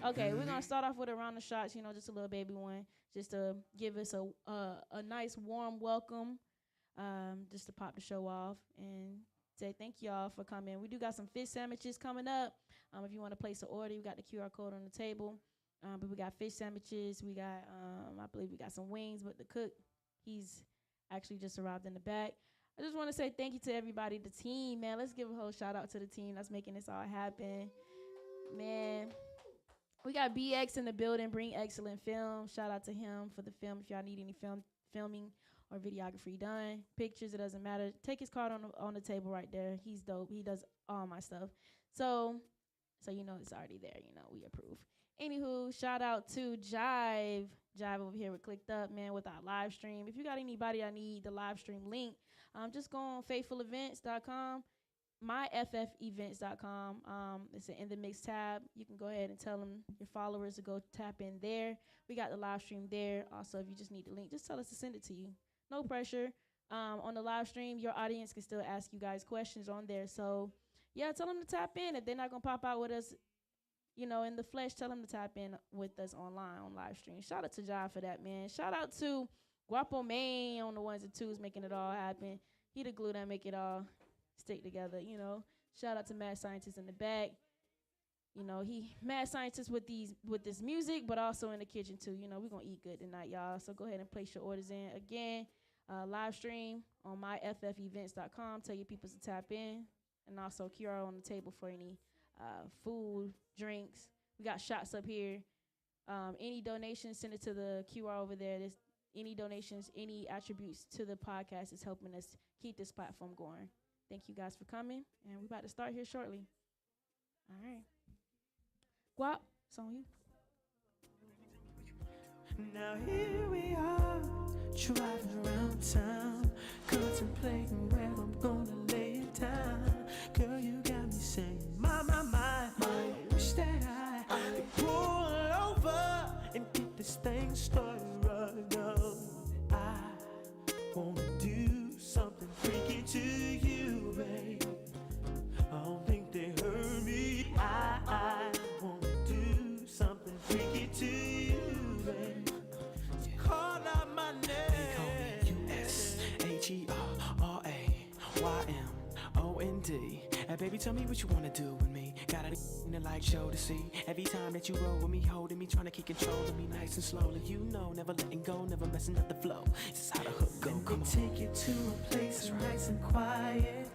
Okay, we're gonna start off with a round of shots. You know, just a little baby one, just to give us a nice warm welcome, just to pop the show off and say thank y'all for coming. We do got some fish sandwiches coming up. If you want to place an order, we got the QR code on the table. But we got fish sandwiches. We got, I believe we got some wings. But the cook, he's actually just arrived in the back. I just want to say thank you to everybody, the team, man. Let's give a whole shout out to the team that's making this all happen, man. We got BX in the building, Bring Excellent Film. Shout out to him for the film. If y'all need any filming or videography done, pictures, it doesn't matter. Take his card on the table right there. He's dope. He does all my stuff. So you know it's already there. You know, we approve. Anywho, shout out to Jive over here with Cliqu'd, man, with our live stream. If you got anybody I need the live stream link, just go on faithfulevents.com. myffevents.com. It's an in the mix tab. You can go ahead and tell them your followers to go tap in there. We got the live stream there. Also, if you just need the link, just tell us to send it to you. No pressure. On the live stream, your audience can still ask you guys questions on there. So yeah, tell them to tap in. If they're not gonna pop out with us, you know, in the flesh, tell them to tap in with us online on live stream. Shout out to John for that, man. Shout out to Guapo Main on the ones and twos making it all happen. He the glue that make it all stick together, you know. Shout out to Mad Scientist in the back. You know, he mad scientist with this music, but also in the kitchen too. You know, we're gonna eat good tonight, y'all. So go ahead and place your orders in. Again, live stream on myffevents.com. Tell your people to tap in. And also QR on the table for any food, drinks. We got shots up here. Any donations, send it to the QR over there. Any donations, any attributes to the podcast is helping us keep this platform going. Thank you guys for coming, and we're about to start here shortly. All right. Guap, it's on you. Now here we are, driving around town, contemplating where I'm gonna lay it down. Girl, you got me saying, my, I wish that I could pull over and get this thing started right now. I wanna do something freaky to you, babe. I don't think they heard me. I wanna do something freaky to you, babe. So call out my name. They call me USHERRAYMOND. Hey baby, tell me what you wanna do with me. Got a in the light show to see. Every time that you roll with me, holding me, trying to keep control of me, nice and slowly. You know, never letting go, never messing up the flow. This is how the hook go. Come on. Take you to a place that's nice and quiet.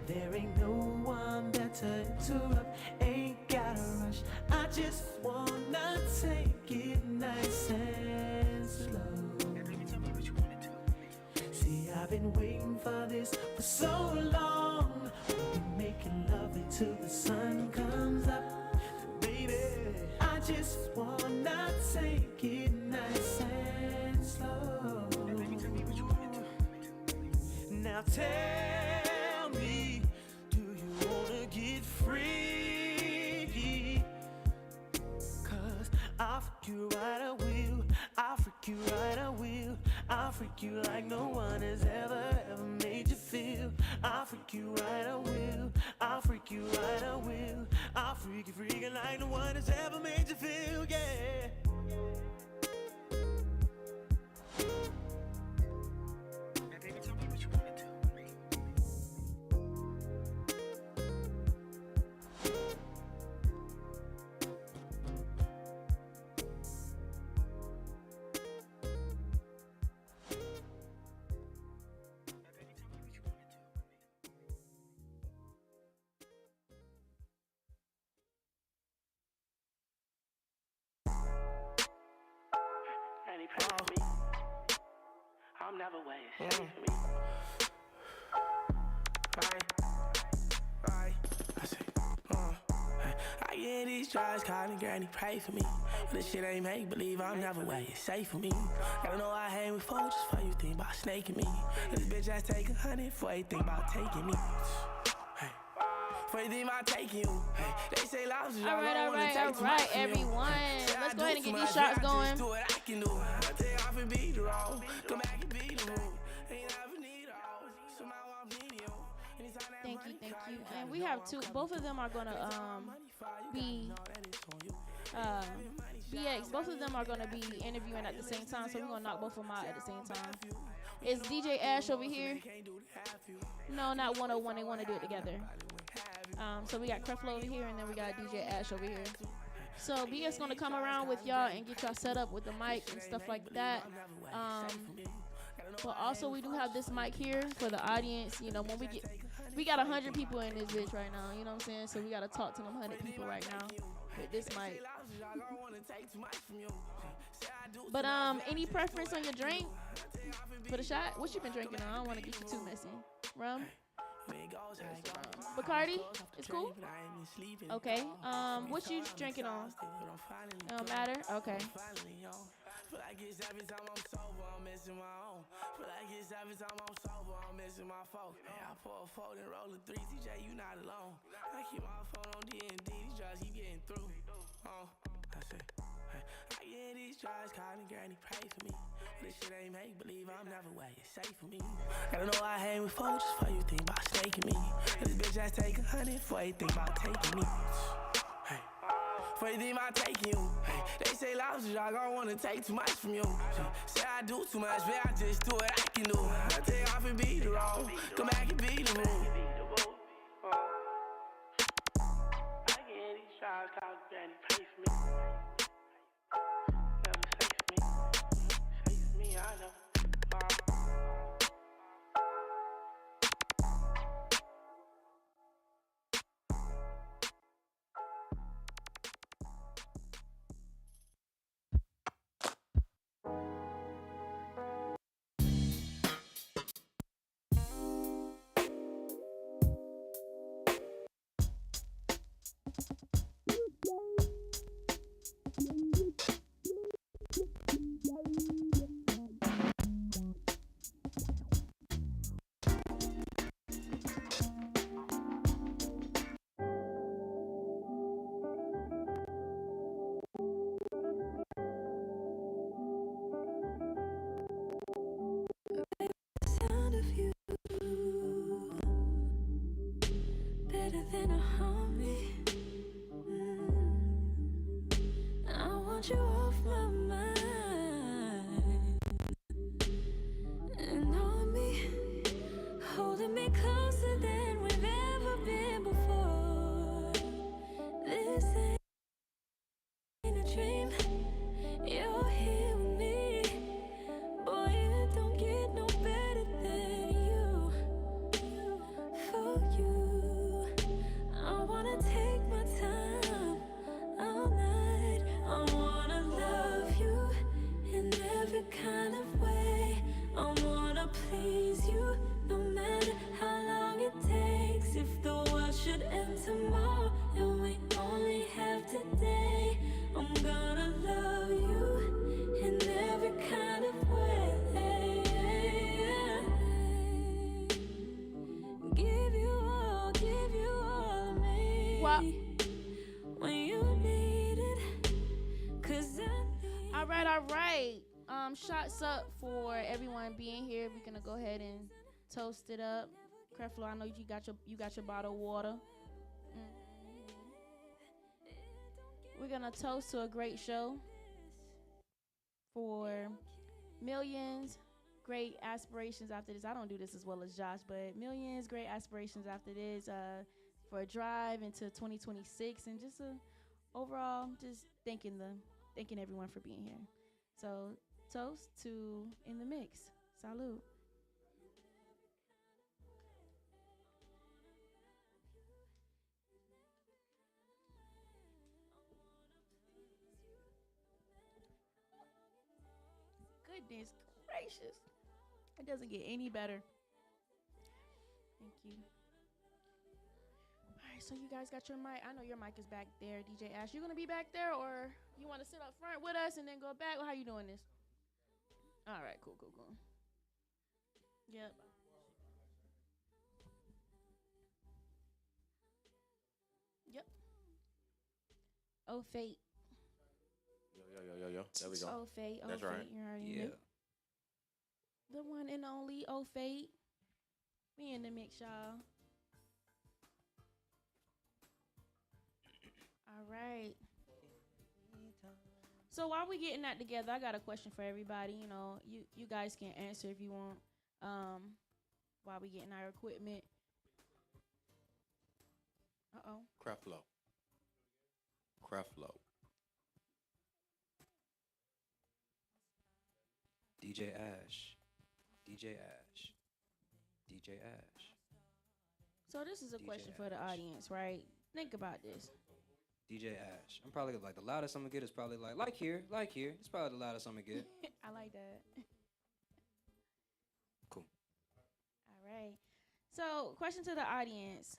There ain't no one there to interrupt. Ain't gotta rush. I just wanna take it nice and slow. Yeah, baby, tell me what you wanna do with me. See, I've been waiting for this for so long. We've been making love until the sun comes up. Baby, I just wanna take it nice and slow. Yeah, baby, tell me what you wanna do with me. Now tell me, do you wanna get free? Cause I'll freak you right, I will. I'll freak you right, I will. I'll freak you like no one has ever made you feel. I'll freak you right, I will. I'll freak you right, I will. I'll freak you freaking like no one has ever made you feel, yeah. Now baby, tell me what you wanna do with me. Pray for me. I'm never waiting. Save me. Right. I say, I get these drugs, calling granny, pray for me. But this shit ain't make believe. I'm never waiting. Safe for me. Gotta know I hang with folks just for you think about snaking me. This bitch ass take 100 for you think about taking me. For you think about taking you. They say loves is all right, everyone. Let's go ahead and get these shots going. Do what I can do. I think I can beat the road. Come back and beat the road. Ain't never need a house. Somehow I'm needing you. Thank you. And we have two. Both of them are gonna be BX. Both of them are gonna be interviewing at the same time, so we're gonna knock both of them out at the same time. Is DJ Ash over here? No, not 101. They want to do it together. So we got Creflo over here, and then we got DJ Ash over here. So BX gonna come around with y'all and get y'all set up with the mic and stuff like that. But also we do have this mic here for the audience. You know, when we got 100 people in this bitch right now. You know what I'm saying? So we gotta talk to them 100 people right now with this mic. But any preference on your drink for the shot? What you been drinking on? I don't want to get you too messy. Rum? Bacardi? It's cool? Okay. What you drinking on? It don't matter? Okay. Feel like it's every time I'm sober, I'm missing my own. Feel like it's every time I'm sober, I'm missing my phone. Hey, I pour a fold and roll a 3, TJ, you not alone. I keep my phone on D&D, these drugs keep getting through. I say, hey, I get these drugs, calling granny, pray for me. This shit ain't make believe, I'm never where it's safe for me. Gotta know I hang with folks just for you think about staking me. This bitch has taken 100 for you think about taking me. Hey. For you think about taking you. Hey, they say lobsters, y'all gon' wanna take too much from you. Say I do too much, but I just do what I can do. I take off and beat the road, come back and beat the room. I get these trials, call granny, pray for me. Never safe for me, I know. Better than a homie. I want you off my mind. And on me, holding me closer than we've ever been before. This ain't a dream. You're here with me. Boy, it don't get no better than you. For you, I wanna take my time all night. I wanna love you in every kind of way. I wanna please you no matter how long it takes. If the world should end tomorrow and we only have today, I'm gonna love you in every kind of way. Give you all of me. What? When you need it, 'cause I need. All right. Shots up for everyone being here. We're gonna go ahead and toast it up. Creflo, I know you got your bottle of water. We're gonna toast to a great show for millions, great aspirations after this. I don't do this as well as Josh, but millions, great aspirations after this, for a drive into 2026, and just overall, just thanking everyone for being here. So toast to In the Mix. Salud. Goodness gracious. It doesn't get any better. Thank you. All right, so you guys got your mic. I know your mic is back there, DJ Ash. You gonna be back there, or you want to sit up front with us and then go back? How you doing this? All right, cool. Yep. Yep. Oh, fate. Yo. There we go. Oh, fate. Oh, That's fate. right. You already Yeah. knew. The one and only Oh, fate. We in the mix, y'all. right. So while we getting that together, I got a question for everybody. You know, you guys can answer if you want. While we getting our equipment. Uh-oh. Creflo. Creflo. DJ Ash. DJ Ash. DJ Ash. So this is a DJ question for the Ash. audience, right? Think about this. DJ Ash. I'm probably like the loudest I'm gonna get is probably like here, like here. It's probably the loudest I'm gonna get. I like that. Cool. All right. So, question to the audience.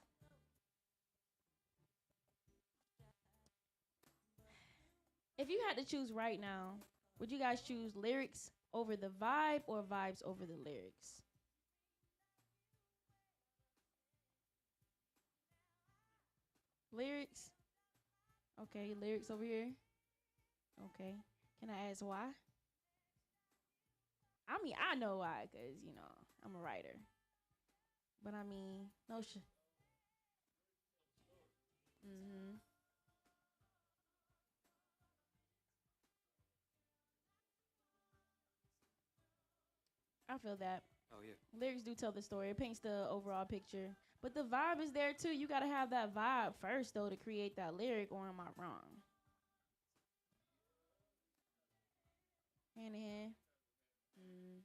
If you had to choose right now, would you guys choose lyrics over the vibe or vibes over the lyrics? Lyrics? Okay, lyrics over here. Okay. Can I ask why? I mean, I know why, because, you know, I'm a writer. But I mean, no shit. Mm-hmm. I feel that. Oh yeah. Lyrics do tell the story. It paints the overall picture. But the vibe is there too. You gotta have that vibe first though to create that lyric, or am I wrong? Hand in hand. Mm.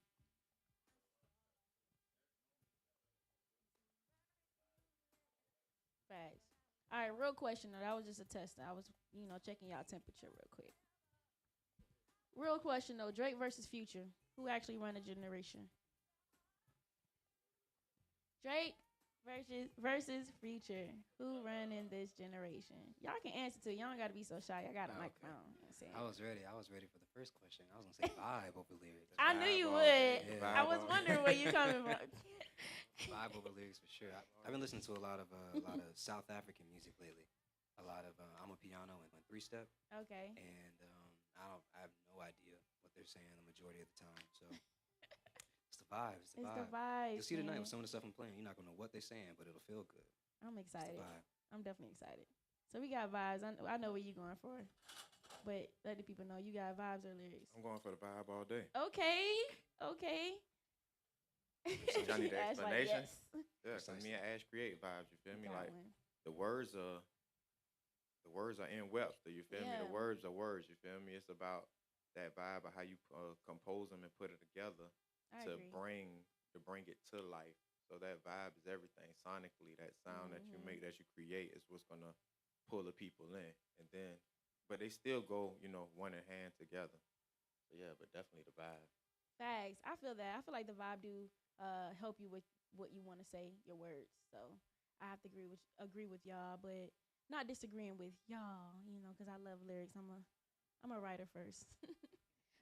Facts. All right, real question though. That was just a test. I was, you know, checking y'all temperature real quick. Real question though. Drake versus Future. Who actually run a generation? Drake versus Future. Who run in this generation? Y'all can answer too. Y'all don't gotta be so shy. I got a Okay. microphone. You know what I'm saying? I was ready. I was ready for the first question. I was gonna say vibe over lyrics. I knew you Vibe all would. day, Yeah. I vibe was all wondering day. where you coming from. Vibe over lyrics for sure. I've been listening to a lot of South African music lately. A lot of I'm a piano and 3-step, Okay. and I have no idea what they're saying the majority of the time. So it's the vibe. It's the It's vibe. the vibe. You'll see tonight with some of the stuff I'm playing. You're not gonna know what they're saying, but it'll feel good. I'm It's the excited. vibe. I'm definitely excited. So we got vibes. I know what you're going for. But let the people know you got vibes or lyrics. I'm going for the vibe all day. Okay. Okay. Y'all need the Ash like, explanation? yes. Yeah, 'cause me and Ash create vibes. You feel me? Got Like one. the words are in Webster. You feel me? Yeah. The words are words. You feel me? It's about that vibe of how you compose them and put it together I to agree. bring it to life. So that vibe is everything. Sonically, that sound that you make, that you create, is what's gonna pull the people in. And then, but they still go, you know, one in hand together. So yeah, but definitely the vibe. Facts. I feel that. I feel like the vibe do help you with what you want to say, your words. So I have to agree with y'all, but not disagreeing with y'all. You know, because I love lyrics. I'm a writer first.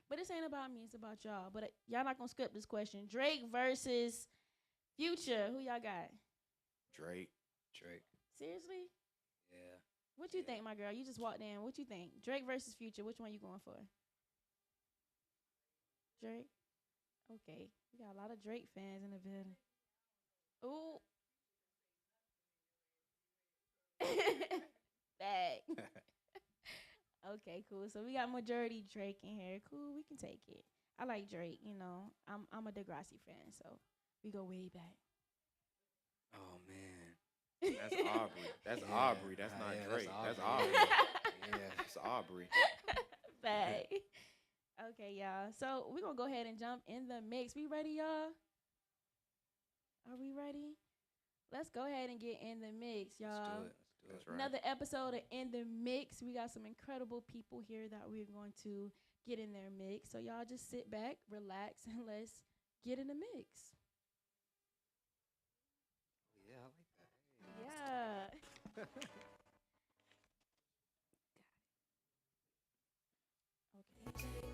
But this ain't about me. It's about y'all. But y'all not gonna skip this question. Drake versus Future. Who y'all got? Drake. Drake. Seriously? Yeah. What you Yeah. think, my girl? You just walked in. What you think? Drake versus Future. Which one you going for? Drake. Okay. We got a lot of Drake fans in the building. Ooh. Bag. Okay, cool. So we got majority Drake in here. Cool, we can take it. I like Drake. You know, I'm a Degrassi fan, so we go way back. Oh man. That's Aubrey. That's Yeah. Aubrey. That's not Yeah, Drake. That's Aubrey. Aubrey. Yeah. That's Aubrey. Bag. Okay, y'all. So we're gonna go ahead and jump in the mix. We ready, y'all? Are we ready? Let's go ahead and get in the mix, y'all. Let's do it. Let's do it. That's right. Another episode of In the Mix. We got some incredible people here that we're going to get in their mix. So y'all just sit back, relax, and let's get in the mix. Yeah, I like that. Hey. Yeah. Okay.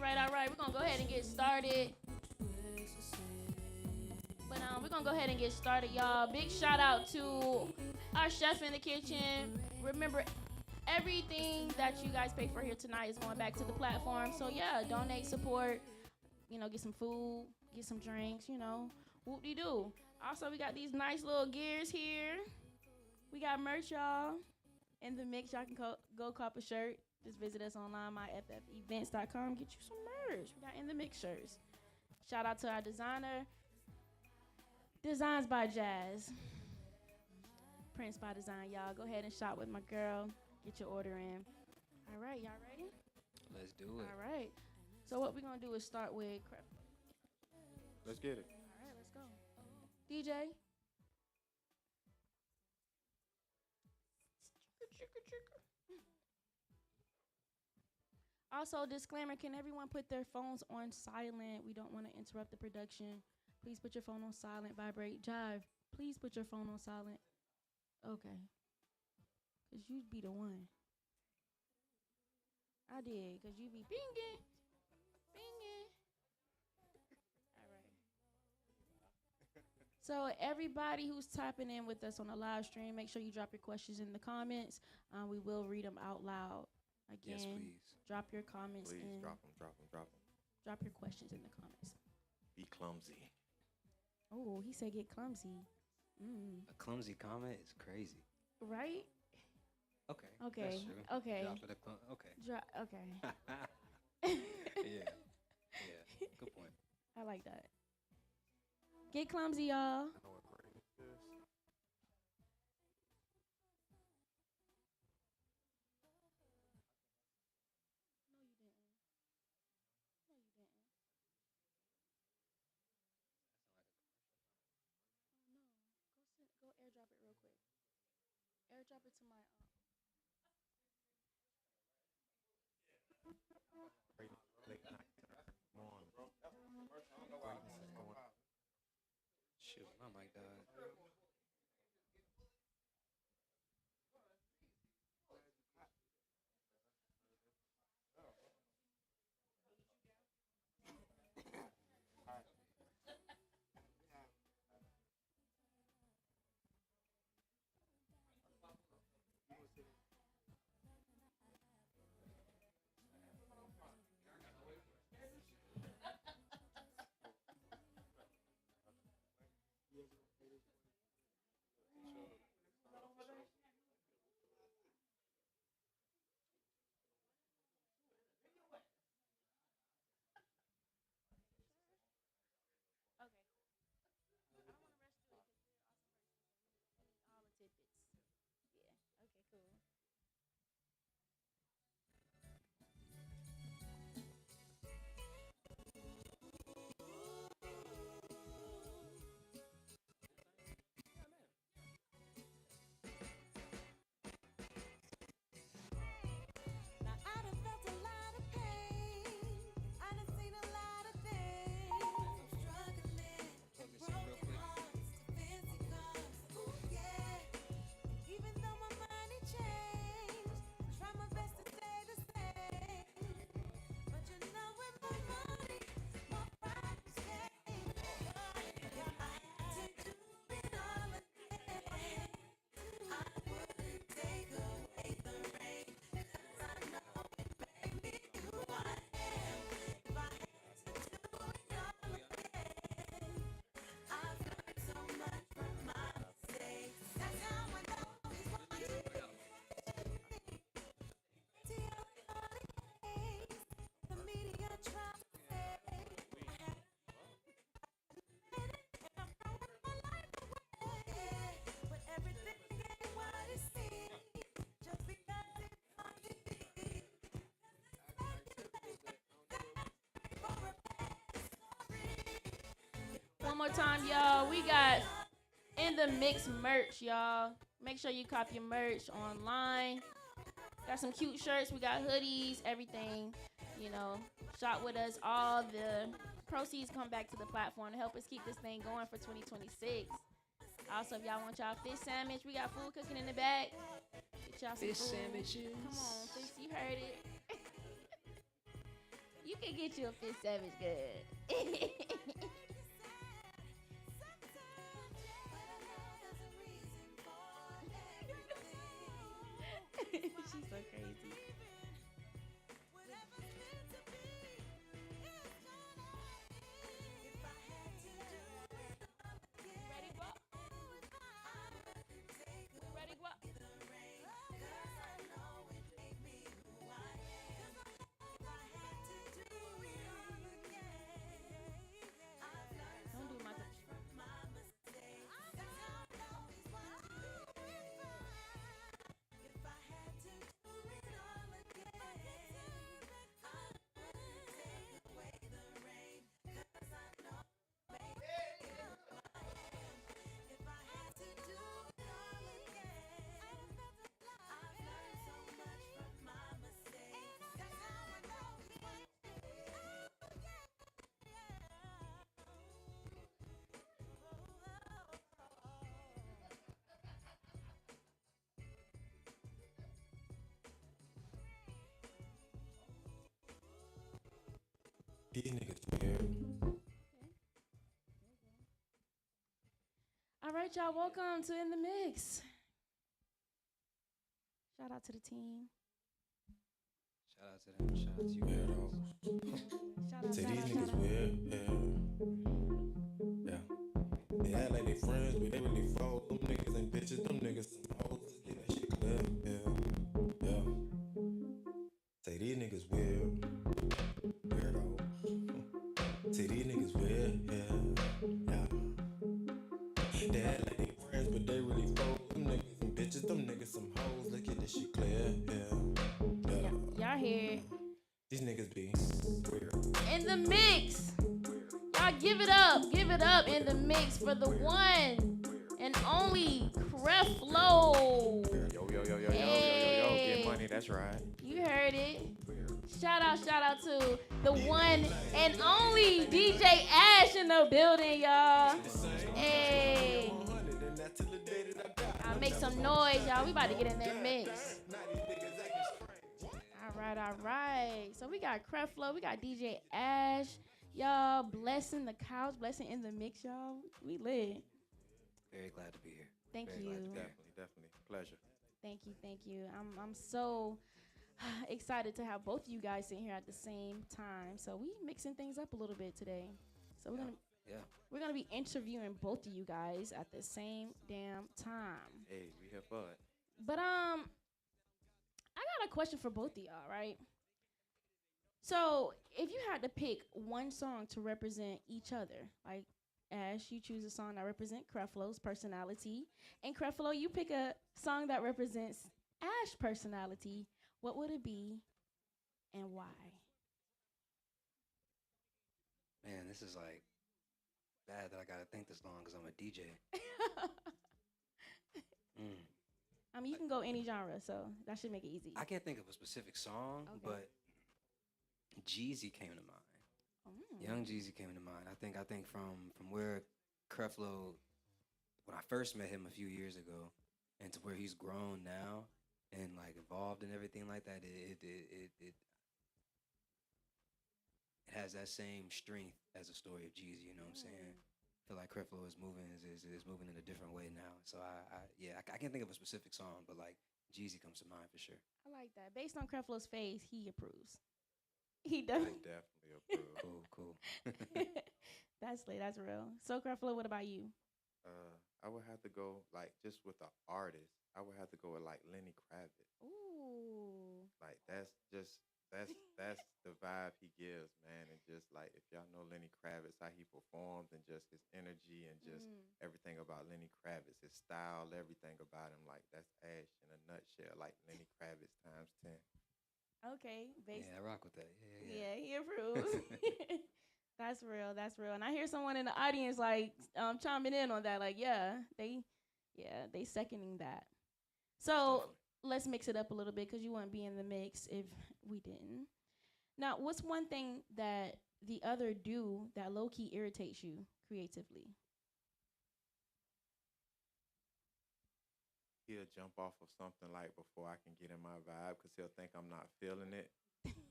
All right. We're gonna go ahead and get started. But we're gonna go ahead and get started, y'all. Big shout out to our chef in the kitchen. Remember, everything that you guys pay for here tonight is going back to the platform. So yeah, donate, support. You know, get some food, get some drinks. You know, whoop-de-doo. Also, we got these nice little gears here. We got merch, y'all. In the mix, y'all can go cop a shirt. Just visit us online, myffevents.com. Get you some merch. We got in the mix shirts. Shout out to our designer, Designs by Jazz. Prince by Design, y'all. Go ahead and shop with my girl. Get your order in. All right, y'all ready? Let's do it. All right. So what we're going to do is start with crap. Let's get it. All right, let's go. DJ. Also, disclaimer, can everyone put their phones on silent? We don't want to interrupt the production. Please put your phone on silent, vibrate. Jive, please put your phone on silent. Okay. Because you'd be the one. I did, because you be binging. Binging. All right. So everybody who's tapping in with us on the live stream, make sure you drop your questions in the comments. We will read them out loud. Again, Yes, please. drop your comments Please in. drop them. Drop your questions in the comments. Be clumsy. Oh, he said get clumsy. A clumsy comment is crazy. Right? Okay. Okay. That's true. Okay. Drop it okay. Okay. Yeah. Good point. I like that. Get clumsy, y'all. Go airdrop it real quick. Airdrop it to my Shoot, my mic died. all the tidbits. Yeah. Okay, cool. Now I done felt a lot of pain. I done seen a lot of things. From struggling, broken hearts to fancy cars. Ooh yeah. Even though my money changed, I try my best to stay the same. But you know with my money, my problems came. Yeah, I had to do it all again. I wouldn't take away the rain. But everything ain't what it seems. Just because it's hard to be. One more time, y'all. We got in the mix merch, y'all. Make sure you cop your merch online. Got some cute shirts. We got hoodies, everything. You know, shop with us. All the proceeds come back to the platform to help us keep this thing going for 2026. Also, if y'all want y'all fish sandwich, we got food cooking in the back. Get y'all some Fish food. sandwiches. Come on, fish. You heard it. You can get you a Fit Savage good. She's so crazy. Ready, Guap? Ready, Guap? Don't do my. These niggas weird. All right, y'all. Welcome to In the Mix. Shout out to the team. Shout out to them. Shout out to you. Weirdos. Shout out. Say Shout these out. niggas Shout out. weird. Yeah. They act like they friends, but they really foes. Them niggas ain't bitches. Them niggas some hoes. Let's get that shit clear. Yeah. Say these niggas weird. Weirdos. Say these niggas weird. Yeah. They act like they friends, but they really foes. Them niggas ain't bitches. Them niggas some hoes. Let's get that shit clear. Yeah. Y'all here These niggas be weird. in the mix. Y'all give it up. Give it up in the mix for the one and only Creflo. Yo. Hey. Get money, that's right. You heard it. Shout out to the one and only DJ Ash in the building, y'all. Hey. Make some noise, y'all. We about to get in that mix. All right. So we got Creflo, we got DJ Ash, y'all. Blessing the couch, blessing in the mix, y'all. We lit. Very glad to be here. Thank Very you. glad to be here. Definitely. Pleasure. Thank you. I'm so excited to have both of you guys sitting here at the same time. So we mixing things up a little bit today. So we're gonna be interviewing both of you guys at the same damn time. Hey, we have fun. But I got a question for both of y'all, right? So if you had to pick one song to represent each other, like Ash, you choose a song that represents Creflo's personality, and Creflo, you pick a song that represents Ash's personality, what would it be and why? Man, this is like bad that I gotta think this long because I'm a DJ. I mean, you can go any genre, so that should make it easy. I can't think of a specific song, Okay. but Jeezy came to mind. Young Jeezy came to mind. I think from where Creflo, when I first met him a few years ago, and to where he's grown now and like evolved and everything like that, it has that same strength as a story of Jeezy. You know what I'm saying? I feel like Creflo is moving in a different way now. So I can't think of a specific song, but like Jeezy comes to mind for sure. I like that. Based on Creflo's face, he approves. He does. I definitely approve. Cool. That's lit. That's real. So Creflo, what about you? I would have to go like just with the artist. I would have to go with like Lenny Kravitz. Ooh. Like that's the vibe he gives, man. And just like if y'all know Lenny Kravitz, how he performs and just his energy and just everything about Lenny Kravitz, his style, everything about him, like that's Ash in a nutshell, like Lenny Kravitz times 10. Okay. Yeah, I rock with that. Yeah. Yeah, he approves. That's real. That's real. And I hear someone in the audience like chiming in on that. Like, they seconding that. So Definitely. let's mix it up a little bit because you wouldn't be in the mix if we didn't. Now, what's one thing that the other do that low key irritates you creatively? He'll jump off of something like before I can get in my vibe because he'll think I'm not feeling it.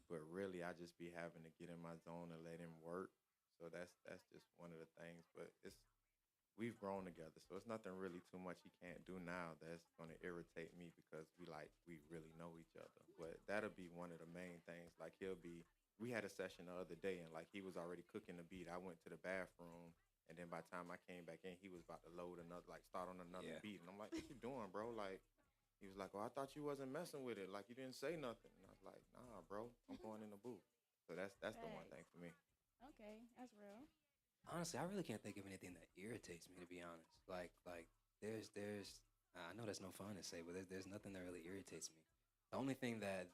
but really I just be having to get in my zone and let him work. So that's just one of the things. But we've grown together, so it's nothing really too much he can't do now that's gonna irritate me because we really know each other. But that'll be one of the main things. Like we had a session the other day and like he was already cooking the beat. I went to the bathroom and then by the time I came back in, he was about to load another like start on another Yeah. beat. And I'm like, what you doing, bro? Like he was like, oh, I thought you wasn't messing with it. Like you didn't say nothing. And I was like, nah, bro, I'm going in the booth. So that's the one thing Facts. for me. Okay, that's real. Honestly, I really can't think of anything that irritates me. To be honest, like there's I know that's no fun to say, but there's nothing that really irritates me. The only thing that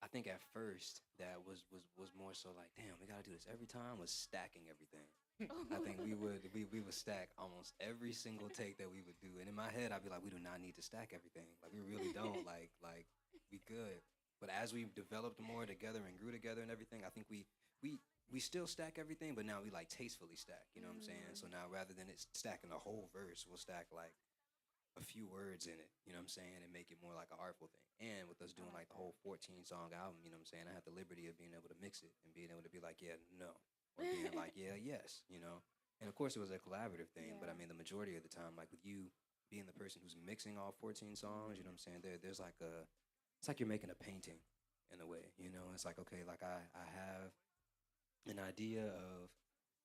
I think at first that was more so like, damn, we gotta do this every time was stacking everything. I think we would stack almost every single take that we would do, and in my head I'd be like, we do not need to stack everything. Like we really don't. Like we good. But as we developed more together and grew together and everything, I think we we still stack everything, but now we like tastefully stack. You know what I'm saying? So now rather than it stacking the whole verse, we'll stack like a few words in it, you know what I'm saying, and make it more like an artful thing. And with us I doing like like the that. whole 14 song album, you know what I'm saying, I had the liberty of being able to mix it and being able to be like, yeah, no, or being like, yeah, yes, you know. And of course, it was a collaborative thing, but I Yeah. mean, the majority of the time, like with you being the person who's mixing all 14 songs, you know what I'm saying, there's like it's like you're making a painting in a way, you know. It's like, okay, like I have an idea of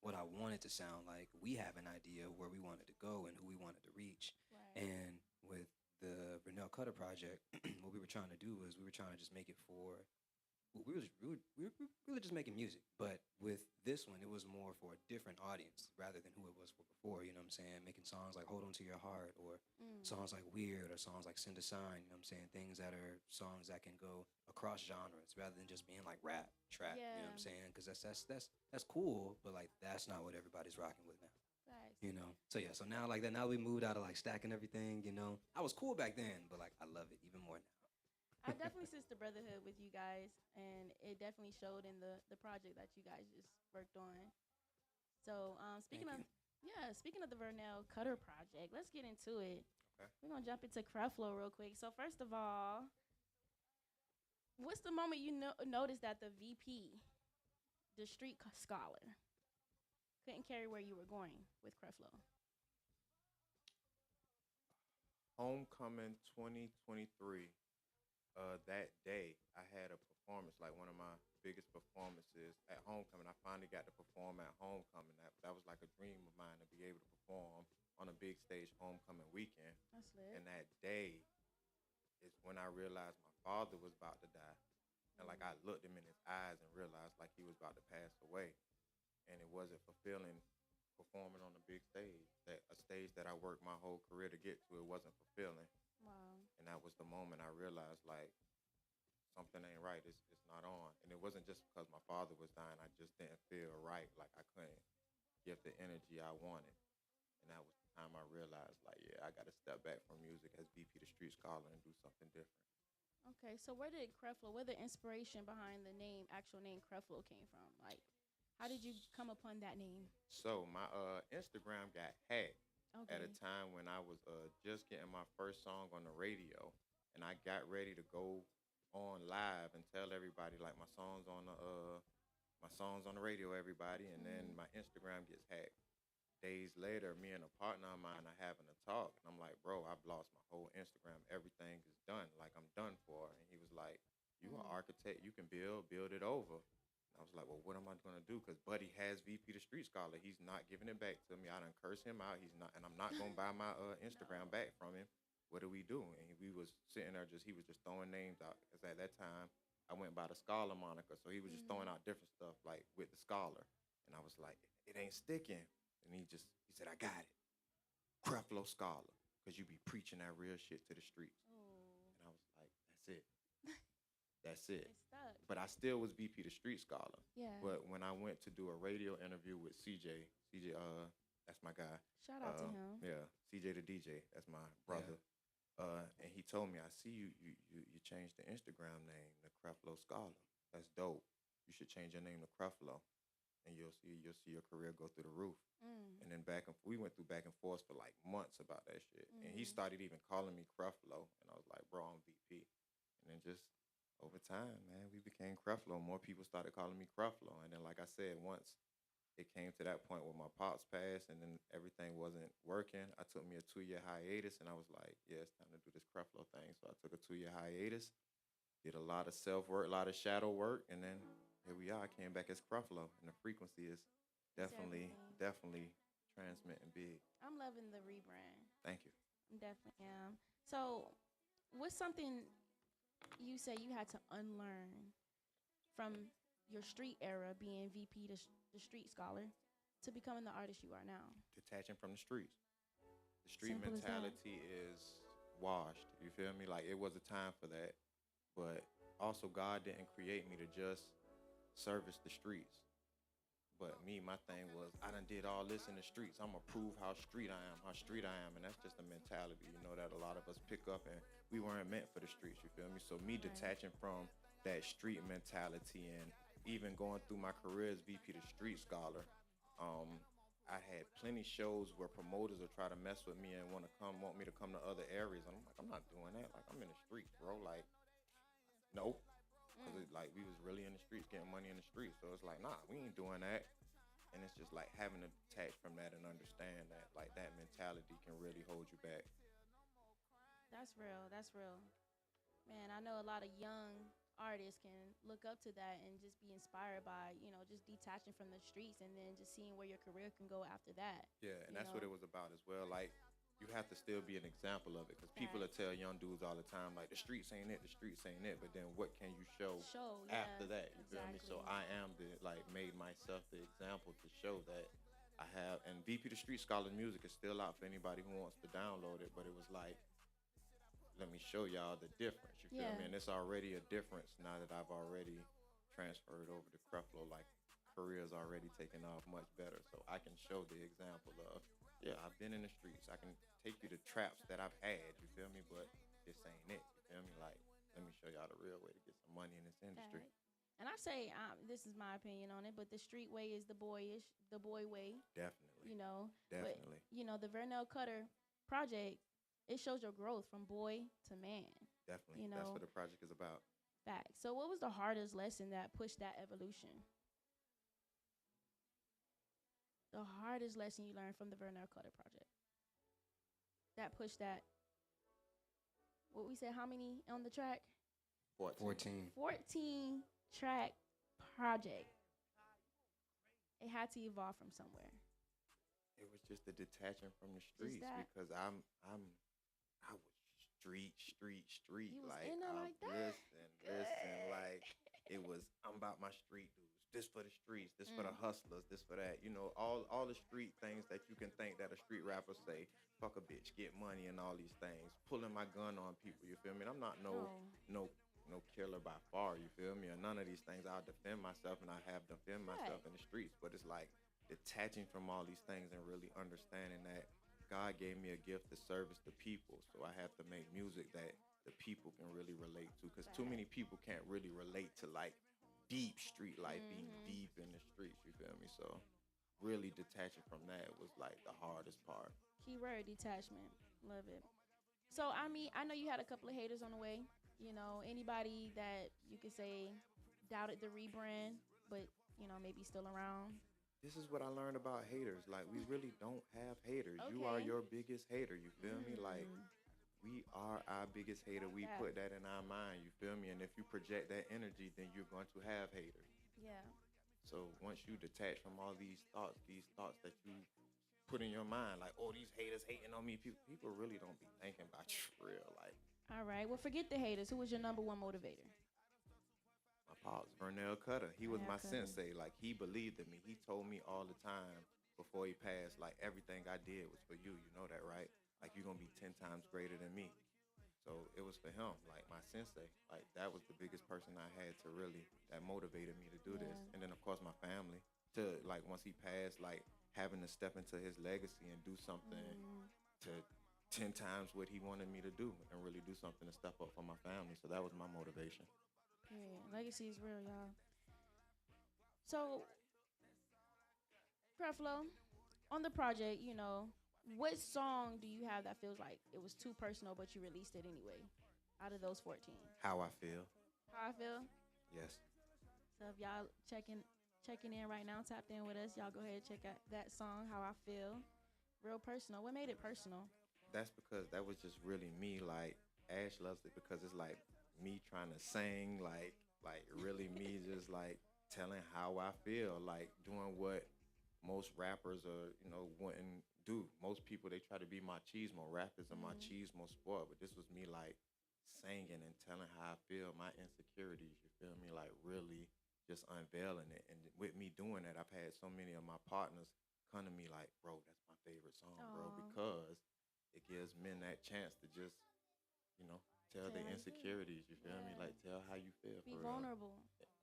what I want it to sound like. We have an idea of where we wanted to go and who we wanted to reach. Right. And with the Brunel Cutter project, what we were trying to do was we were trying to just make it for we were really just making music. But with this one, it was more for a different audience rather than who it was for before. You know what I'm saying? Making songs like "Hold On to Your Heart" or songs like "Weird" or songs like "Send a Sign." You know what I'm saying? Things that are songs that can go across genres rather than just being like rap, trap. You know Yeah. what I'm saying? Because that's cool, but like that's not what everybody's rocking with now. Facts. You know? So yeah, so now like that, now we moved out of like stacking everything. You know, I was cool back then, but like I love it even more now. I definitely sense the brotherhood with you guys, and it definitely showed in the project that you guys just worked on. So, Thank you. speaking of the Vernell Cutter project, let's get into it. Okay. We're gonna jump into Creflo real quick. So, first of all, what's the moment you noticed that the VP, the scholar, couldn't carry where you were going with Creflo? Homecoming 2023. That day I had a performance, like one of my biggest performances at homecoming. I finally got to perform at homecoming. That was like a dream of mine to be able to perform on a big stage homecoming weekend. That's lit. And that day is when I realized my father was about to die. And like I looked him in his eyes and realized like he was about to pass away. And it wasn't fulfilling performing on a big stage. That a stage that I worked my whole career to get to, it wasn't fulfilling. Wow. And that was the moment I realized like something ain't right. It's not on. And it wasn't just because my father was dying. I just didn't feel right. Like I couldn't give the energy I wanted. And that was the time I realized like, yeah, I gotta step back from music as VP the Street Scholar and do something different. Okay, so where the inspiration behind the name, actual name Creflo came from? Like, how did you come upon that name? So my Instagram got hacked at a Okay. time when I was just getting my first song on the radio, and I got ready to go on live and tell everybody like my songs on the radio, everybody, and then my Instagram gets hacked. Days later, me and a partner of mine are having a talk, and I'm like, bro, I've lost my whole Instagram. Everything is done. Like I'm done for. And he was like, you an architect, you can build it over. I was like, well, what am I gonna do? Because Buddy has VP the Street Scholar. He's not giving it back to me. I done curse him out. He's not, and I'm not gonna buy my Instagram back from him. What do we do? And we was sitting there he was just throwing names out. Because at that time, I went by the Scholar moniker, so he was just throwing out different stuff like with the Scholar. And I was like, it ain't sticking. And he said, I got it. Creflo Scholar, because you be preaching that real shit to the streets. Oh, And I was like, that's it. That's it. it's stuck. But I still was VP the Street Scholar. Yeah. But when I went to do a radio interview with CJ, that's my guy. Shout out to him. Yeah, CJ the DJ, that's my brother. And he told me, I see you changed the Instagram name to Creflo Scholar. That's dope. You should change your name to Creflo, and you'll see your career go through the roof. And then we went through back and forth for like months about that shit. And he started even calling me Creflo, and I was like, bro, I'm VP. And then just Over time, man, we became Creflo. More people started calling me Creflo. And then, like I said, once it came to that point where my pops passed and then everything wasn't working, I took me a 2 year hiatus and I was like, yeah, it's time to do this Creflo thing. So I took a 2 year hiatus, did a lot of self work, a lot of shadow work, and then here we are. I came back as Creflo, and the frequency is It's definitely, everything. definitely transmitting big. I'm loving the rebrand. Thank you. I definitely am. So, what's something you say you had to unlearn from your street era, being VP, the street scholar, to becoming the artist you are now? Detaching from the streets. The street Simple as that. mentality is washed. You feel me? Like it was a time for that, but also God didn't create me to just service the streets. But me, my thing was I done did all this in the streets. I'ma prove how street I am, and that's just a mentality, you know, that a lot of us pick up, and we weren't meant for the streets. You feel me? So me Right. detaching from that street mentality and even going through my career as VP, the street scholar, um, I had plenty shows where promoters will try to mess with me and want me to come to other areas. And I'm like, I'm not doing that. Like I'm in the streets, bro. Like, nope. Cause Mm. it, like we was really in the streets, getting money in the streets. So it's like, nah, we ain't doing that. And it's just like having to detach from that and understand that like that mentality can really hold you back. That's real. That's real. Man, I know a lot of young artists can look up to that and just be inspired by, just detaching from the streets and then just seeing where your career can go after that. Yeah, and You that's what know, it was about as well. Like you have to still be an example of it, because people will facts. tell young dudes all the time like the streets ain't it, the streets ain't it. But then what can you show Show, after yeah, that? You feel me? So exactly. I am the like made myself the example to show that I have. And VP the Street Scholar music is still out for anybody who wants to download it. But it was like, let me show y'all the difference. You feel Yeah, me? And it's already a difference now that I've already transferred over to Creflo. Like career's already taken off much better, so I can show the example of, yeah, I've been in the streets. I can take you to traps that I've had. You feel me? But this ain't it. You feel me? Like let me show y'all the real way to get some money in this industry. facts. And I say, this is my opinion on it, but the street way is the boy way, Definitely, But definitely, the Vernell Cutter project, it shows your growth from boy to man. definitely. You That's know, what the project is about. facts. So, what was the hardest lesson that pushed that evolution? The hardest lesson you learned from the Vernell Cutter project that pushed that. What we said? How many on the track? 14. 14. 14 track project. It had to evolve from somewhere. It was just the detaching from the Just streets, that. because I was street. You was Like in there I'm like that. listen. Like it was. I'm about my street dudes. This for the streets. This for the hustlers. This for that. You know, all the street things that you can think that a street rapper say. Fuck a bitch, get money, and all these things. Pulling my gun on people. You feel me? And I'm not No. no killer by far. You feel me? Or none of these things. I'll defend myself, and I have defend myself Right. in the streets. But it's like detaching from all these things and really understanding that God gave me a gift to service the people. So I have to make music that the people can really relate to. Because too many Facts. people can't really relate to like deep street life, being Mhm. deep in the streets. You feel me? So really detaching from that was like the hardest part. Keyword detachment. Love it. So I mean, I know you had a couple of haters on the way. Anybody that you could say doubted the rebrand, but maybe still around. This is what I learned about haters. Like we really don't have haters. You are Okay. your biggest hater. You feel me? Like Mm, we are our biggest hater. like We that. put that in our mind. You feel me? And if you project that energy, then you're going to have haters. Yeah. So once you detach from all these thoughts that you put in your mind, like, oh, these haters hating on me. People really don't be thinking about you for real. Like All right. Well, forget the haters. Who was your number one motivator? my pops, Vernell Cutter, he was Vernell my Cutter. sensei. Like he believed in me. He told me all the time before he passed, like everything I did was for you. You know that, right? Like you're gonna be 10 times greater than me. So it was for him, like my sensei. Like that was the biggest person I had to really that motivated me to do this. Yeah. And then of course my family. To like once he passed, like having to step into his legacy and do something Mm, to 10 times what he wanted me to do and really do something to step up for my family. So that was my motivation. period. Legacy is real, y'all. So, Creflo, on the project, what song do you have that feels like it was too personal, but you released it anyway? Out of those 14, How I feel. How I feel. Yes. So if y'all checking in right now, tapped in with us, y'all go ahead and check out that song, How I Feel. Real personal. What made it personal? That's because that was just really me. Like Ash loves it because it's like me trying to sing, like really me just like telling how I feel, like doing what most rappers are, wouldn't do. Most people they try to be machismo. Rap is a Mhm. machismo sport, but this was me like singing and telling how I feel, my insecurities. You feel me? Like really just unveiling it. And with me doing that, I've had so many of my partners come to me like, bro, that's my favorite song, bro, Aw. because it gives men that chance to just, you know, tell Tell their how you feel. insecurities. You feel me? Yeah. Like tell how you feel Be for real. vulnerable.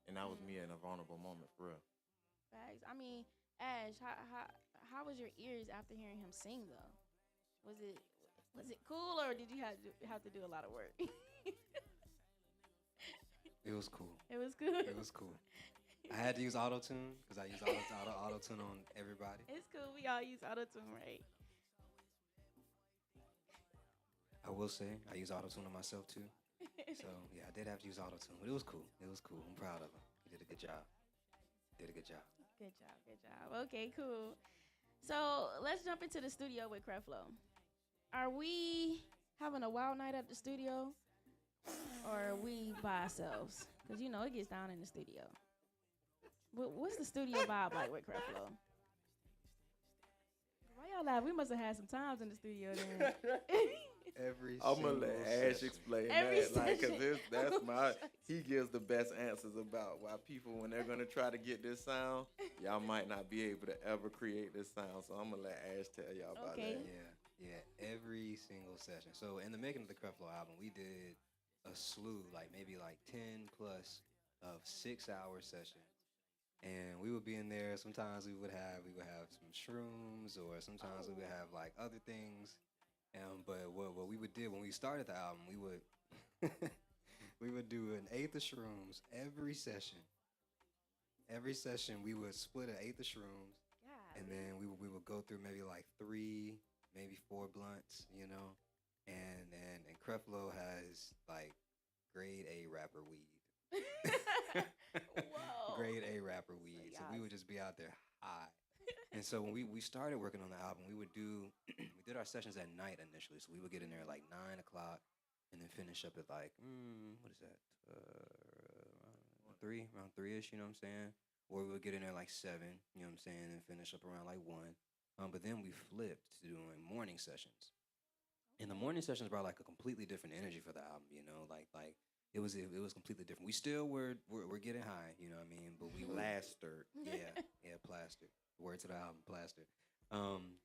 And that was Mm. me in a vulnerable moment for real. Facts. I mean, Ash, how was your ears after hearing him sing though? Was it was it cool or did you have to do a lot of work? It was cool. It was good. It was cool. I had to use auto tune because I use auto tune on everybody. It's cool. We all use autotune, right? I will say I use auto tune on myself too. So yeah, I did have to use auto tune, but it was cool. It was cool. I'm proud of him. He did a good job. Did a good job. Good job. Good job. Okay, cool. So let's jump into the studio with Creflo. Are we having a wild night at the studio, or are we by ourselves? Because you know it gets down in the studio. What's the studio vibe like with Creflo? Why y'all laugh? We must have had some times in the studio then. Every I'm gonna single let Ash session. explain Every that, like, cause session. that's my. He gives the best answers about why people, when they're gonna try to get this sound, y'all might not be able to ever create this sound. So I'm gonna let Ash tell y'all about Okay. that. Yeah, every single session. So in the making of the Creflo album, we did a slew, like maybe like 10 plus of 6 hour sessions. And we would be in there. Sometimes we would have some shrooms, or sometimes we would have like other things. But what we would do when we started the album, we would we would do an eighth of shrooms every session. Every session we would split an eighth of shrooms, and God. then we would go through maybe like three, maybe four blunts, you know. And Creflo has like grade A rapper weed. Whoa. Grade A rapper weed. So we would just be out there high. And so when we started working on the album, we would do we did our sessions at night initially. So we would get in there at like 9 o'clock, and then finish up at like what is that? Around three ish. You know what I'm saying? Or we would get in there like 7. You know what I'm saying? And finish up around like 1. But then we flipped to doing morning sessions. And the morning sessions brought like a completely different energy for the album. You know, like it was completely different. We still we're getting high. You know what I mean? But we were Plastered. yeah, plastered. Word to the album, plastered. Um,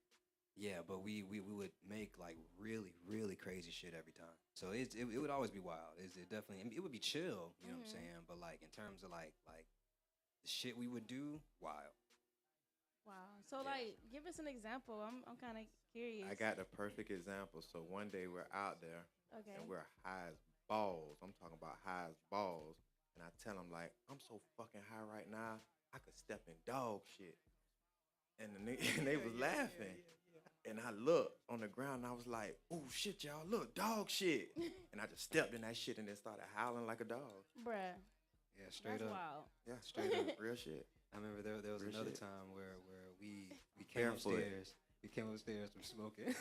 yeah, but we would make like really really crazy shit every time. So it would always be wild. It definitely? I mean, it would be chill. You know what I'm Mhm. saying? But like in terms of like the shit we would do, wild. Wow. So Yeah. like, give us an example. I'm kind of curious. I got the perfect example. So one day we're out there Okay. and we're high as balls. I'm talking about high as balls. And I tell them like, I'm so fucking high right now, I could step in dog shit. And, and they was laughing. And I looked on the ground and I was like, oh shit, y'all, look, dog shit. And I just stepped in that shit and then started howling like a dog. Bruh. Yeah, straight That's up. wild. Yeah, straight up, real shit. I remember there was Real another shit. time where we came Barefoot. upstairs. We came upstairs from smoking.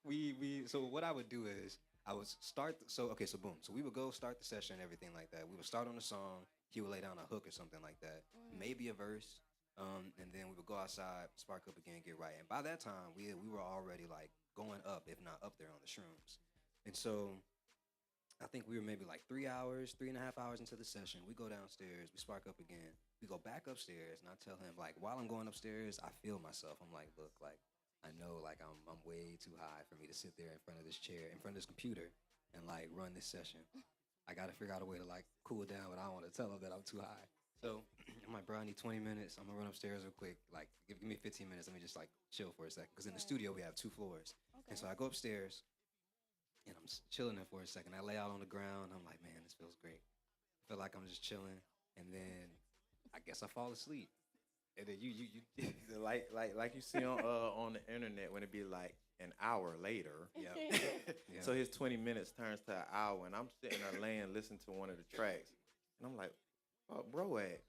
we so what I would do is I would start so boom. So we would go start the session and everything like that. We would start on the song. He would lay down a hook or something like that. Maybe a verse. And then we would go outside, spark up again, get right. And by that time we were already like going up, if not up there on the shrooms. And so I think we were maybe like 3 hours, 3.5 hours into the session. We go downstairs, we spark up again. We go back upstairs, and I tell him like, while I'm going upstairs, I feel myself. I'm like, look, like I know like I'm way too high for me to sit there in front of this chair, in front of this computer, and like run this session. I got to figure out a way to like cool down, but I don't want to tell him that I'm too high. So I'm like, bro, I need 20 minutes. I'm gonna run upstairs real quick. Like, give me 15 minutes. Let me just like chill for a second. Because in the studio we have 2 floors, and so I go upstairs and I'm chilling there for a second. I lay out on the ground. I'm like, man, this feels great. I feel like I'm just chilling, and then I guess I fall asleep. And then you Like you see on the internet when it be like an hour later. yeah. Yeah. So his 20 minutes turns to an hour, and I'm sitting there laying listening to one of the tracks, and I'm like, "Fuck, bro at?"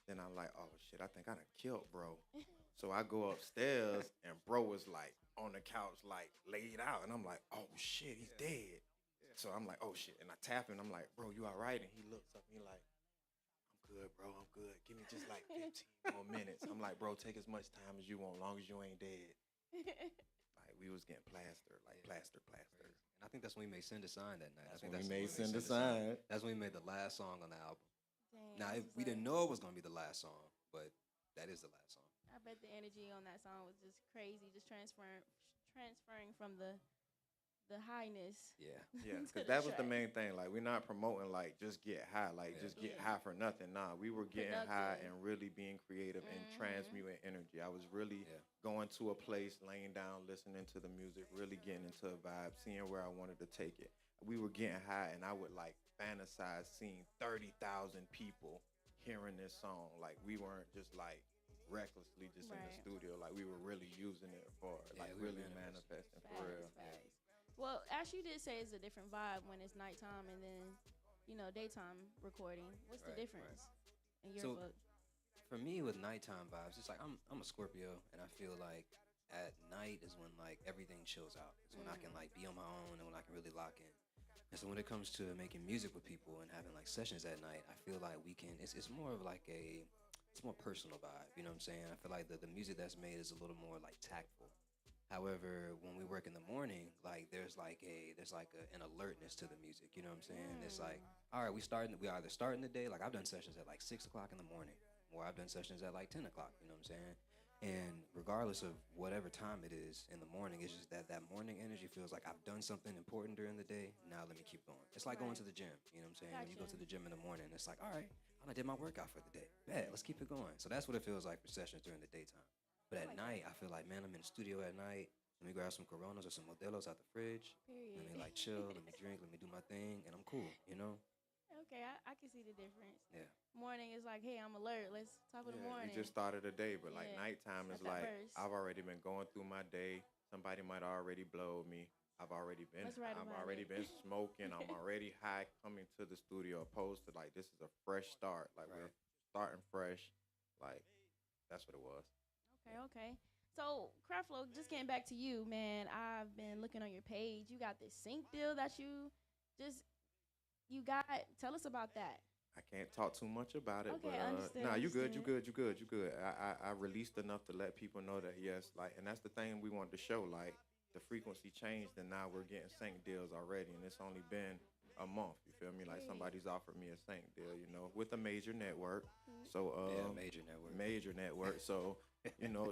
Then I'm like, "Oh shit, I think I done killed bro." So I go upstairs, and bro was like on the couch, like laid out, and I'm like, "Oh shit, he's dead." So I'm like, "Oh shit," and I tap him. I'm like, "Bro, you all right?" And he looks up, and he like, "I'm good, bro. I'm good. Give me just like 15 more minutes." I'm like, "Bro, take as much time as you want, long as you ain't dead." Like we was getting plastered, like plaster. Crazy. And I think that's when we made Send a Sign that night. I That's think when we that's made when Send a Sign. That's when we made the last song on the album. Dang, Now that's what's we up. didn't know it was gonna be the last song, but that is the last song. I bet the energy on that song was just crazy, just transferring from the highness Yeah. Yeah, to because the that was the track. main thing. Like we're not promoting like just get high, like Yeah. just get Yeah. high for nothing. Nah, we were getting high Productive. and really being creative and transmuting energy. I was really Yeah. going to a place, laying down, listening to the music, really getting into a vibe, seeing where I wanted to take it. We were getting high, and I would like fantasize seeing 30,000 people hearing this song. Like we weren't just like recklessly just in the Right. studio. Like we were really using it for Yeah, like we were really manifesting. manifesting for real. Facts. Well, actually, you did say it's a different vibe when it's nighttime and then, daytime recording. What's the Right, difference in your So book? for me with nighttime vibes, it's like I'm a Scorpio, and I feel like at night is when like everything chills out. It's when I can like be on my own and when I can really lock in. And so when it comes to making music with people and having like sessions at night, I feel like we can. It's more of like it's more personal vibe. You know what I'm saying? I feel like the music that's made is a little more like tactful. However, when we work in the morning, like an alertness to the music. You know what I'm saying? It's like, all right, we either starting the day, like I've done sessions at like 6 o'clock in the morning, or I've done sessions at like 10 o'clock. You know what I'm saying? And regardless of whatever time it is in the morning, it's just that morning energy feels like I've done something important during the day. Now let me keep going. It's like going Right. to the gym. You know what I'm saying? When you go to Gotcha. the gym in the morning, it's like, all right, I did my workout for the day. Bet, let's keep it going. So that's what it feels like for sessions during the daytime. But at like night, I feel like, man, I'm in the studio at night. Let me grab some Coronas or some Modelos out the fridge. Let me Period. like chill. Let me drink. Let me do my thing, and I'm cool. You know? Okay, I can see the difference. Yeah. Morning is like, hey, I'm alert. Let's top of the Yeah, we morning. just started the day, but like Yeah, nighttime is got that like burst. I've already been going through my day. Somebody might already blow me. Let's write I've about already it. been smoking. I'm already high coming to the studio. Opposed to like this is a fresh start. Like we're Right. starting fresh. Like that's what it was. Okay, okay. So, Creflo, just getting back to you, man. I've been looking on your page. You got this sync deal that just you got. Tell us about that. I can't talk too much about it, but Okay, understood. nah, you good, you Understood. good, you good, you good. I released enough to let people know that yes, like, and that's the thing we wanted to show. Like, the frequency changed, and now we're getting sync deals already, and it's only been a month. You feel me? Like Period. somebody's offered me a sync deal, with a major network. Mhm. So Yeah. Major network. major network. So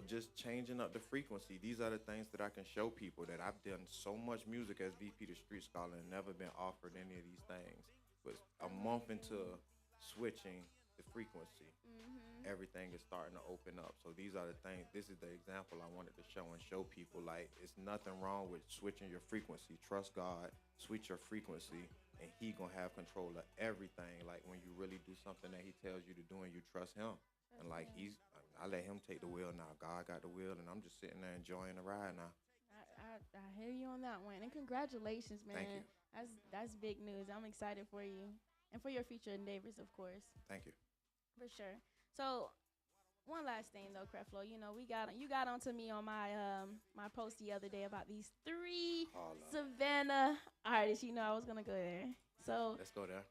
just changing up the frequency. These are the things that I can show people that I've done so much music as VP the Street Scholar and never been offered any of these things. But a month into switching the frequency, Mhm. everything is starting to open up. So these are the things. This is the example I wanted to show people. Like it's nothing wrong with switching your frequency. Trust God, switch your frequency, and He gonna have control of everything. Like when you really do something that He tells you to do, and you trust Him, and like Him. I let Him take the wheel now. God got the wheel, and I'm just sitting there enjoying the ride now. I hear you on that one, and congratulations, man. Thank you, That's big news. I'm excited for you and for your future endeavors, of course, thank you. for sure. So, one last thing though, Creflo, you got onto me on my post the other day about these three Holla. Savannah artists. I was gonna go there. So, Let's go there.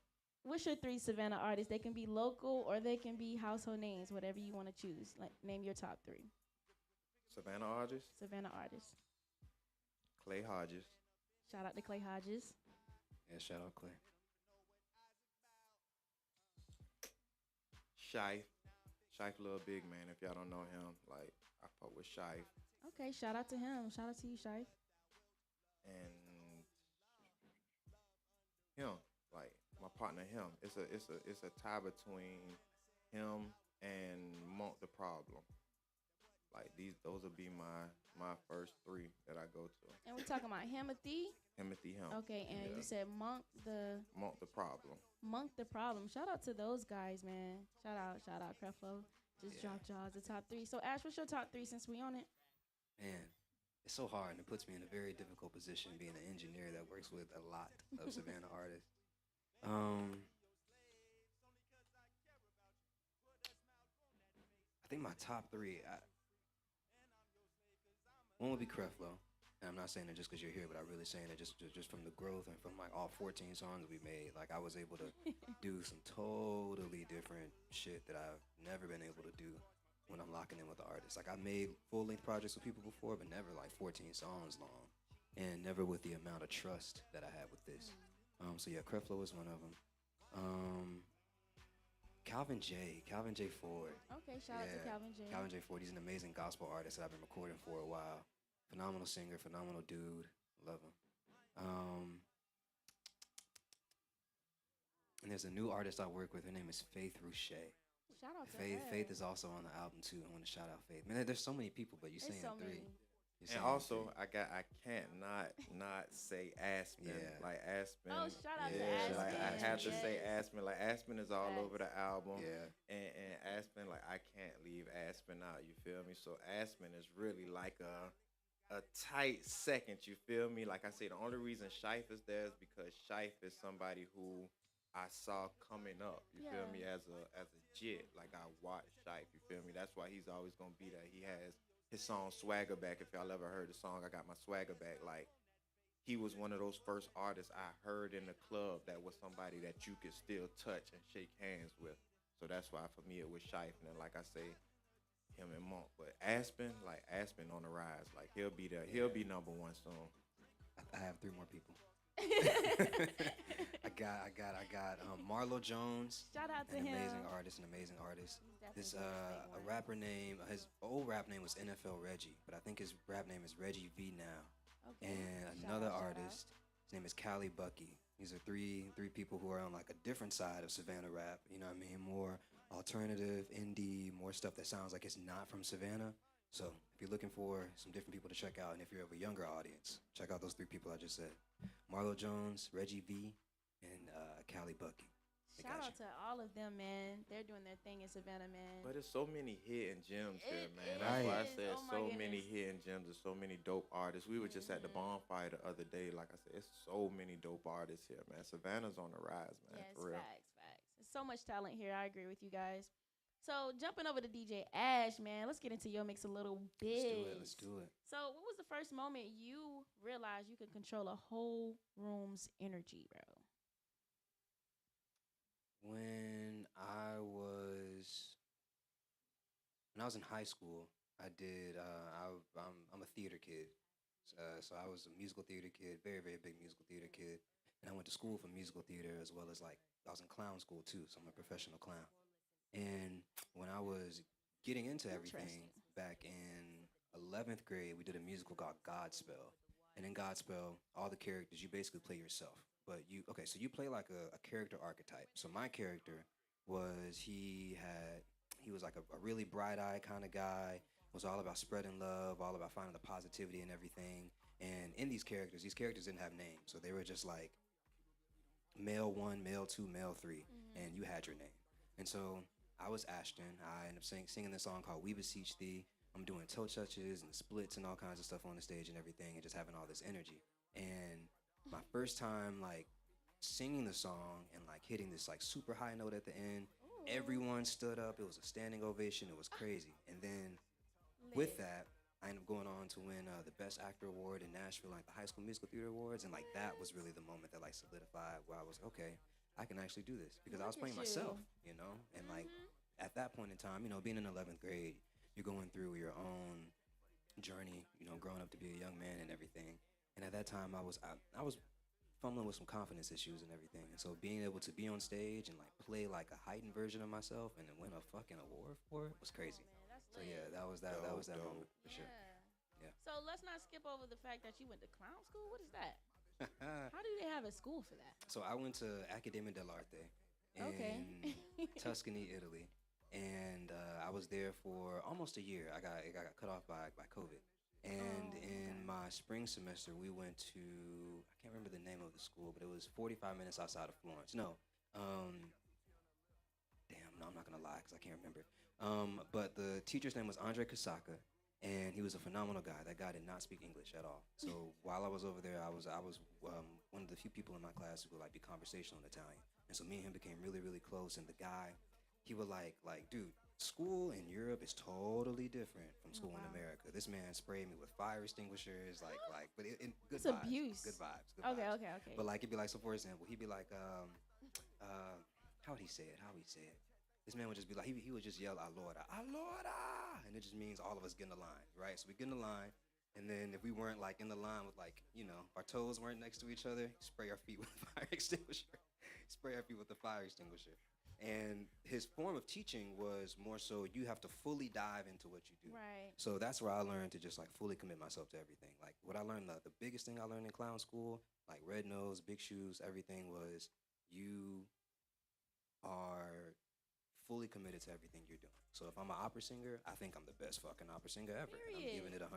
what's your three Savannah artists? They can be local or they can be household names, whatever you want to choose. Like, name your top three Savannah Hodges, Savannah artists. Clay Hodges, Shout out to Clay Hodges. Yeah. Shout out Clay. Shife. Shife little big man. If y'all don't know him, like I fuck with Shife Okay, shout out to him. Shout out to you, Shife. and him. Like my partner, him. It's a tie between him and Monk the Problem. Like those will be my first three that I go to. And we're talking about Himothy. Timothy, him. Okay, and Yeah. you said Monk the Problem. Monk the Problem. Shout out to those guys, man. Shout out, Creflo. Just Yeah. dropped y'all as the top three. So Ash, what's your top three since we on it? Man, it's so hard and it puts me in a very difficult position being an engineer that works with a lot of Savannah artists. Um, I think my top three, one would be Creflo. And I'm not saying it just because you're here, but I'm really saying it just from the growth and from like all 14 songs we made. Like I was able to do some totally different shit that I've never been able to do when I'm locking in with the artist. Like I made full length projects with people before, but never like 14 songs long, and never with the amount of trust that I had with this. So yeah, Creflo was one of them. Um, Calvin J. Ford. Okay, shout out to Calvin J. Calvin J. Ford. He's an amazing gospel artist that I've been recording for a while. Phenomenal singer, phenomenal dude. Love him. Um, and there's a new artist I work with. Her name is Faith Rouche. Shout out to Faith her. is also on the album too. I want to shout out Faith. Man, there's so many people, but you're There's saying so three. many. You're And saying also, three. I can't not say Aspen. Yeah. Like Aspen. Oh, shout out to yeah, Aspen. like I have to say Yes. Aspen. Like Aspen is all over the album. Yeah. And Aspen, like I can't leave Aspen out. You feel me? So Aspen is really like a tight second. You feel me? Like I say, the only reason Shife is there is because Shife is somebody who I saw coming up. You feel Yeah. me? As a jit. Like I watched Shife. You feel me? That's why he's always gonna be there. He has his song Swagger Back. If y'all ever heard the song, I got my swagger back. Like he was one of those first artists I heard in the club that was somebody that you could still touch and shake hands with. So that's why for me it was Shife. And then, like I say, him and Monk. But Aspen, like Aspen on the rise. Like he'll be there. He'll be number one soon. I have three more people. I got Marlo Jones. Shout out to An him. amazing artist, an amazing artist. Definitely This gonna make a one. rapper name, his old rap name was NFL Reggie, but I think his rap name is Reggie V now. Okay. And Shout another out, shout out. artist, his name is Cali Bucky. These are three people who are on like a different side of Savannah rap. You know what I mean? More alternative, indie, more stuff that sounds like it's not from Savannah. So if you're looking for some different people to check out, and if you're of a younger audience, check out those three people I just said: Marlo Jones, Reggie V, and Cali Bucky. They Shout got out to all of them, man. They're doing their thing in Savannah, man. But there's so many hidden gems here, It man. That's why I is. said Oh my so many goodness. hidden gems. There's so many dope artists. We were just at the bonfire the other day. Like I said, it's so many dope artists here, man. Savannah's on the rise, man. Yes, For real. facts. There's so much talent here. I agree with you guys. So jumping over to DJ Ash, man, let's get into your mix a little bit. Let's do it. So what was the first moment you realized you could control a whole room's energy, bro? When I was in high school, I did. I'm a theater kid, so I was a musical theater kid, very very big musical theater kid, and I went to school for musical theater as well as like I was in clown school too, so I'm a professional clown. And when I was getting into everything Interesting. back in 11th grade, we did a musical called Godspell. And in Godspell, all the characters, you basically play yourself. But so you play like a character archetype. So my character he was like a really bright-eyed kind of guy, was all about spreading love, all about finding the positivity and everything. And in these characters didn't have names. So they were just like male 1, male 2, male 3, and you had your name. And so I was Ashton. I ended up singing this song called We Beseech Thee. I'm doing toe touches and splits and all kinds of stuff on the stage and everything and just having all this energy. And my first time like singing the song and like hitting this like super high note at the end, everyone stood up. It was a standing ovation. It was crazy. And then with that, I ended up going on to win the Best Actor Award in Nashville, like the High School Musical Theater Awards. And like that was really the moment that like solidified where I was like, okay, I can actually do this because I was Look at playing myself, you. you know? And like at that point in time, you know, being in 11th grade, you're going through your own journey, you know, growing up to be a young man and everything. And at that time, I was fumbling with some confidence issues and everything. And so being able to be on stage and like play like a heightened version of myself and then win a fucking award for it was crazy. Man, that's So lit. yeah, that was that Dope, was that dope. moment for sure. Yeah. So let's not skip over the fact that you went to clown school. What is that? How do they have a school for that? So I went to Accademia dell'Arte in Okay. Tuscany, Italy, and I was there for almost a year. I got cut off by COVID, and Oh, in okay. my spring semester we went to, I can't remember the name of the school, but it was 45 minutes outside of Florence. No, damn, no, I'm not gonna lie because I can't remember. But the teacher's name was Andre Kasaka, and he was a phenomenal guy. That guy did not speak English at all. So while I was over there, I was one of the few people in my class who could like be conversational in Italian. And so me and him became really really close. And the guy, he would like dude, school in Europe is totally different from Oh, school in wow. America. This man sprayed me with fire extinguishers, but good It's vibes, abuse. good vibes, good Okay, vibes. okay, okay. But like it'd be like, so for example, he'd be like, how would he say it? How would he say it? This man would just be like, he would just yell, "Allora, allora," and it just means all of us get in the line, right? So we get in the line, and then if we weren't like in the line with like, our toes weren't next to each other, spray our feet with a fire extinguisher, spray our feet with the fire extinguisher. And his form of teaching was more so you have to fully dive into what you do. Right. So that's where I learned to just like fully commit myself to everything. Like what I learned, the biggest thing I learned in clown school, like red nose, big shoes, everything was you are fully committed to everything you're doing. So if I'm an opera singer, I think I'm the best fucking opera singer ever. And I'm Period. giving it 100%.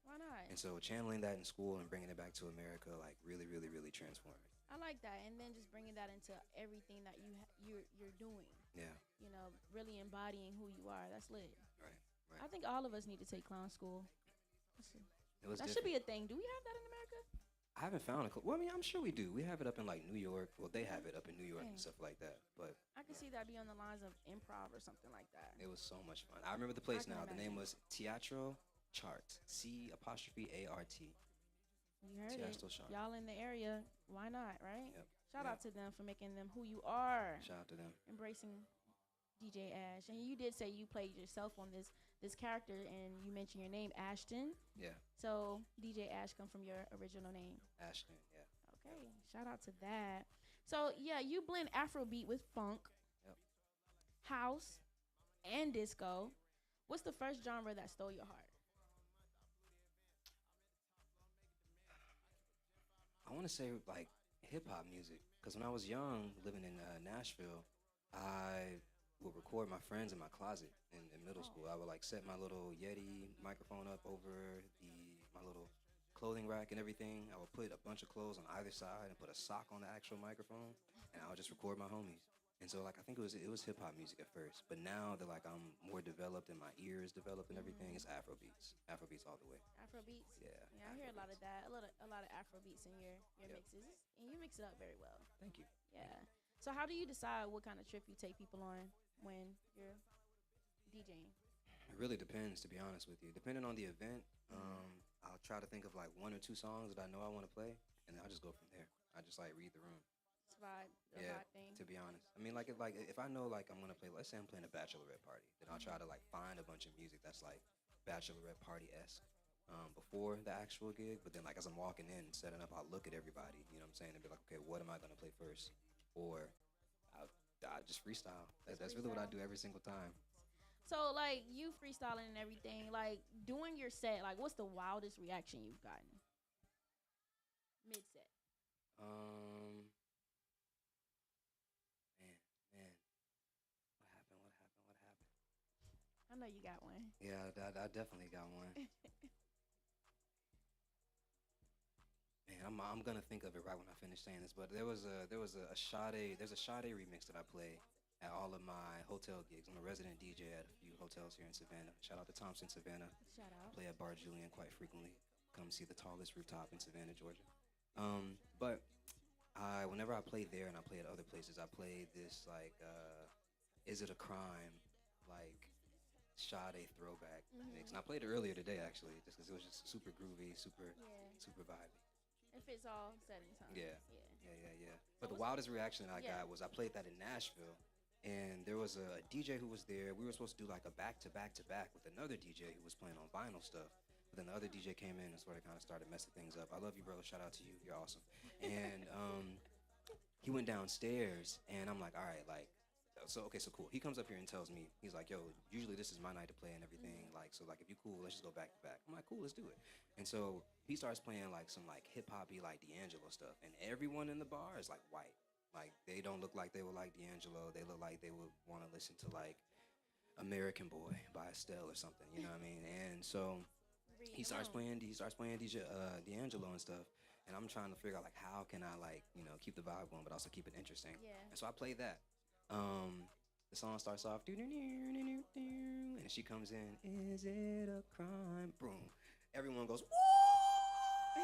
Why not? And so channeling that in school and bringing it back to America, like really, really, really transformed me. I like that, and then just bringing that into everything that you're doing. Yeah, You know, really embodying who you are. That's lit. right, right. I think all of us need to take clown school. It was That should be a thing. Do we have that in America? I haven't found a. Well, I mean, I'm sure we do. We have it up in like New York. Well, they have it up in New York and Dang. stuff like that. But I could see that be on the lines of improv or something like that. it was so much fun. I remember the place can now. The name imagine. was Teatro Chart. C''ART. You heard Teatro it. Chart. Y'all in the area, why not, right? Yep. Shout Yep. out to them for making them who you are, Shout out to them. embracing DJ Ash. And you did say you played yourself on this character, and you mentioned your name, Ashton. Yeah, So DJ Ash come from your original name. Ashton. Yeah. Okay, shout out to that. So yeah, you blend Afrobeat with funk, Yep. house, and disco. What's the first genre that stole your heart? I want to say like hip hop music, because when I was young, living in Nashville, I would record my friends in my closet in middle Oh. school. I would like set my little Yeti microphone up over my little clothing rack and everything. I would put a bunch of clothes on either side and put a sock on the actual microphone, and I would just record my homies. And so like I think it was hip hop music at first, but now that like I'm more developed and my ears developed and everything, it's Afrobeats all the way. Afrobeats. Yeah. Yeah, I hear a lot of Afrobeats. that. A lot of Afrobeats in your Yep. mixes, and you mix it up very well. Thank you. Yeah. So how do you decide what kind of trip you take people on when you're DJing? It really depends, to be honest with you. Depending on the event, I'll try to think of like one or two songs that I know I want to play, and then I'll just go from there. I just like read the room. It's vibe, the Yeah, vibe thing. to be honest. I mean, like if I know like I'm gonna play, let's say I'm playing a bachelorette party, then I'll try to like find a bunch of music that's like bachelorette party esque before the actual gig. But then like as I'm walking in, setting up, I'll look at everybody. You know what I'm saying? And be like, okay, what am I gonna play first? Or I just freestyle. That's really what I freestyle. do every single time. So like you freestyling and everything, like doing your set, like what's the wildest reaction you've gotten mid set? Man, man, what happened? What happened? I know you got one. Yeah, I definitely got one. Man, I'm gonna think of it right when I finish saying this, but there's a Sade remix that I play at all of my hotel gigs. I'm a resident DJ at a few hotels here in Savannah. Shout out to Thompson, Savannah. Shout out. Play at Bar Julian quite frequently. Come see the tallest rooftop in Savannah, Georgia. But whenever I play there and I play at other places, I play this like, is it a crime? Like Sade throwback mix. And I played it earlier today actually, just because it was just super groovy, super vibey. It fits all settings, huh? Yeah. Yeah. Yeah. But the wildest reaction that I got was I played that in Nashville, and there was a DJ who was there. We were supposed to do like a back to back with another DJ who was playing on vinyl stuff. But then the other DJ came in and sort of kind of started messing things up. I love you, bro. Shout out to you. You're awesome. And he went downstairs, and I'm like, all right, like, so cool. He comes up here and tells me, he's like, yo, usually this is my night to play and everything. Like, so like if you cool, let's just go back to back. I'm like, cool, let's do it. And so he starts playing like some like hip hoppy like D'Angelo stuff, and everyone in the bar is like white. Like they don't look like they would like D'Angelo. They look like they would want to listen to like American Boy by Estelle or something. You know what I mean? And so he starts playing DJ D'Angelo and stuff. And I'm trying to figure out like how can I like keep the vibe going but also keep it interesting. Yeah. And so I played that. The song starts off, and she comes in, is it a crime? Boom. Everyone goes, woo!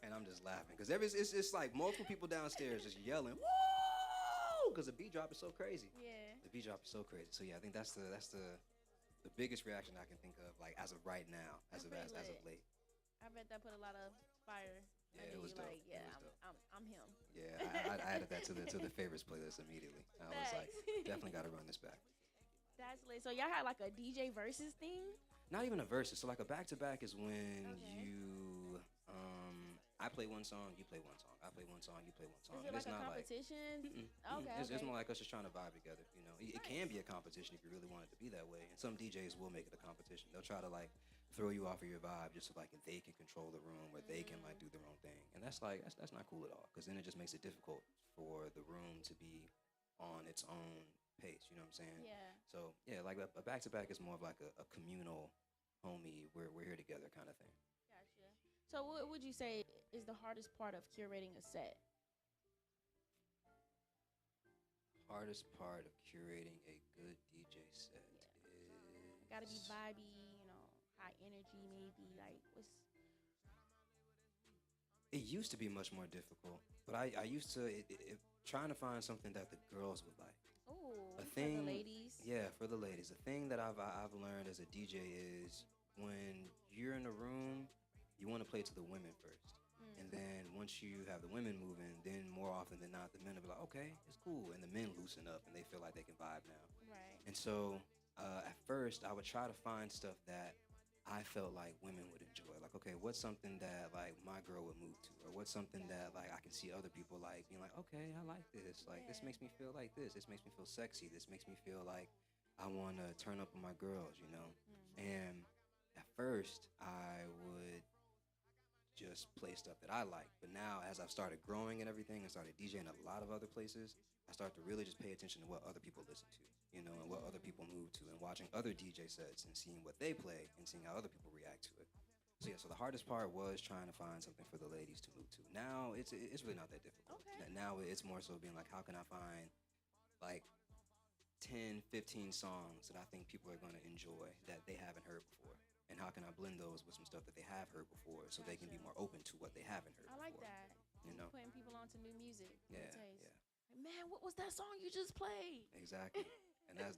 And I'm just laughing because it's like multiple people downstairs just yelling, woo! Because the beat drop is so crazy. Yeah. The beat drop is so crazy. So yeah, I think that's the biggest reaction I can think of, like as of right now, as of That's pretty as of lit. late. I bet that put a lot of fire. Yeah, under it was you, dope. Like, yeah, It was dope. I'm him. Yeah, I added that to the favorites playlist immediately. I was like, Facts. definitely got to run this back. That's lit. So y'all had like a DJ versus thing. Not even a versus. So like a back to back is when Okay. you I play one song, you play one song. I play one song, you play one song. Is it And like it's a not competition? Mm-mm, Okay, It's okay. more like us just trying to vibe together. You know, it can Nice. be a competition if you really want it to be that way. And some DJs will make it a competition. They'll try to like throw you off of your vibe just so like they can control the room or they can like do their own thing. And that's like that's not cool at all because then it just makes it difficult for the room to be on its own pace. You know what I'm saying? Yeah. So yeah, like a back to back is more of like a communal homie. We're here together kind of thing. Gotcha. So what would you say is the hardest part of curating a set? Hardest part of curating a good DJ set is Got to be vibey, high energy maybe. Like what's It used to be much more difficult, but I used to trying to find something that the girls would like. ooh A for thing, the ladies? yeah, for the ladies. The thing that I've learned as a DJ is when you're in a room, you want to play to the women first, and then once you have the women moving, then more often than not, the men will be like, okay, it's cool, and the men loosen up and they feel like they can vibe now. Right. And so at first, I would try to find stuff that I felt like women would enjoy. Like, okay, what's something that like my girl would move to, or what's something that like I can see other people like being like, okay, I like this. Like, this Yeah. makes me feel like this. This makes me feel sexy. This makes me feel like I want to turn up on my girls, you know. And at first, I would just play stuff that I like. But now, as I've started growing and everything, and started DJing a lot of other places, I start to really just pay attention to what other people listen to, you know, and what other people move to, and watching other DJ sets and seeing what they play and seeing how other people react to it. So yeah, so the hardest part was trying to find something for the ladies to move to. Now it's really not that difficult. Okay. Now it's more so being like, how can I find like 10, 15 songs that I think people are going to enjoy that they haven't heard before? And how can I blend those with some stuff that they have heard before so they can be Gotcha. more open to what they haven't heard I like before? that. You know? Putting people onto new music. new Yeah, taste. yeah. Like, man, what was that song you just played? Exactly. And that's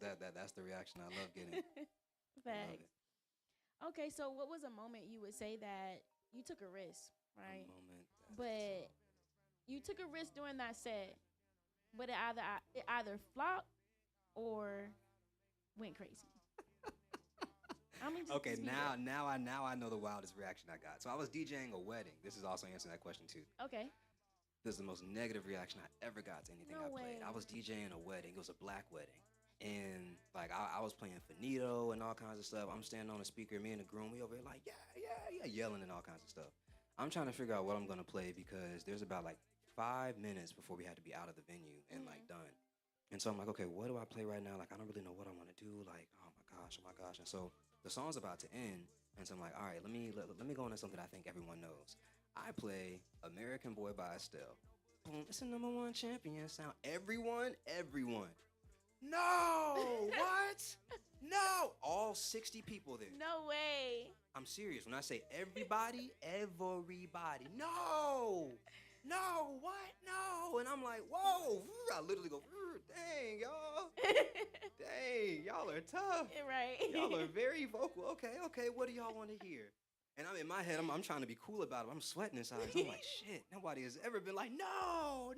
the reaction I love getting. I love Facts. it. Okay, so what was a moment you would say that you took a risk, A right? moment that But you took a risk doing that set, but it either flopped or went crazy. I mean, Okay, just be now real. now I know the wildest reaction I got. So I was DJing a wedding. This is also answering that question too. Okay. This is the most negative reaction I ever got to anything No I played. I way. was DJing a wedding. It was a black wedding. And like I was playing finito and all kinds of stuff. I'm standing on the speaker, me and the groom, we over here like, yeah, yelling and all kinds of stuff. I'm trying to figure out what I'm gonna play because there's about like 5 minutes before we had to be out of the venue and like done. And so I'm like, okay, what do I play right now? Like I don't really know what I want to do. Like, oh my gosh. And so the song's about to end, and so I'm like, all right, let me go into something I think everyone knows. I play American Boy by Estelle. Boom, it's a #1 champion sound. Everyone. No, what? No, all 60 people there. No way. I'm serious. When I say everybody. No, what? No. And I'm like, whoa. I literally go, dang, y'all. Dang, y'all are tough. Right. Y'all are very vocal. Okay, what do y'all want to hear? And I'm in my head, I'm trying to be cool about it. I'm sweating inside. 'Cause I'm like, shit, nobody has ever been like, no,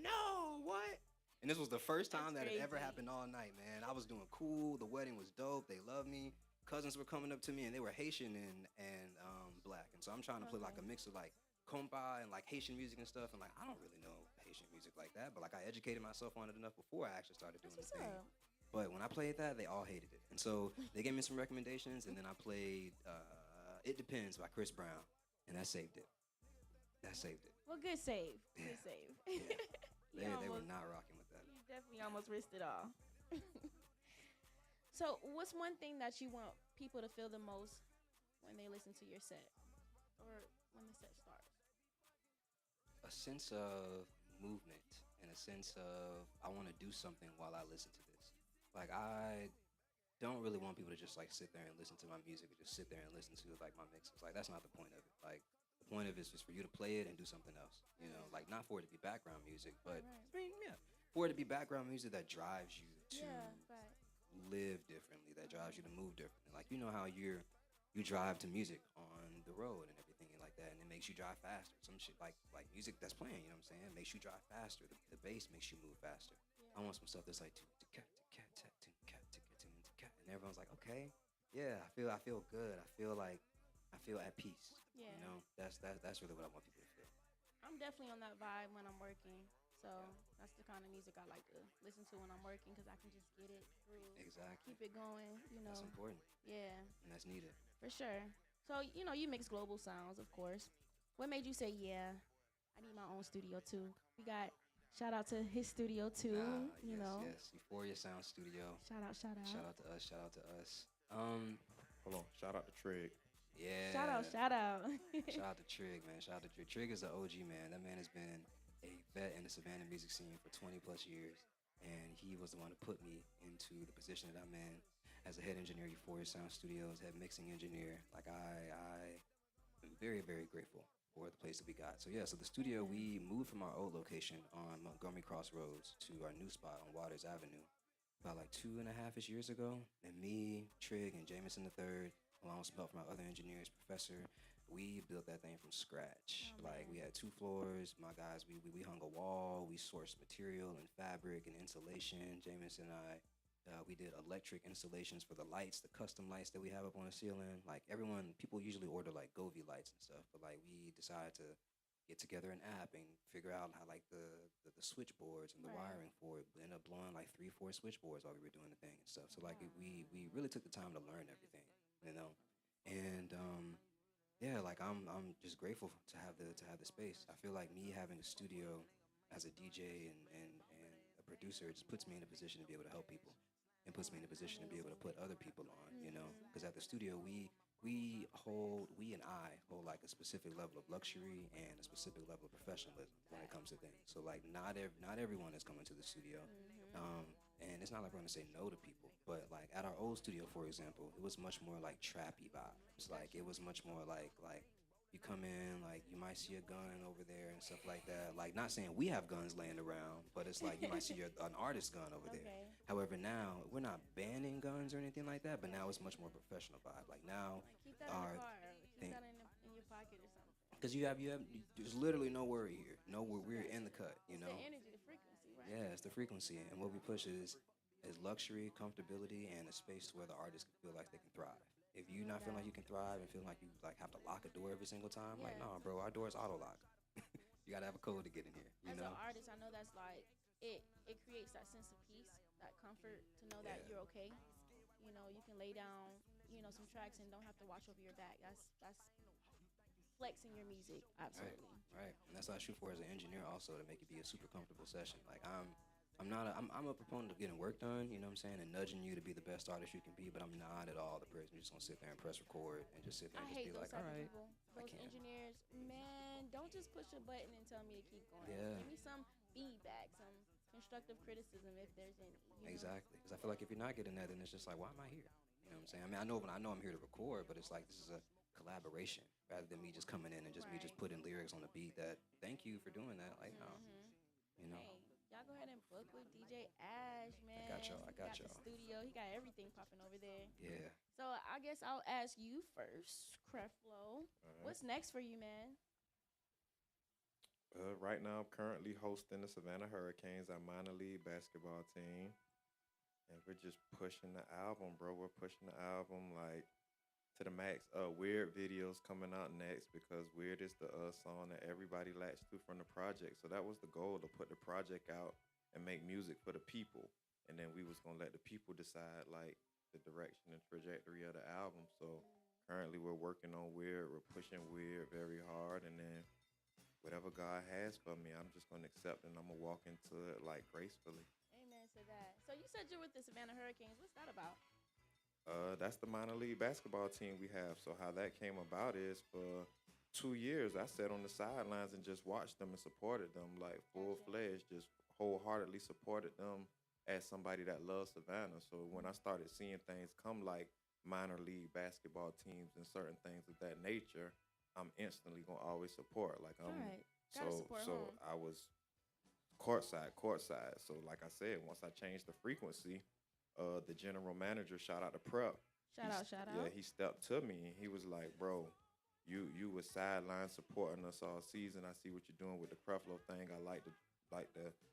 what? And this was the first time That's that it ever crazy. happened all night, man. I was doing cool. The wedding was dope. They loved me. Cousins were coming up to me, and they were Haitian and black. And so I'm trying to play like a mix of like compa and like Haitian music and stuff. And like I don't really know Haitian music like that, but like I educated myself on it enough before I actually started doing That's the what's thing. up. But when I played that, they all hated it. And so they gave me some recommendations, and then I played It Depends by Chris Brown, and that saved it. Well, good save. Yeah. Good save. Yeah. You They were almost- not rocking with that. You definitely almost risked it all. So, what's one thing that you want people to feel the most when they listen to your set, or when the set starts? A sense of movement and a sense of I want to do something while I listen to this. Like I don't really want people to just like sit there and listen to my music or just sit there and listen to like my mixes. Like that's not the point of it. Like the point of it is just for you to play it and do something else. You know, like not for it to be background music, but Right. I mean, yeah, for it to be background music that drives you to Yeah, right. live differently, that drives you to move differently. Like you know how you drive to music on the road and everything and like that, and it makes you drive faster. Some shit like music that's playing, you know what I'm saying? It makes you drive faster. The bass makes you move faster. I want some stuff that's like cat cat tat cat cat, and everyone's like, okay, yeah, I feel good. I feel at peace. Yeah. You know, that's really what I want people to feel. I'm definitely on that vibe when I'm working. So Yeah, that's the kind of music I like to listen to when I'm working because I can just get it through, exactly. keep it going, That's important Yeah, and that's needed. for sure. So, you mix global sounds, of course. What made you say, yeah, I need my own studio too? We got shout out to his studio too, Yes. Euphoria Sound Studio. Shout out, shout Shout out. out to us. Shout out to us. Um, Hold on. Shout out to Trig. Shout out, yeah. shout out. Shout out to Trig, man. Shout out to Trig. Trig is an OG, man. That man has been a vet in the Savannah music scene for 20 plus years. And he was the one who put me into the position that I'm in as a head engineer at Euphoria Sound Studios, head mixing engineer. Like, I am very, very grateful for the place that we got. So, yeah, so the studio, we moved from our old location on Montgomery Crossroads to our new spot on Waters Avenue about like 2.5-ish years ago. And me, Trig, and Jameson the third, along with some help from our other engineers, Professor, we built that thing from scratch. Oh, Like man. we had 2 floors. My guys, we hung a wall. We sourced material and fabric and insulation. Jameson and I, we did electric installations for the lights, the custom lights that we have up on the ceiling. Like everyone, people usually order like Govee lights and stuff, but like we decided to get together an app and figure out how like the switchboards and the Right. wiring for it. We ended up blowing like 3 4 switchboards while we were doing the thing and stuff. So like we really took the time to learn everything, you know. And yeah, like I'm just grateful to have the space. I feel like me having a studio as a DJ and a producer just puts me in a position to be able to help people and puts me in a position to be able to put other people on, you know. Because at the studio we and I hold like a specific level of luxury and a specific level of professionalism when it comes to things. So like not everyone is coming to the studio. And it's not like we're gonna say no to people, but like at our old studio, for example, it was much more like trappy vibes. Like it was much more like you come in, like you might see a gun over there and stuff like that. Like not saying we have guns laying around, but it's like you might see an artist gun over there. Okay. However, now we're not banning guns or anything like that, but now it's much more professional vibe. Like now, Like, keep that in our the car. Keep thing, that in your pocket or something. because there's literally no worry here. No, we're in the cut, you It's know. the energy, the frequency, right? Yeah, it's the frequency, and what we push is luxury, comfortability, and a space where the artist can feel like they can thrive. If you not feeling like you can thrive and feeling like you like have to lock a door every single time, like Yeah. nah, bro, our door is auto lock. You gotta have a code to get in here, you As know. an artist, I know that's like it creates that sense of peace, that comfort to know that Yeah. you're okay. You can lay down, some tracks and don't have to watch over your back. That's flexing your music, Right, absolutely. right, and that's what I shoot for as an engineer also to make it be a super comfortable session. Like I'm not I'm a proponent of getting work done, you know what I'm saying, and nudging you to be the best artist you can be, but I'm not at all the person who's just gonna sit there and press record and just sit there I and just hate be those like, type all of right, people. I Those can't. engineers, man, don't just push a button and tell me to keep going. Yeah. Give me some feedback, some constructive criticism if there's any. Exactly, because I feel like if you're not getting that, then it's just like, why am I here? You know what I'm saying? I mean, I know I'm here to record, but it's like this is a collaboration rather than me just coming in and just me just Right. putting lyrics on the beat. That thank you for doing that. Like, no, you know, Hey, y'all go ahead and book with DJ Ash, man. got y'all, I He got the y'all. studio. He got everything popping over there. yeah. So I guess I'll ask you first, Creflo. Alright. What's next for you, man? Right now, I'm currently hosting the Savannah Hurricanes, our minor league basketball team, and we're just pushing the album, bro. We're pushing the album like to the max. Weird videos coming out next because Weird is the song that everybody latched to from the project. So that was the goal, to put the project out and make music for the people, and then we was gonna let the people decide like the direction and trajectory of the album. So currently, we're working on Weird. We're pushing Weird very hard, and then whatever God has for me, I'm just gonna accept and I'm gonna walk into it like gracefully. Amen to that. So you said you're with the Savannah Hurricanes. What's that about? That's the minor league basketball team we have. So how that came about is for 2 years I sat on the sidelines and just watched them and supported them like full fledged, just wholeheartedly supported them as somebody that loves Savannah. So when I started seeing things come like minor league basketball teams and certain things of that nature, I'm instantly gonna always support. Like All I'm right. Gotta support so home. I was courtside. So like I said, once I changed the frequency, the general manager, shout out to Prep. Shout Yeah, out. he stepped to me and he was like, "Bro, you was sideline supporting us all season. I see what you're doing with the Creflo thing. I like the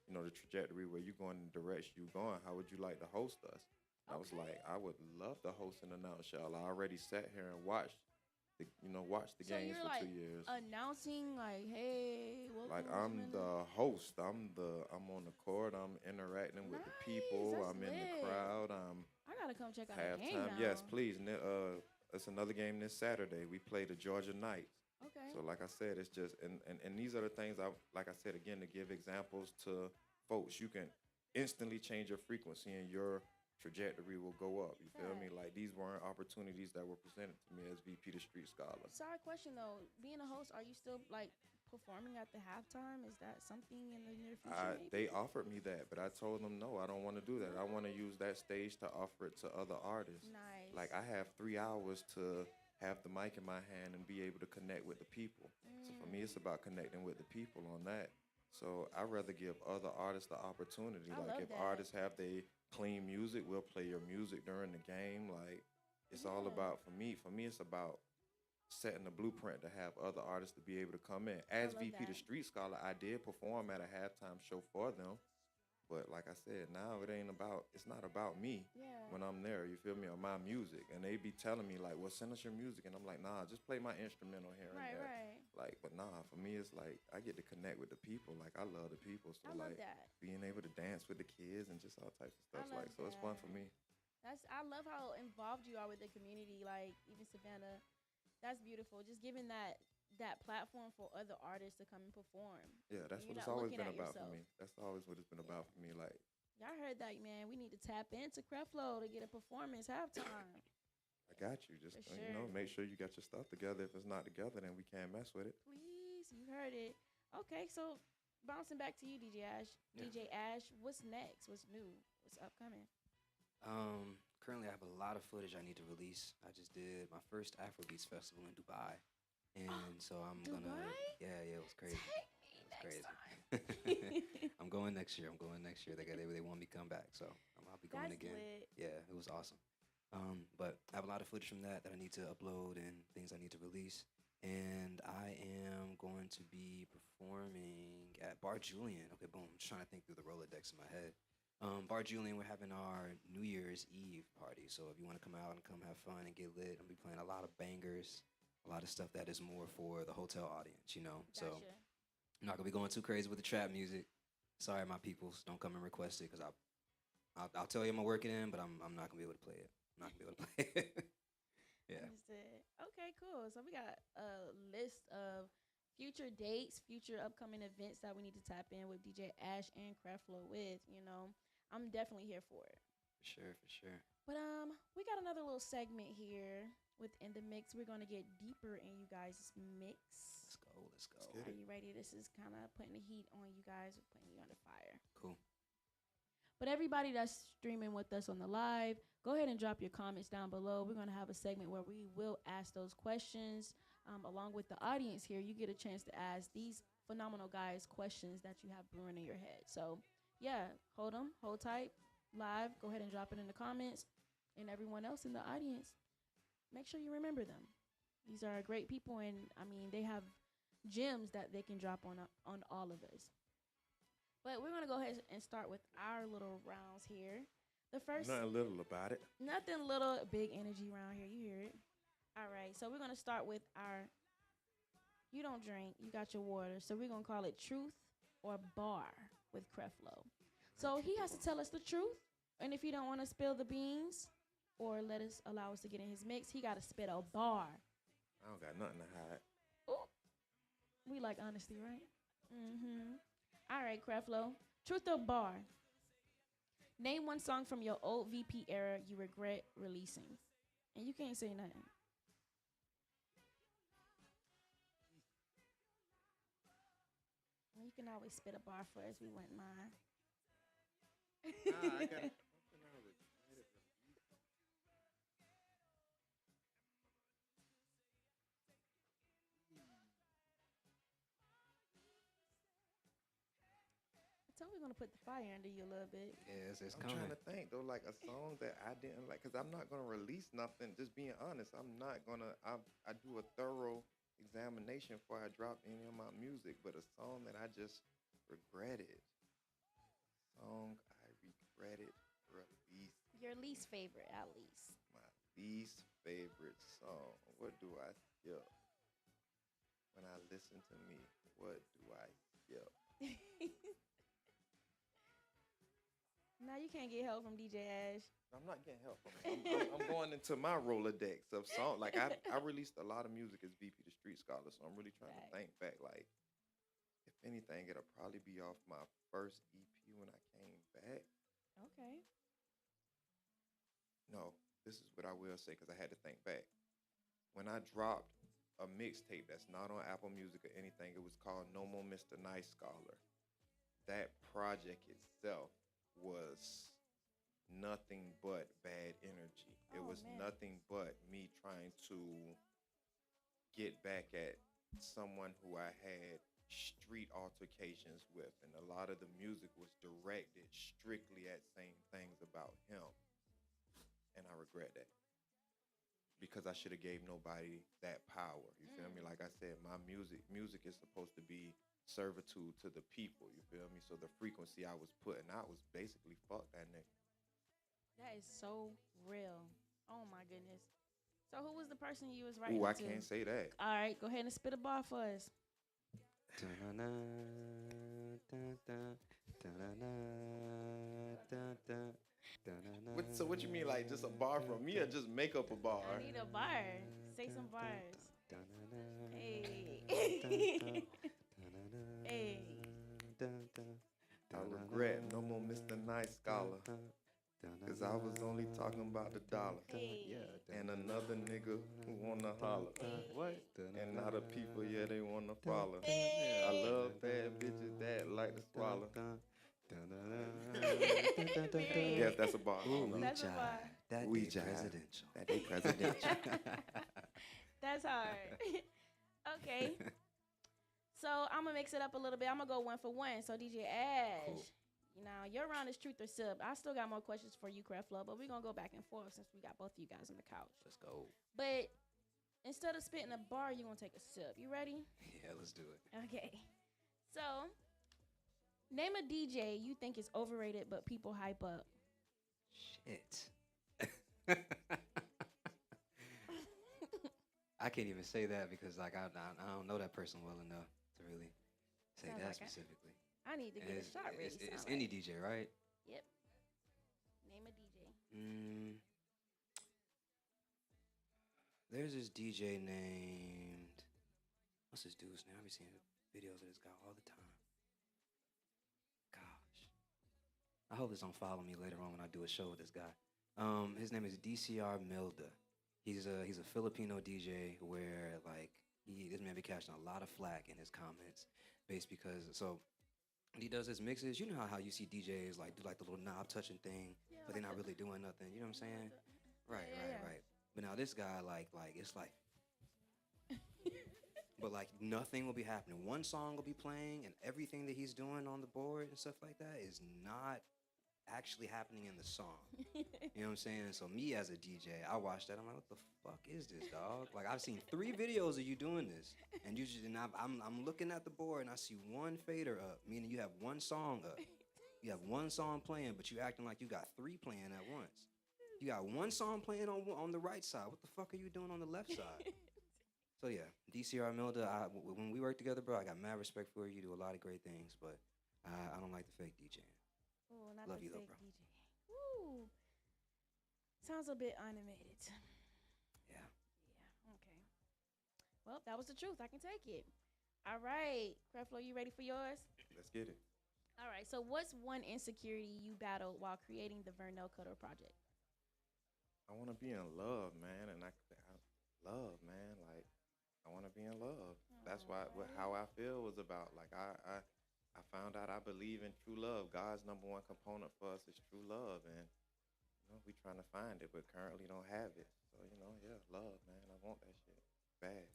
the trajectory where you going in the direction you going. How would you like to host us?" I was Okay. like, "I would love to host and announce y'all. I already sat here and watched the So games you're for like 2 years. announcing like, hey, Like welcome to I'm Savannah. the host. I'm on the court. I'm interacting with the Nice. people. That's I'm in the lit. crowd. I'm I gotta come check out a game halftime. Yes, now. please. It's another game this Saturday. We play the Georgia Knights. Okay. So like I said, it's just and these are the things I like I said again to give examples to folks. You can instantly change your frequency and your trajectory will go up. You feel me? Right. Like these weren't opportunities that were presented to me as VP the Street Scholar. Sorry, question though. Being a host, are you still like performing at the halftime? Is that something in the near future? They Maybe. offered me that, but I told them no, I don't want to do that. I want to use that stage to offer it to other artists. Nice. Like I have 3 hours to have the mic in my hand and be able to connect with the people. So for me, it's about connecting with the people on that. So I rather give other artists the opportunity. I Like love if that. artists have they clean music, we'll play your music during the game. Like it's all Yeah. about for me. For me, it's about setting the blueprint to have other artists to be able to come in. As love VP the that. Street Scholar, I did perform at a halftime show for them. But like I said, now it's not about me Yeah. when I'm there, you feel me, or my music. And they be telling me like, well, send us your music. And I'm like, nah, just play my instrumental here and Right. there. Right. Like, but nah, for me, it's like I get to connect with the people. Like I love the people. So I love like that. being able to dance with the kids and just all types of I stuff. love Like, so it's fun for that. me. I love how involved you are with the community, like even Savannah. That's beautiful. Just giving that platform for other artists to come and perform. Yeah, that's You're what it's not always looking been at about for yourself. me. That's always what it's been about for me. Like, Y'all heard that, man. We need to tap into Creflo to get a performance halftime. I got you. Just For you know, sure. make sure you got your stuff together. If it's not together, then we can't mess with it. Please, you heard it. Okay, so bouncing back to you, DJ Ash. Yeah. DJ Ash, what's next? What's new? What's upcoming? Currently, I have a lot of footage I need to release. I just did my first Afrobeats festival in Dubai, and so I'm gonna. Dubai? Yeah, it was crazy. Take me It was next crazy. time. I'm going next year. They want me to come back, so I'll be going That's again. lit. Yeah, it was awesome. But I have a lot of footage from that I need to upload and things I need to release. And I am going to be performing at Bar Julian. Okay, boom. I'm just trying to think through the Rolodex in my head. Bar Julian, we're having our New Year's Eve party. So if you want to come out and come have fun and get lit, I'll be playing a lot of bangers, a lot of stuff that is more for the hotel audience, you know? So Gotcha. I'm not going to be going too crazy with the trap music. Sorry, my peoples. Don't come and request it because I'll tell you I'm going to work it in, but I'm not going to be able to play it. I'm not going to be able to play it. Yeah. Understood. Okay, cool. So we got a list of future dates, future upcoming events that we need to tap in with DJ Ash and Creflo with. I'm definitely here for it. For sure. But we got another little segment here within the mix. We're gonna get deeper in you guys' mix. Let's go. Get Are it. you ready? This is kind of putting the heat on you guys. We're putting you under fire. Cool. But everybody that's streaming with us on the live, go ahead and drop your comments down below. We're going to have a segment where we will ask those questions along with the audience here. You get a chance to ask these phenomenal guys questions that you have brewing in your head. So, yeah, hold tight, live. Go ahead and drop it in the comments. And everyone else in the audience, make sure you remember them. These are great people, and, I mean, they have gems that they can drop on all of us. But we're going to go ahead and start with our little rounds here. The first, Nothing little about it. nothing little, big energy round here. You hear it. All right. So we're going to start with our, you don't drink, you got your water. So we're going to call it truth or bar with Creflo. So he has to tell us the truth. And if he don't want to spill the beans or allow us to get in his mix, he got to spit a bar. I don't got nothing to hide. Ooh. We like honesty, right? Mm-hmm. All right, Creflo. Truth or bar? Name one song from your old VP era you regret releasing. And you can't say nothing. You can always spit a bar for us. We wouldn't mind. Nah, I got something I regretted. I told we're gonna put the fire under you a little bit. Yeah, it's I'm trying coming. to think though, like a song that I didn't like, cause I'm not gonna release nothing. Just being honest, I'm not gonna. I do a thorough examination before I drop any of my music. But a song that I just regretted, song I regretted release, Your least favorite, at least. my least favorite song. What do I skip when I listen to me? What do I skip? Now you can't get help from DJ Ash. I'm not getting help. I'm going into my Rolodex of songs. Like I released a lot of music as VP the Street Scholar, so I'm really trying to Right. think back. Like, if anything, it'll probably be off my first EP when I came back. Okay. No, this is what I will say because I had to think back. When I dropped a mixtape that's not on Apple Music or anything, it was called No More Mr. Nice Scholar. That project itself was nothing but bad energy. It Oh, was man. nothing but me trying to get back at someone who I had street altercations with, and a lot of the music was directed strictly at saying things about him, and I regret that because I should have gave nobody that power. You feel me? Like I said, my music is supposed to be servitude to the people. You feel me? So the frequency I was putting out was basically fuck that nigga. That is so real. Oh my goodness. So who was the person you was writing Ooh, I to? can't say that. All right, go ahead and spit a bar for us. Da-na-na, da-da, da-na-na, da-da, da-na-na, So what you mean, like just a bar from me, or just make up a bar? I need a bar. Say some bars. da-na-na, Hey. da-na-na, Hey. I regret no more Mr. Nice Scholar, cause I was only talking about the dollar. Hey. Yeah. And another nigga who wanna holler. What? And now the people, yeah, they wanna follow. Hey. I love bad bitches that like to swallow. Period. Yes, that's a bar. Ooh, we That's a jive. bar. That We day jive. presidential. That they presidential. That's hard. Okay. So I'm gonna mix it up a little bit. I'm gonna go one for one. So DJ Ash, Cool. now your round is truth or sip. I still got more questions for you, Creflo, but we're gonna go back and forth since we got both of you guys on the couch. Let's go. But instead of spitting a bar, you're gonna take a sip. You ready? Yeah, let's do it. Okay. So name a DJ you think is overrated but people hype up. Shit. I can't even say that because like I don't know that person well enough to really say Sounds that like specifically. I need to get a shot ready. It's sound any like. DJ, right? Yep. Name a DJ. There's this DJ named, what's this dude's name? I be seeing videos of this guy all the time. Gosh, I hope this don't follow me later on when I do a show with this guy. His name is DCR Milda. He's a Filipino DJ where like this man be catching a lot of flack in his comments, based because so he does his mixes. You know how you see DJs like do like the little knob touching thing, but they're not really doing nothing. You know what I'm saying? Right. But now this guy like it's like, but like nothing will be happening. One song will be playing, and everything that he's doing on the board and stuff like that is not actually happening in the song. You know what I'm saying? So me as a DJ, I watched that. I'm like, what the fuck is this, dog? Like I've seen 3 videos of you doing this, and you just and I'm looking at the board and I see one fader up, meaning you have one song up. You have one song playing, but you acting like you got 3 playing at once. You got one song playing on the right side. What the fuck are you doing on the left side? So yeah, DCR Milda, when we work together, bro, I got mad respect for you. You do a lot of great things, but I don't like the fake DJing. Oh, not Love the you though, fake bro. DJ. Woo. Sounds a bit animated. Yeah. Yeah. Okay. Well, that was the truth. I can take it. All right, Creflo, you ready for yours? Let's get it. All right. So, what's one insecurity you battled while creating the Vernell Cutter project? I want to be in love, man, and I love, man. Like I want to be in love. That's why how I feel was about. Like I I found out I believe in true love. God's number one component for us is true love, and we trying to find it, but currently don't have it. So yeah, love, man. I want that shit bad.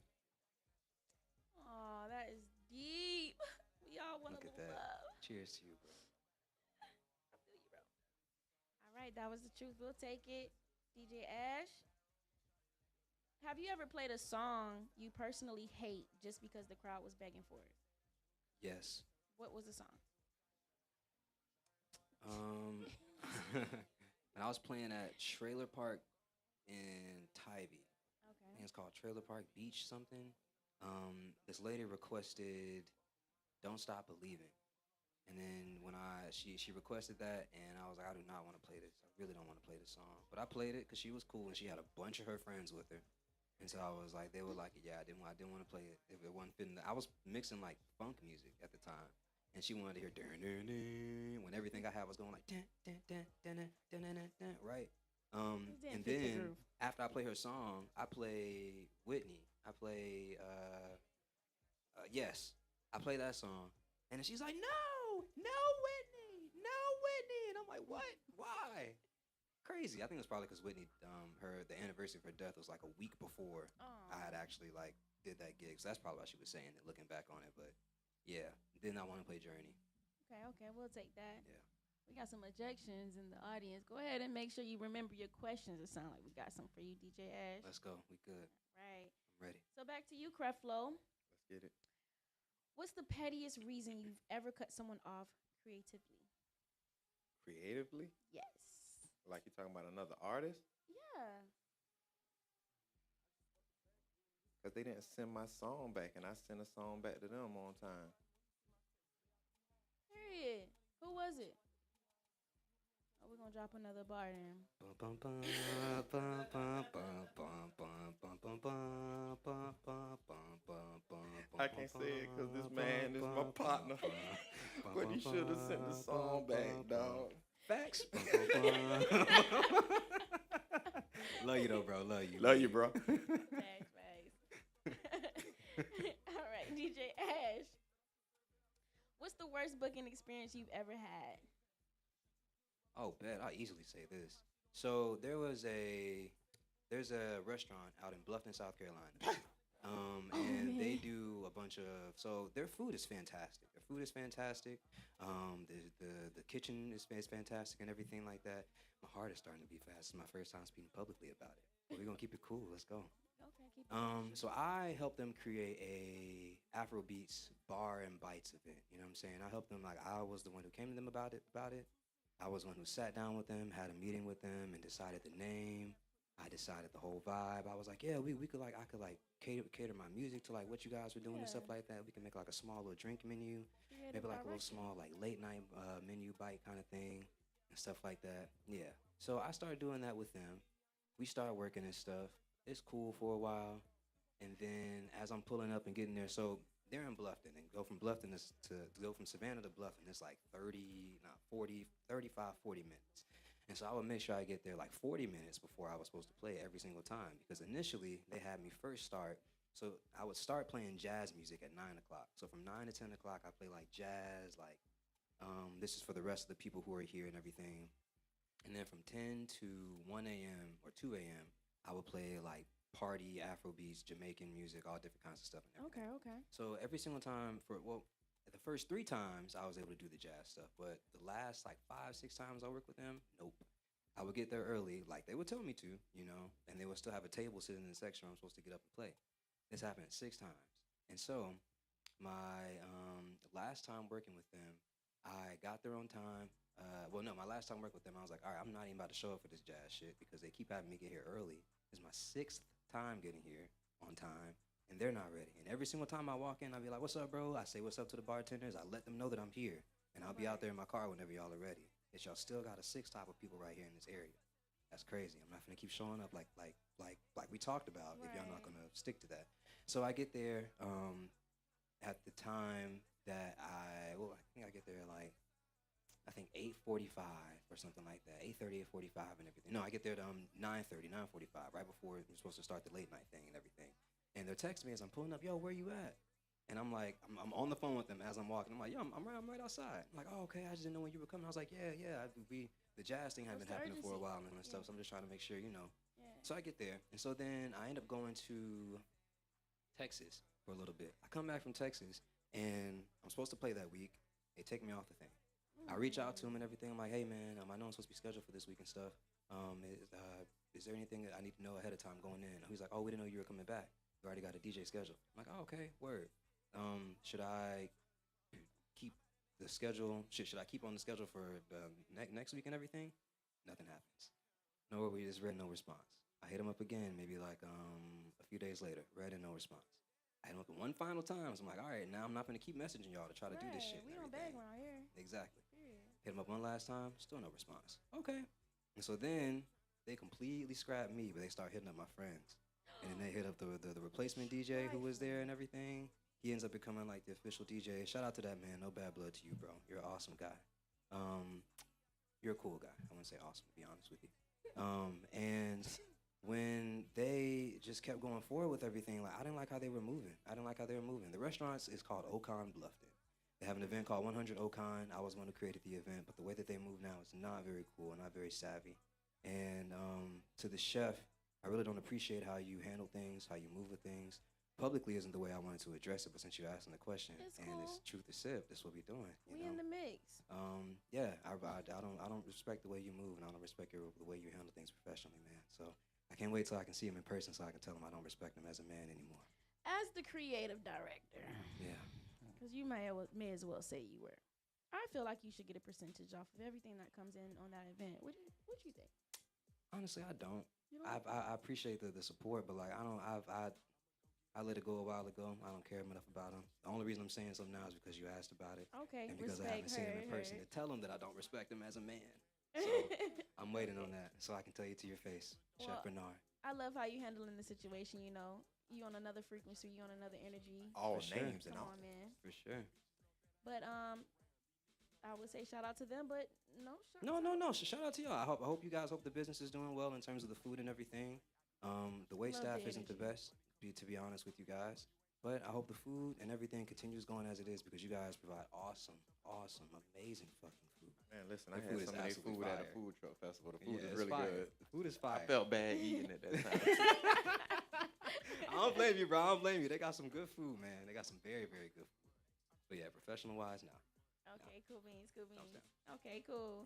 Oh, that is deep. We all want a Look at little that. love. Cheers to you, bro. I feel you, bro. All right, that was the truth. We'll take it. DJ Ash, have you ever played a song you personally hate just because the crowd was begging for it? Yes. What was the song? Um, and I was playing at Trailer Park in Tybee. I Okay. think it's called Trailer Park Beach something. This lady requested "Don't Stop Believing," and then when she requested that, and I was like, I do not want to play this. I really don't want to play this song, but I played it because she was cool and she had a bunch of her friends with her, and so I was like, they were like, yeah, I didn't want to play it if it wasn't fitting. I was mixing like funk music at the time, and she wanted to hear dun, dun, dun, when everything I had was going like dun, dun, dun, dun, dun, dun, dun, dun, dun, right. It didn't And fit the then groove. after I play her song, I play Whitney. I play Yes. I play that song, and then she's like, no, no Whitney, no Whitney, and I'm like, what? Why? Crazy. I think it's probably because Whitney, the anniversary of her death was like a week before I had actually like did that gig, so that's probably why she was saying it, looking back on it. But yeah, did not want to play Journey. Okay, we'll take that. Yeah. We got some ejections in the audience. Go ahead and make sure you remember your questions. It sounds like we got some for you, DJ Ash. Let's go. We good. Right. I'm ready. So back to you, Creflo. Let's get it. What's the pettiest reason you've ever cut someone off creatively? Creatively, Yes. like you talking about another artist, Yeah. because they didn't send my song back, and I sent a song back to them on time. Period. Who was it? Oh, we're gonna drop another bar in. Bum, bum, bum, bum, bum, bum, bum, bum, bum, bum, bum, bum, bum, bum, bum, I can't say it because this man is my partner. But he should have sent the song back, dog. Facts. Love you though, bro. Love you. Love you, bro. Thanks. All right, DJ Ash. What's the worst booking experience you've ever had? Oh, bet. I'll easily say this. So there's a restaurant out in Bluffton, South Carolina. And they do a bunch of, so their food is fantastic. Their food is fantastic. The kitchen is fantastic and everything like that. My heart is starting to beat fast. It's my first time speaking publicly about it. But we're gonna keep it cool. Let's go. Okay, keep it. So I helped them create a Afrobeats bar and bites event. You know what I'm saying? I helped them, like, I was the one who came to them about it. I was the one who sat down with them, had a meeting with them, and decided the name. I decided the whole vibe. I was like, yeah, we could like, I could like cater my music to like what you guys were doing and stuff like that. We can make like a small little drink menu, maybe like a little small like late night menu bite kind of thing and stuff like that. Yeah. So I started doing that with them. We started working and stuff. It's cool for a while. And then as I'm pulling up and getting there, so they're in Bluffton, and go from Bluffton to go from Savannah to Bluffton, it's like 40 minutes. And so I would make sure I get there like 40 minutes before I was supposed to play every single time, because initially they had me first start. So I would start playing jazz music at 9 o'clock. So from 9 to 10 o'clock, I play like jazz, like this is for the rest of the people who are here and everything. And then from 10 to 1 a.m. or 2 a.m., I would play like party, Afrobeats, Jamaican music, all different kinds of stuff and everything. Okay. So every single time the first 3 times I was able to do the jazz stuff, but the last like 5-6 times I worked with them, nope. I would get there early, like they would tell me to, and they would still have a table sitting in the section where I'm supposed to get up and play. This happened 6 times. And so my last time working with them, I got there on time. My last time working with them, I was like, all right, I'm not even about to show up for this jazz shit because they keep having me get here early. It's my 6th time getting here on time, and they're not ready. And every single time I walk in, I'll be like, what's up, bro? I say what's up to the bartenders. I let them know that I'm here, and I'll be out there in my car whenever y'all are ready. It's y'all still got a 6 type of people right here in this area. That's crazy. I'm not gonna keep showing up like we talked about if y'all not gonna stick to that. So I get there at the time that I think I get there like 8:45 or something like that. 8:30, 8:45 and everything. No, I get there at 9:30, 9:45, right before we're supposed to start the late night thing and everything. And they're texting me as I'm pulling up, yo, where you at? And I'm like, I'm on the phone with them as I'm walking. I'm like, yeah, I'm right outside. I'm like, oh, okay, I just didn't know when you were coming. I was like, yeah. The jazz thing had What's been the happening for a urgency? while and stuff, Yeah. so I'm just trying to make sure, Yeah. So I get there. And so then I end up going to Texas for a little bit. I come back from Texas, and I'm supposed to play that week. They take me off the thing. I reach out to him and everything. I'm like, hey, man, I know I'm supposed to be scheduled for this week and stuff. Is there anything that I need to know ahead of time going in? He's like, oh, we didn't know you were coming back. You already got a DJ schedule. I'm like, oh, okay, word. Should I keep the schedule? Should I keep on the schedule for next week and everything? Nothing happens. No, we just read no response. I hit him up again, maybe like a few days later. Read and no response. I hit him up one final time. So I'm like, all right, now I'm not gonna keep messaging y'all to try to do this shit. We and don't beg everything. around here. Exactly. Period. Hit him up one last time. Still no response. Okay. And so then they completely scrapped me, but they start hitting up my friends. And then they hit up the replacement DJ who was there and everything. He ends up becoming like the official DJ. Shout out to that man. No bad blood to you, bro. You're an awesome guy. You're a cool guy. I wouldn't say awesome, to be honest with you. And when they just kept going forward with everything, like I didn't like how they were moving. The restaurant is called Ocon Bluffton. They have an event called 100 Ocon. I was the one who created the event, but the way that they move now is not very cool, not very savvy. And to the chef, I really don't appreciate how you handle things, how you move with things. Publicly isn't the way I wanted to address it, but since you're asking the question, It's and cool. it's truth is sip, that's what we're doing. We in the mix. Yeah, I don't respect the way you move, and I don't respect the way you handle things professionally, man. So I can't wait till I can see him in person, so I can tell him I don't respect him as a man anymore. As the creative director, Yeah. because you may as well say you were. I feel like you should get a percentage off of everything that comes in on that event. What you think? Honestly, I don't. You don't? I appreciate the support, but like I let it go a while ago. I don't care enough about him. The only reason I'm saying something now is because you asked about it, Okay, and because I respect. haven't seen him in person to tell him that I don't respect him as a man. So I'm waiting on that, so I can tell you to your face, Well, Chef Bernard. I love how you handling the situation. You on another frequency, you on another energy. All For sure. names and Come all. on, man. For sure. But I would say shout out to them, but no. No. Shout out to y'all. I hope you guys hope the business is doing well in terms of the food and everything. The wait Love staff the isn't the energy. best, to be honest with you guys. But I hope the food and everything continues going as it is because you guys provide awesome, amazing fucking food. Man, listen, The I food had is some of their absolutely food at a fire. food truck festival. The food is it's really fire. good. The food is I fire. felt bad eating it that time. I don't blame you, bro. I don't blame you. They got some good food, man. They got some very, very good food. But yeah, professional wise, now. Okay, cool beans. Thumbs down. Okay, cool.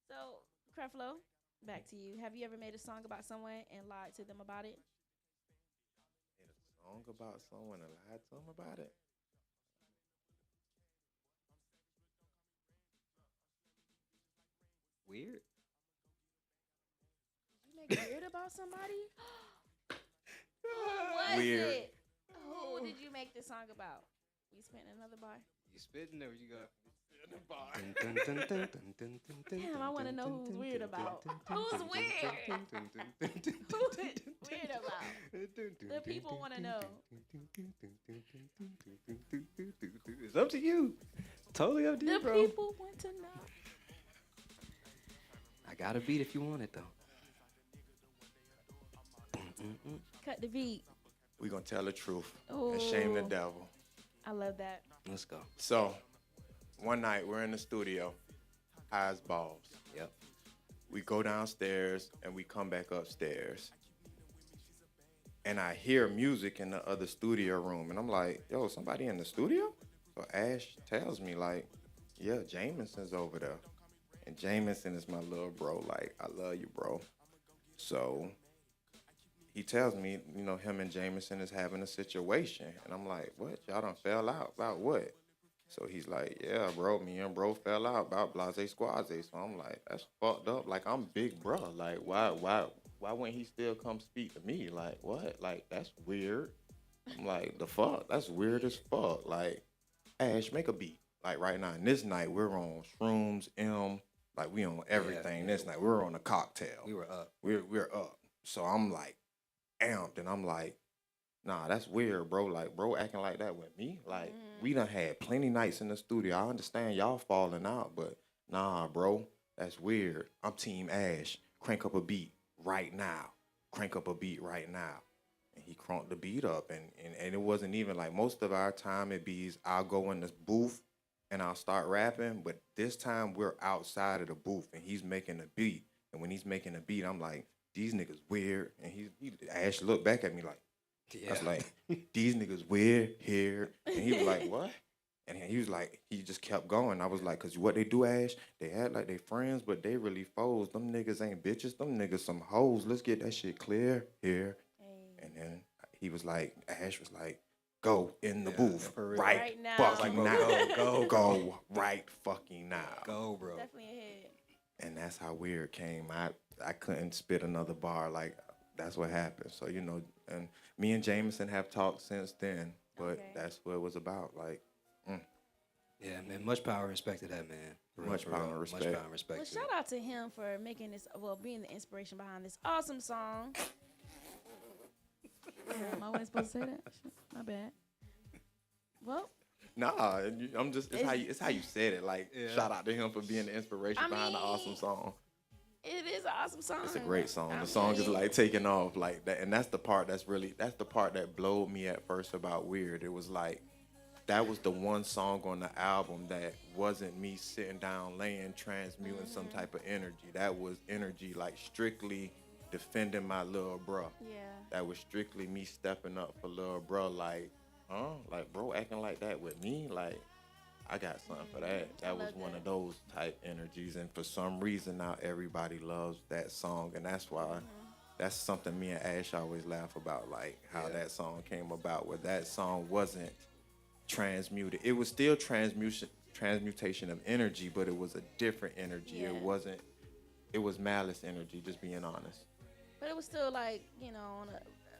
So, Creflo, back to you. Have you ever made a song about someone and lied to them about it? Made a song about someone and lied to them about it. Weird. You make weird about somebody? Who was Weird. it? Who did you make this song about? We spent another bar. You spitting or you got? Damn, I want to know who's weird about. Who's weird? Who's weird about? The people want to know. It's up to you. Totally up to you, The bro. people want to know. I got a beat if you want it though. Cut the beat. We gonna tell the truth Ooh. and shame the devil. I love that. Let's go. So, one night we're in the studio, high as balls. Yep. We go downstairs and we come back upstairs. And I hear music in the other studio room. And I'm like, yo, somebody in the studio? So Ash tells me, like, yeah, Jameson's over there. And Jameson is my little bro. Like, I love you, bro. So he tells me, you know, him and Jameson is having a situation. And I'm like, what? Y'all done fell out? About what? So he's like, yeah, bro, me and bro fell out about blase squaze. So I'm like, that's fucked up. Like, I'm big bro. Like, why wouldn't he still come speak to me? Like, what? Like, that's weird. I'm like, the fuck? That's weird as fuck. Like, Ash, make a beat. Like, right now, and this night, we're on shrooms, like, we on everything. Yeah. This night, we're on a cocktail. We were up. We're up. So I'm like, amped, and I'm like, nah, that's weird, bro. Like, bro acting like that with me? Like, we done had plenty nights in the studio. I understand y'all falling out, but nah, bro, that's weird. I'm Team Ash. Crank up a beat right now. Crank up a beat right now. and he crunked the beat up, and it wasn't even like most of our time it be I'll go in this booth and I'll start rapping, but this time we're outside of the booth and he's making a beat, and when he's making a beat, I'm like, these niggas weird, and he Ash looked back at me like, I was like, these niggas weird here, and he was like, what? And he was like, he just kept going. I was like, cause what they do, Ash, they act like they friends, but they really foes. Them niggas ain't bitches. Them niggas some hoes. Let's get that shit clear here. Hey. And then he was like, Ash was like, go in the booth for real. right, Right now. fucking Like, now. bro, Go right fucking now. Go, bro. Definitely ahead. And that's how weird came. I couldn't spit another bar. Like, that's what happened. So, you know, and me and Jameson have talked since then, but Okay. that's what it was about. Like, Yeah, man. Much power and respect to that, man. For real, Much for power real. and respect. Much power and respect. Well, to shout it. out to him for making this, being the inspiration behind this awesome song. I wasn't supposed to say that. Shit, my bad. Well, nah, I'm just, it's how you said it. Like, Yeah. shout out to him for being the inspiration I behind the mean, awesome song. it is an awesome song. It's a great song. I'm The song is telling you. like taking off like that, and that's the part that blowed me at first about Weird. It was like that was the one song on the album that wasn't me sitting down laying transmuting some type of energy. That was energy like strictly defending my little bro. Yeah. That was strictly me stepping up for little bro. Like, like bro acting like that with me. Like, I got something for that. That was love one that. of those type energies, and for some reason now everybody loves that song, and that's why that's something me and Ash always laugh about, like how that song came about. Where that song wasn't transmuted, it was still transmutation of energy, but it was a different energy. Yeah. It wasn't. It was malice energy. Just being honest. But it was still like, you know, on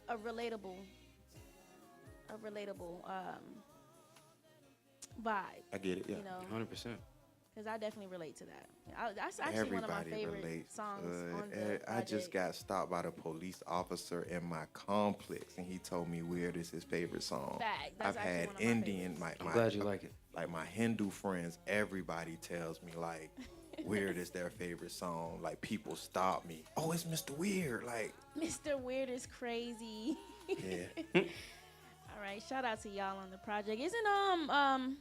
a relatable vibe. I get it. Yeah. You know, 100%. because I definitely relate to that. That's actually one of my Everybody favorite relates. songs on the I just project. got stopped by the police officer in my complex, and he told me Weird is his favorite song. Fact. That's I've actually had one of my Indian, favorites. I'm glad you like it. like my Hindu friends. Everybody tells me like Weird is their favorite song. Like people stop me. Oh, it's Mr. Weird. Like, Mr. Weird is crazy. yeah. All right, shout out to y'all on the project. Isn't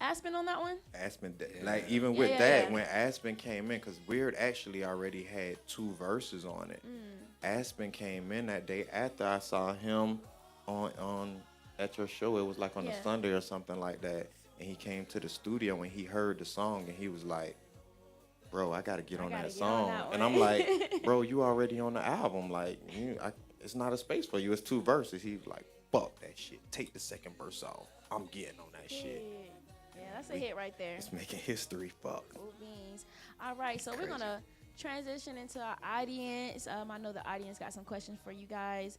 Aspen on that one? Aspen, Yeah. like even with Yeah, that, yeah. when Aspen came in, because Weird actually already had 2 verses on it. Aspen came in that day after I saw him on at your show. It was like on a Yeah. Sunday or something like that, and he came to the studio and he heard the song and he was like, "Bro, I gotta get I on gotta that get on song." that And one. I'm like, "Bro, you already on the album. Like, it's not a space for you. It's 2 verses." He was like, "Fuck that shit. Take the second verse off. I'm getting on that shit." Yeah, that's a hit right there. It's making history. Fuck. Cool beans. All right, so we're Crazy. gonna transition into our audience. I know the audience got some questions for you guys.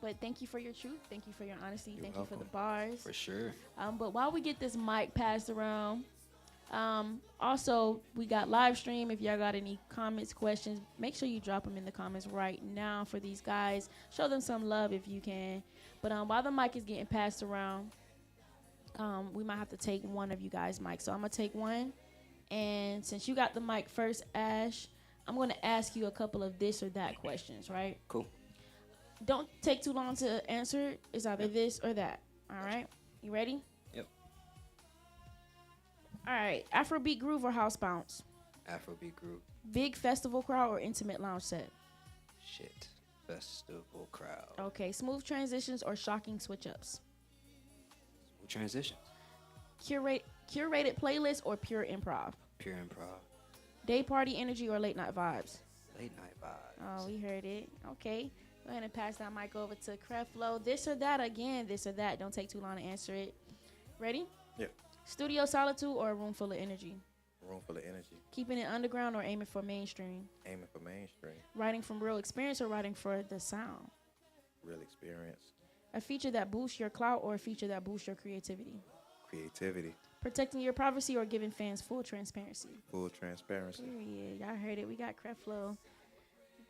But thank you for your truth. Thank you for your honesty. You're Thank you for the welcome. bars. For sure. But while we get this mic passed around, also we got live stream. If y'all got any comments, questions, make sure you drop them in the comments right now for these guys. Show them some love if you can. But while the mic is getting passed around, we might have to take one of you guys' mic. So I'm gonna take one, and since you got the mic first, Ash, I'm gonna ask you a couple of this or that questions, right? Cool. Don't take too long to answer. It's either this or that. All right, you ready? Yep. All right, Afrobeat groove or house bounce? Afrobeat group. Big festival crowd or intimate lounge set? Shit. Festival crowd. Okay, smooth transitions or shocking switch ups? Transitions. Curated playlist or pure improv? Pure improv. Day party energy or late night vibes? Late night vibes. Oh, we heard it. Okay. Go ahead and pass that mic over to Creflo. This or that again, this or that. Don't take too long to answer it. Ready? Yep. Studio solitude or a room full of energy? Room full of energy. Keeping it underground or aiming for mainstream? Aiming for mainstream. Writing from real experience or writing for the sound? Real experience. A feature that boosts your clout or a feature that boosts your creativity? Creativity. Protecting your privacy or giving fans full transparency? Full transparency. Period. Y'all heard it. We got Creflo.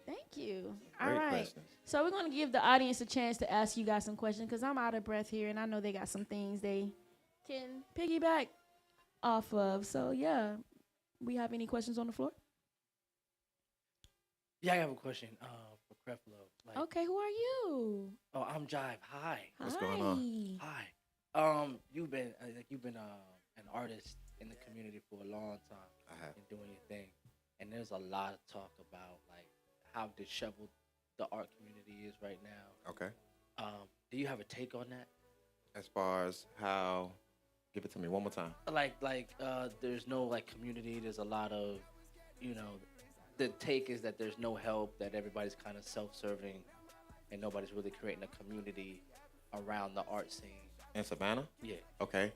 Thank you. All Great right. questions. So we're going to give the audience a chance to ask you guys some questions because I'm out of breath here and I know they got some things they can piggyback off of. So, yeah. We have any questions on the floor? Yeah, I have a question for Creflo. Like, Okay, who are you? oh, I'm Jive. Hi. What's going on? Hi. Hi. You've been an artist in the community for a long time I have. and doing your thing, and there's a lot of talk about like how disheveled the art community is right now. Okay. Do you have a take on that? As far as how, give it to me one more time. There's no like community. There's a lot of, you know, the take is that there's no help. That everybody's kind of self-serving, and nobody's really creating a community around the art scene. In Savannah? Yeah. Okay.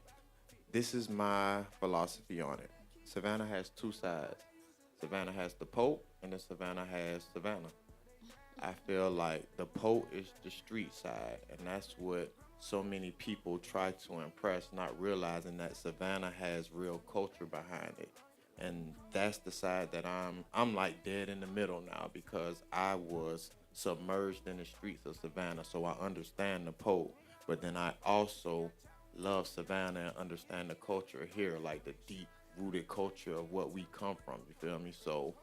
This is my philosophy on it. Savannah has two sides. Savannah has the Pope, and then Savannah has Savannah. I feel like the Pope is the street side, and that's what so many people try to impress, not realizing that Savannah has real culture behind it. And that's the side that I'm like dead in the middle now because I was submerged in the streets of Savannah, so I understand the Pope, but then I also love Savannah and understand the culture here, like the deep rooted culture of what we come from. You feel me? So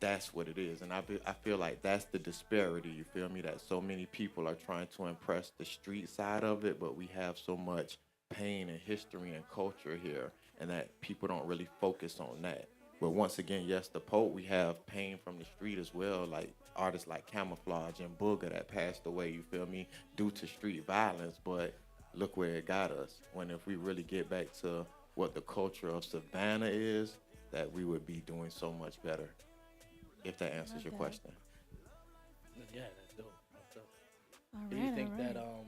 that's what it is, and I feel like that's the disparity. You feel me? That so many people are trying to impress the street side of it, but we have so much pain and history and culture here, and that people don't really focus on that. But once again, yes, the Pope, we have pain from the street as well, like artists like Camouflage and Booger that passed away. You feel me? Due to street violence, but look where it got us. When if we really get back to what the culture of Savannah is, that we would be doing so much better. If that answers your Okay. question. Yeah, that's dope. That's dope. All Do right, you think all that right.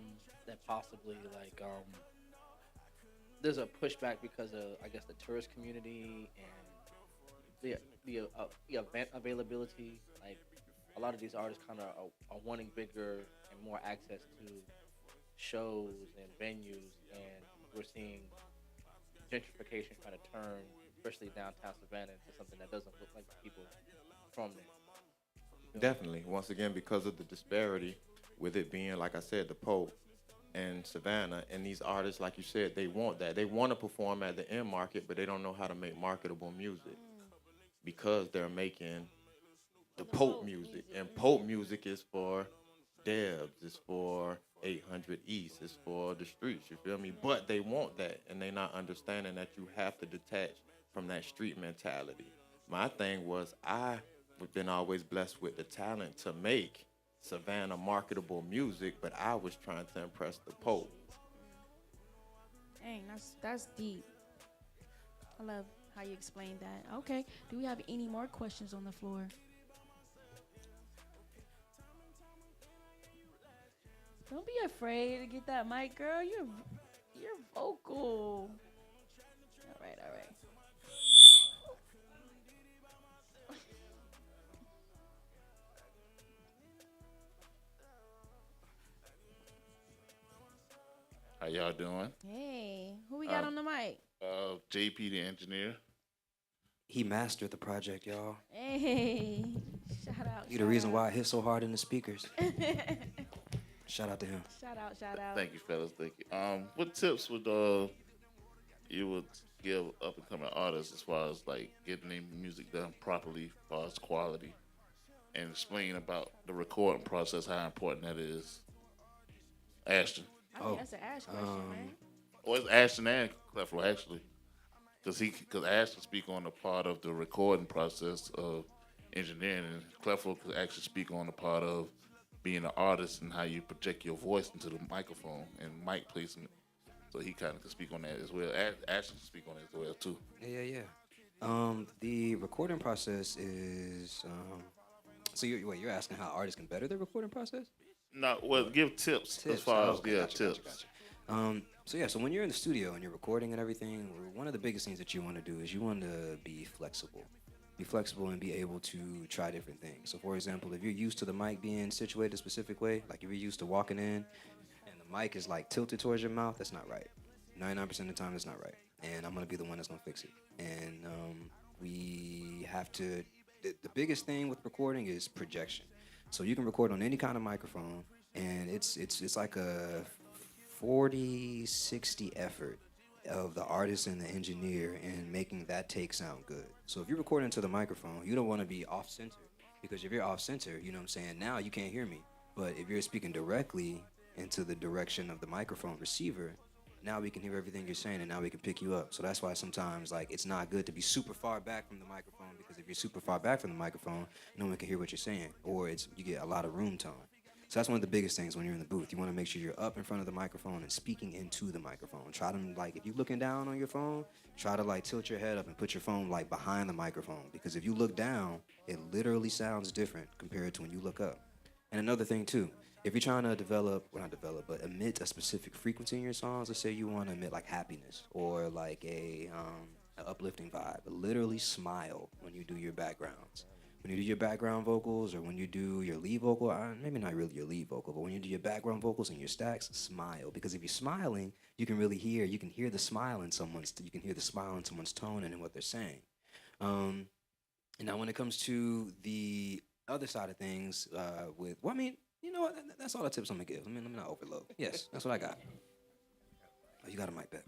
that possibly there's a pushback because of I guess the tourist community and the event availability? Like a lot of these artists kind of are wanting bigger and more access to shows and venues, and we're seeing gentrification kind of turn, especially downtown Savannah, into something that doesn't look like the people from there. You feel me? Definitely. Once again, because of the disparity with it being, like I said, the Pope and Savannah, and these artists, like you said, they want that. They want to perform at the end market, but they don't know how to make marketable music because they're making the Pope music. And Pope music is for Debs, it's for 800 East, it's for the streets, you feel me? But they want that, and they not understanding that you have to detach from that street mentality. My thing was I've been always blessed with the talent to make Savannah marketable music, but I was trying to impress the Pope. Dang, that's deep. I love how you explained that. Okay. Do we have any more questions on the floor? Don't be afraid to get that mic, girl. You're vocal. All right, all right. How y'all doing? Hey, who we got on the mic? JP the engineer. He mastered the project, y'all. Hey, shout out. He the reason why I hit so hard in the speakers. Shout out to him. Shout out, shout out. Thank you, fellas. Thank you. What tips would you would give up and coming artists as far as like getting their music done properly, as far as quality, and explain about the recording process, how important that is? Ashton. I think that's an Ash question, right? Well, it's Ashton and Cleflo actually, because Ashton speak on the part of the recording process of engineering, and Cleflo could actually speak on the part of being an artist and how you project your voice into the microphone and mic placement. So he kind of can speak on that as well. Ashton can speak on it as well too. Yeah. The recording process is so you're asking how artists can better their recording process? No, well, give tips as far as okay, gotcha. tips. So when you're in the studio and you're recording and everything, one of the biggest things that you want to do is you want to be flexible. Be flexible and be able to try different things. So for example, if you're used to the mic being situated a specific way, like if you're used to walking in and the mic is like tilted towards your mouth, that's not right. 99% of the time, that's not right. And I'm going to be the one that's going to fix it. And we have to, the biggest thing with recording is projection. So you can record on any kind of microphone, and it's like a 40-60 effort of the artist and the engineer in making that take sound good. So if you're recording into the microphone, you don't want to be off center. Because if you're off center, you know what I'm saying, now you can't hear me. But if you're speaking directly into the direction of the microphone receiver, now we can hear everything you're saying, and now we can pick you up. So that's why sometimes, like, it's not good to be super far back from the microphone, because if you're super far back from the microphone, no one can hear what you're saying, or you get a lot of room tone. So that's one of the biggest things when you're in the booth. You want to make sure you're up in front of the microphone and speaking into the microphone. Try to, like, if you're looking down on your phone, try to, like, tilt your head up and put your phone, like, behind the microphone. Because if you look down, it literally sounds different compared to when you look up. And another thing, too, if you're trying to but emit a specific frequency in your songs, let's say you want to emit, like, happiness or, like, an uplifting vibe, literally smile when you do your backgrounds. When you do your background vocals, or when you do your lead vocal, maybe not really your lead vocal, but when you do your background vocals and your stacks, smile. Because if you're smiling, you can hear the smile in someone's tone and in what they're saying. And now when it comes to the other side of things, you know what? That's all the tips I'm gonna give. Let me not overload. Yes, that's what I got. Oh, you got a mic back.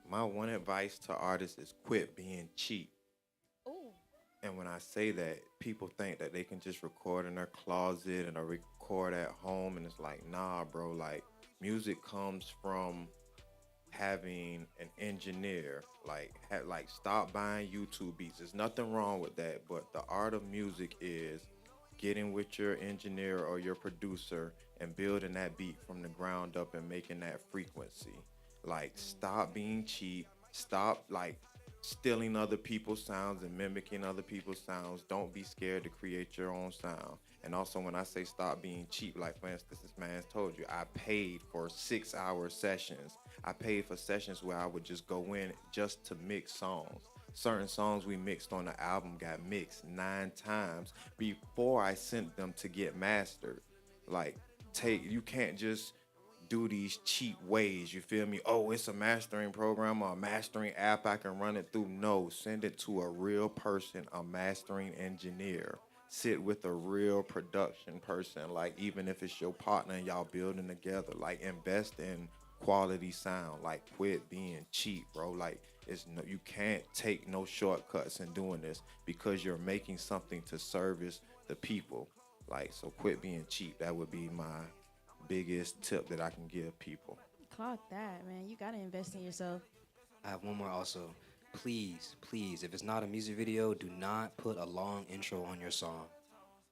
My one advice to artists is quit being cheap. Ooh. And when I say that, people think that they can just record in their closet and or record at home, and it's like, nah, bro. Like, music comes from having an engineer. Like, stop buying YouTube beats. There's nothing wrong with that, but the art of music is getting with your engineer or your producer and building that beat from the ground up and making that frequency. Like, stop being cheap. Stop, like, stealing other people's sounds and mimicking other people's sounds. Don't be scared to create your own sound. And also, when I say stop being cheap, like, for instance, this man's told you, I paid for 6-hour sessions. I paid for sessions where I would just go in just to mix songs. Certain songs we mixed on the album got mixed 9 times before I sent them to get mastered. Like, you can't just do these cheap ways, you feel me? Oh, it's a mastering program or a mastering app I can run it through. No, send it to a real person, a mastering engineer. Sit with a real production person, like, even if it's your partner and y'all building together. Like, invest in quality sound. Like, quit being cheap, bro. Like, you can't take no shortcuts in doing this, because you're making something to service the people. Like, so quit being cheap. That would be my biggest tip that I can give people. Clock that, man. You gotta invest in yourself. I have one more also. Please, if it's not a music video, do not put a long intro on your song.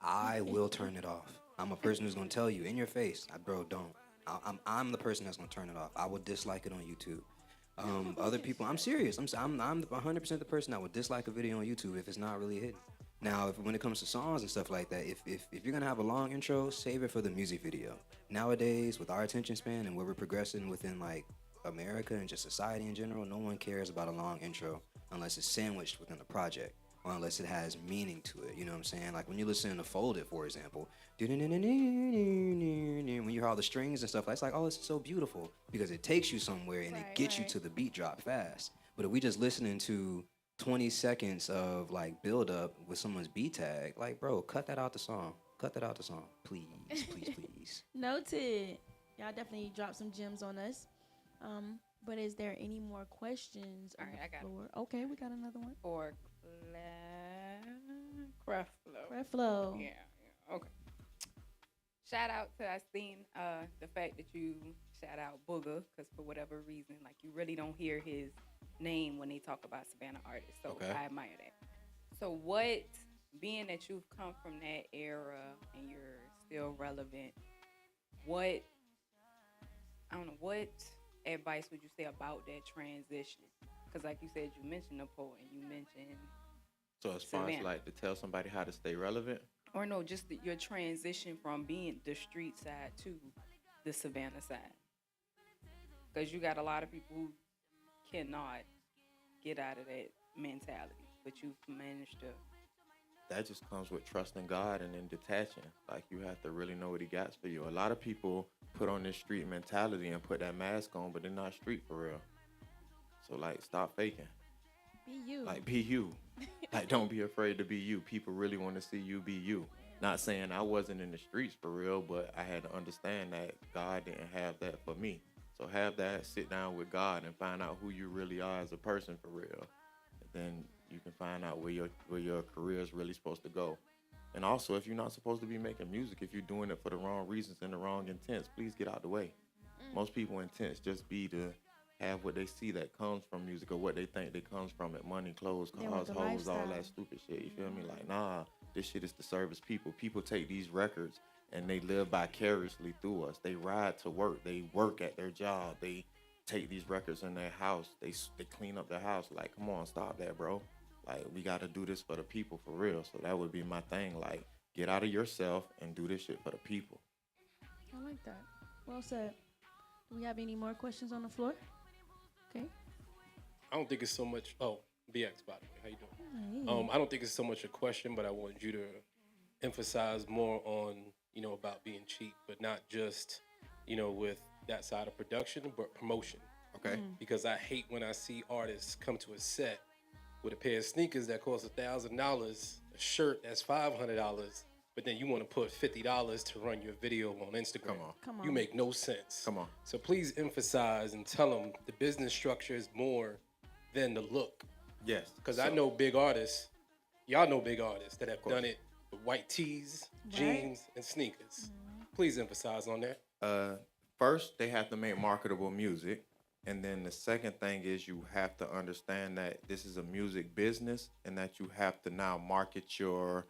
I will turn it off. I'm a person who's gonna tell you in your face, bro, don't. I'm the person that's gonna turn it off. I will dislike it on YouTube. Other people, I'm serious. I'm 100% the person that would dislike a video on YouTube if it's not really hidden. Now, when it comes to songs and stuff like that, if you're gonna have a long intro, save it for the music video. Nowadays, with our attention span and where we're progressing within, like, America and just society in general, no one cares about a long intro unless it's sandwiched within the project, or unless it has meaning to it. You know what I'm saying? Like, when you listen to Folded, for example, when you hear all the strings and stuff, it's like, oh, this is so beautiful, because it takes you somewhere and it gets you to the beat drop fast. But if we just listening to 20 seconds of, like, build up with someone's beat tag, like, bro, cut that out the song. Please. Noted. Y'all definitely dropped some gems on us. But is there any more questions? All right, I got it. floor? Okay, we got another one. For Creflo. Creflo. Yeah, okay. Shout out to, I seen the fact that you shout out Booger, because for whatever reason, like, you really don't hear his name when they talk about Savannah artists. So Okay. I admire that. So what, being that you've come from that era and you're still relevant, what advice would you say about that transition? Because like you said, you mentioned the poet and you mentioned, So as far as, Savannah. like, to tell somebody how to stay relevant, or no, just your transition from being the street side to the Savannah side. Because you got a lot of people who cannot get out of that mentality, but you've managed to. that just comes with trusting God and then detaching. Like, you have to really know what he got for you. A lot of people put on this street mentality and put that mask on, but they're not street for real. So, like, stop faking. Be you. Like, be you. Like, don't be afraid to be you. People really want to see you be you. Not saying I wasn't in the streets for real, but I had to understand that God didn't have that for me. So have that, sit down with God and find out who you really are as a person for real. And then You can find out where your career is really supposed to go. And also, if you're not supposed to be making music, if you're doing it for the wrong reasons and the wrong intents, please get out the way. Most people intents just be to have what they see that comes from music or what they think that comes from it. Money, clothes, They want cars, the hoes, all lifestyle. that stupid shit. You feel me? Like, nah, this shit is to service people. People take these records and they live vicariously through us. They ride to work. They work at their job. They take these records in their house. They clean up their house. Like, come on, stop that, bro. Like, we got to do this for the people for real. So that would be my thing. Like, get out of yourself and do this shit for the people. I like that. Well said. Do we have any more questions on the floor? Okay. I don't think it's so much. Oh, BX, by the way, how you doing? Hey. I don't think it's so much a question, but I want you to emphasize more on, about being cheap, but not just, with that side of production, but promotion. Okay. Because I hate when I see artists come to a set with a pair of sneakers that cost $1,000, a shirt that's $500, but then you want to put $50 to run your video on Instagram. Come on. You make no sense. Come on. So please emphasize and tell them the business structure is more than the look. Yes. Because I know big artists, y'all know big artists that have done it with white tees, jeans, and sneakers. Please emphasize on that. First, they have to make marketable music. And then the second thing is you have to understand that this is a music business and that you have to now market your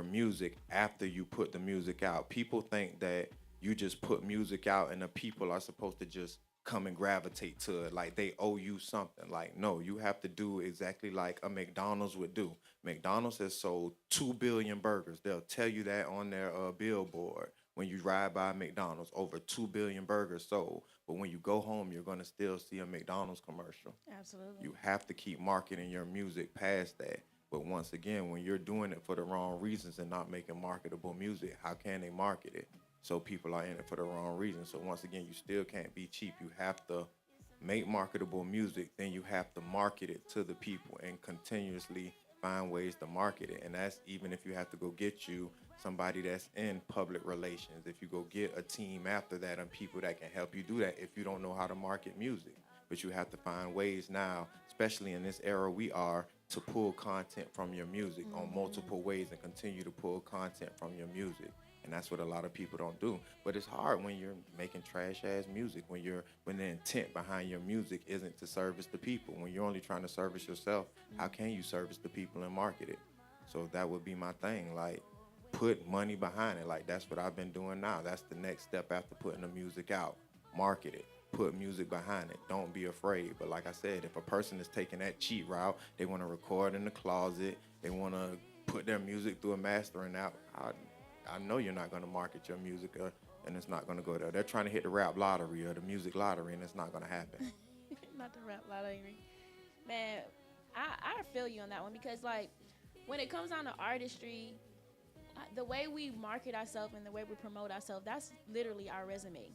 music after you put the music out. People think that you just put music out and the people are supposed to just come and gravitate to it like they owe you something. Like, no, you have to do exactly like a McDonald's would do. McDonald's has sold 2 billion burgers. They'll tell you that on their billboard. When you ride by McDonald's, over 2 billion burgers sold. But when you go home, you're going to still see a McDonald's commercial. Absolutely. You have to keep marketing your music past that. But once again, when you're doing it for the wrong reasons and not making marketable music, how can they market it? So people are in it for the wrong reasons. So once again, you still can't be cheap. You have to make marketable music, then you have to market it to the people and continuously find ways to market it. And that's even if you have to go get you somebody that's in public relations, if you go get a team after that and people that can help you do that if you don't know how to market music. But you have to find ways now, especially in this era we are, to pull content from your music on multiple ways and continue to pull content from your music. And that's what a lot of people don't do. But it's hard when you're making trash ass music, when the intent behind your music isn't to service the people. When you're only trying to service yourself, how can you service the people and market it? So that would be my thing. Like, put money behind it. Like, that's what I've been doing now. That's the next step after putting the music out. Market it. Put music behind it. Don't be afraid. But like I said, if a person is taking that cheat route, they want to record in the closet, they want to put their music through a mastering app, I know you're not going to market your music and it's not going to go there. They're trying to hit the rap lottery or the music lottery, and it's not going to happen. Not the rap lottery. Man, I feel you on that one because, like, when it comes down to artistry, the way we market ourselves and the way we promote ourselves, that's literally our resume.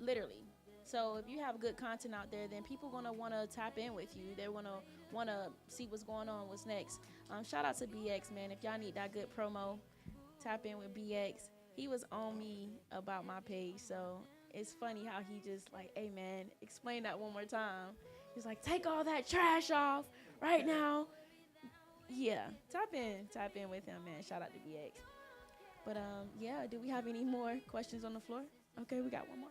Literally. So if you have good content out there, then people gonna want to tap in with you. They're gonna want to see what's going on, what's next. Shout out to BX, man. If y'all need that good promo, tap in with BX. He was on me about my page, so it's funny how he just like, hey man, explain that one more time. He's like, take all that trash off right now. Yeah, tap in with him, man. Shout out to BX. But yeah, do we have any more questions on the floor? Okay, we got one more.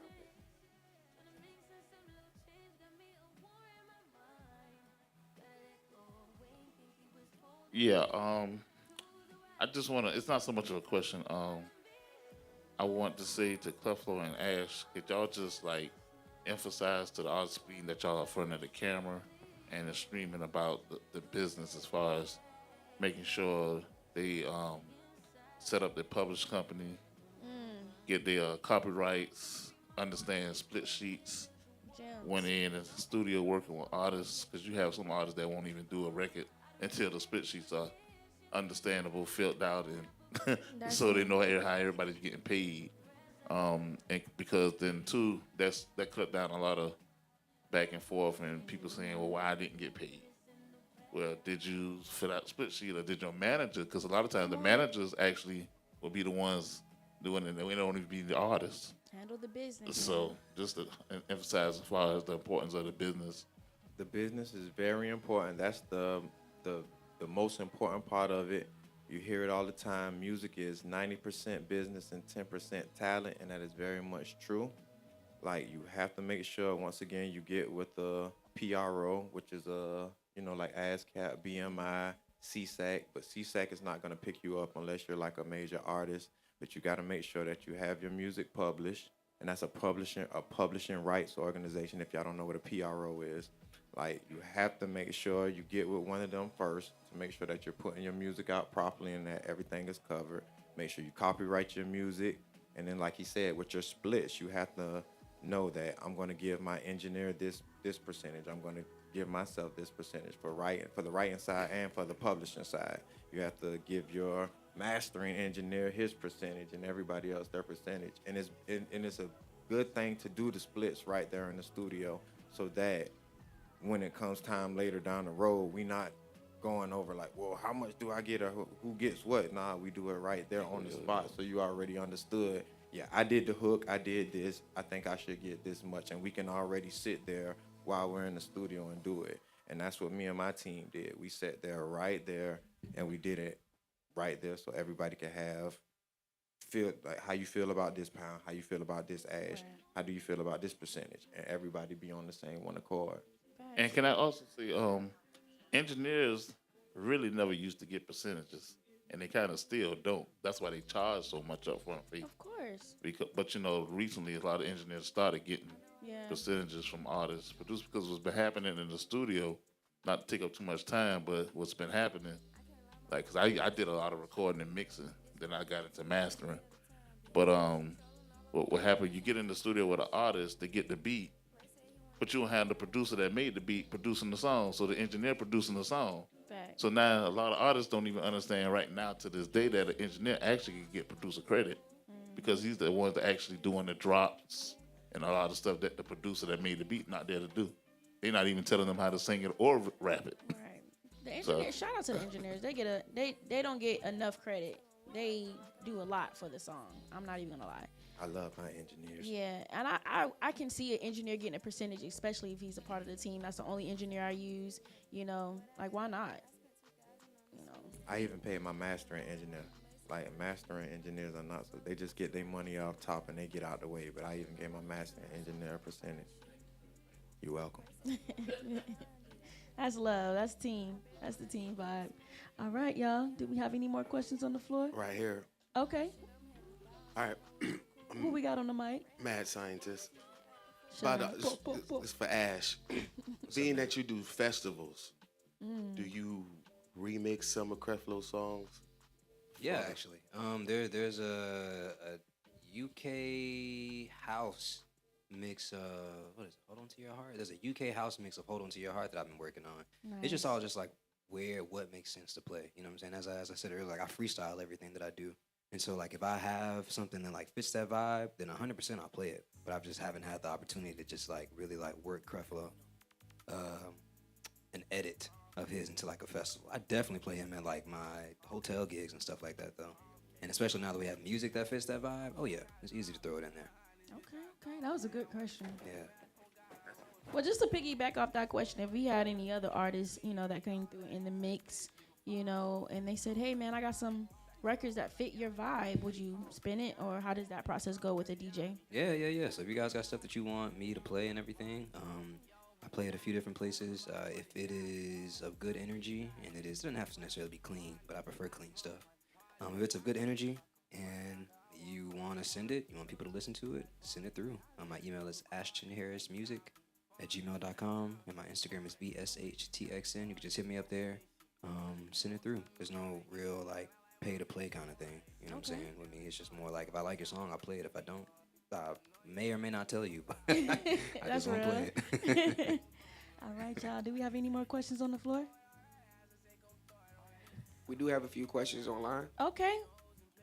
Yeah, I just want to. It's not so much of a question. I want to say to Clifflo and Ash, could y'all just like emphasize to the audience that y'all are in front of the camera and is streaming about the business as far as making sure they set up their published company, get their copyrights, understand split sheets, when they're in the studio working with artists, because you have some artists that won't even do a record until the split sheets are understandable, filled out, and so they know how everybody's getting paid. And because then too, that cut down a lot of back and forth and people saying, well, why I didn't get paid? Well, did you fill out the split sheet or did your manager? Because a lot of times the managers actually will be the ones doing it. They don't even be the artists. Handle the business. So just to emphasize as far as the importance of the business The business is very important. That's the the most important part of it. You hear it all the time. Music is 90% business and 10% talent, and that is very much true. Like you have to make sure once again you get with the PRO, which is like ASCAP, BMI, CSAC, but CSAC is not gonna pick you up unless you're like a major artist. But you got to make sure that you have your music published, and that's a publishing rights organization. If y'all don't know what a PRO is, like you have to make sure you get with one of them first to make sure that you're putting your music out properly and that everything is covered. Make sure you copyright your music, and then like he said, with your splits, you have to know that I'm going to give my engineer this percentage. I'm going to give myself this percentage for the writing side and for the publishing side. You have to give your mastering engineer his percentage and everybody else their percentage. And it's a good thing to do the splits right there in the studio so that when it comes time later down the road, we not going over like, well, how much do I get or who gets what? Nah, we do it right there on the spot so you already understood. Yeah, I did the hook, I did this, I think I should get this much, and we can already sit there while we're in the studio and do it. And that's what me and my team did. We sat there right there and we did it right there so everybody can feel like how you feel about this pound, how you feel about this ash, Right. how do you feel about this percentage, and everybody be on the same one accord. And can I also say, engineers really never used to get percentages, and they kind of still don't. That's why they charge so much upfront fee. Of course. But recently a lot of engineers started getting Yeah. percentages from artists, produced because what's been happening in the studio. Not to take up too much time, but what's been happening, like, cause I did a lot of recording and mixing, then I got into mastering. But what happened? You get in the studio with an artist, they get the beat, but you don't have the producer that made the beat producing the song, so the engineer producing the song. Fact. So now a lot of artists don't even understand right now to this day that an engineer actually can get producer credit because he's the one that actually doing the drops and a lot of stuff that the producer that made the beat not there to do. They're not even telling them how to sing it or rap it. Right. The engineers, shout out to the engineers. They don't get enough credit. They do a lot for the song. I'm not even gonna lie. I love my engineers. Yeah, and I can see an engineer getting a percentage, especially if he's a part of the team. That's the only engineer I use. Like why not? I even paid my mastering engineer. Like mastering engineers are not so they just get their money off top and they get out the way. But I even gave my mastering engineer a percentage. You're welcome. That's love. That's team. That's the team vibe. All right, y'all. Do we have any more questions on the floor? Right here. Okay. All right. Who we got on the mic? Mad scientist. Sean. It's for Ash. Being that you do festivals, do you remix some of Creflo songs? Yeah, actually. There's a UK house mix of what is it? Hold On to Your Heart. There's a UK house mix of Hold On to Your Heart that I've been working on. Nice. It's just all just like what makes sense to play. You know what I'm saying? As I said earlier, like I freestyle everything that I do. And so like if I have something that like fits that vibe, then 100% I'll play it. But I just haven't had the opportunity to just like really like work Creflo an edit of his into like a festival. I definitely play him at like my hotel gigs and stuff like that though. And especially now that we have music that fits that vibe, oh yeah, it's easy to throw it in there. Okay. That was a good question. Yeah. Well, just to piggyback off that question, if we had any other artists, that came through in the mix, and they said, hey, man, I got some records that fit your vibe, would you spin it? Or how does that process go with a DJ? Yeah. So if you guys got stuff that you want me to play and everything, I play at a few different places. If it is of good energy, and it doesn't have to necessarily be clean, but I prefer clean stuff. If it's of good energy and you want to send it, you want people to listen to it, send it through. My email is ashtonharrismusic@gmail.com, and my Instagram is bshtxn. You can just hit me up there, send it through. There's no real like pay to play kind of thing. You know what I'm saying? With me, it's just more like if I like your song, I'll play it. If I don't, I may or may not tell you, but I just won't play it. All right, y'all. Do we have any more questions on the floor? We do have a few questions online. Okay.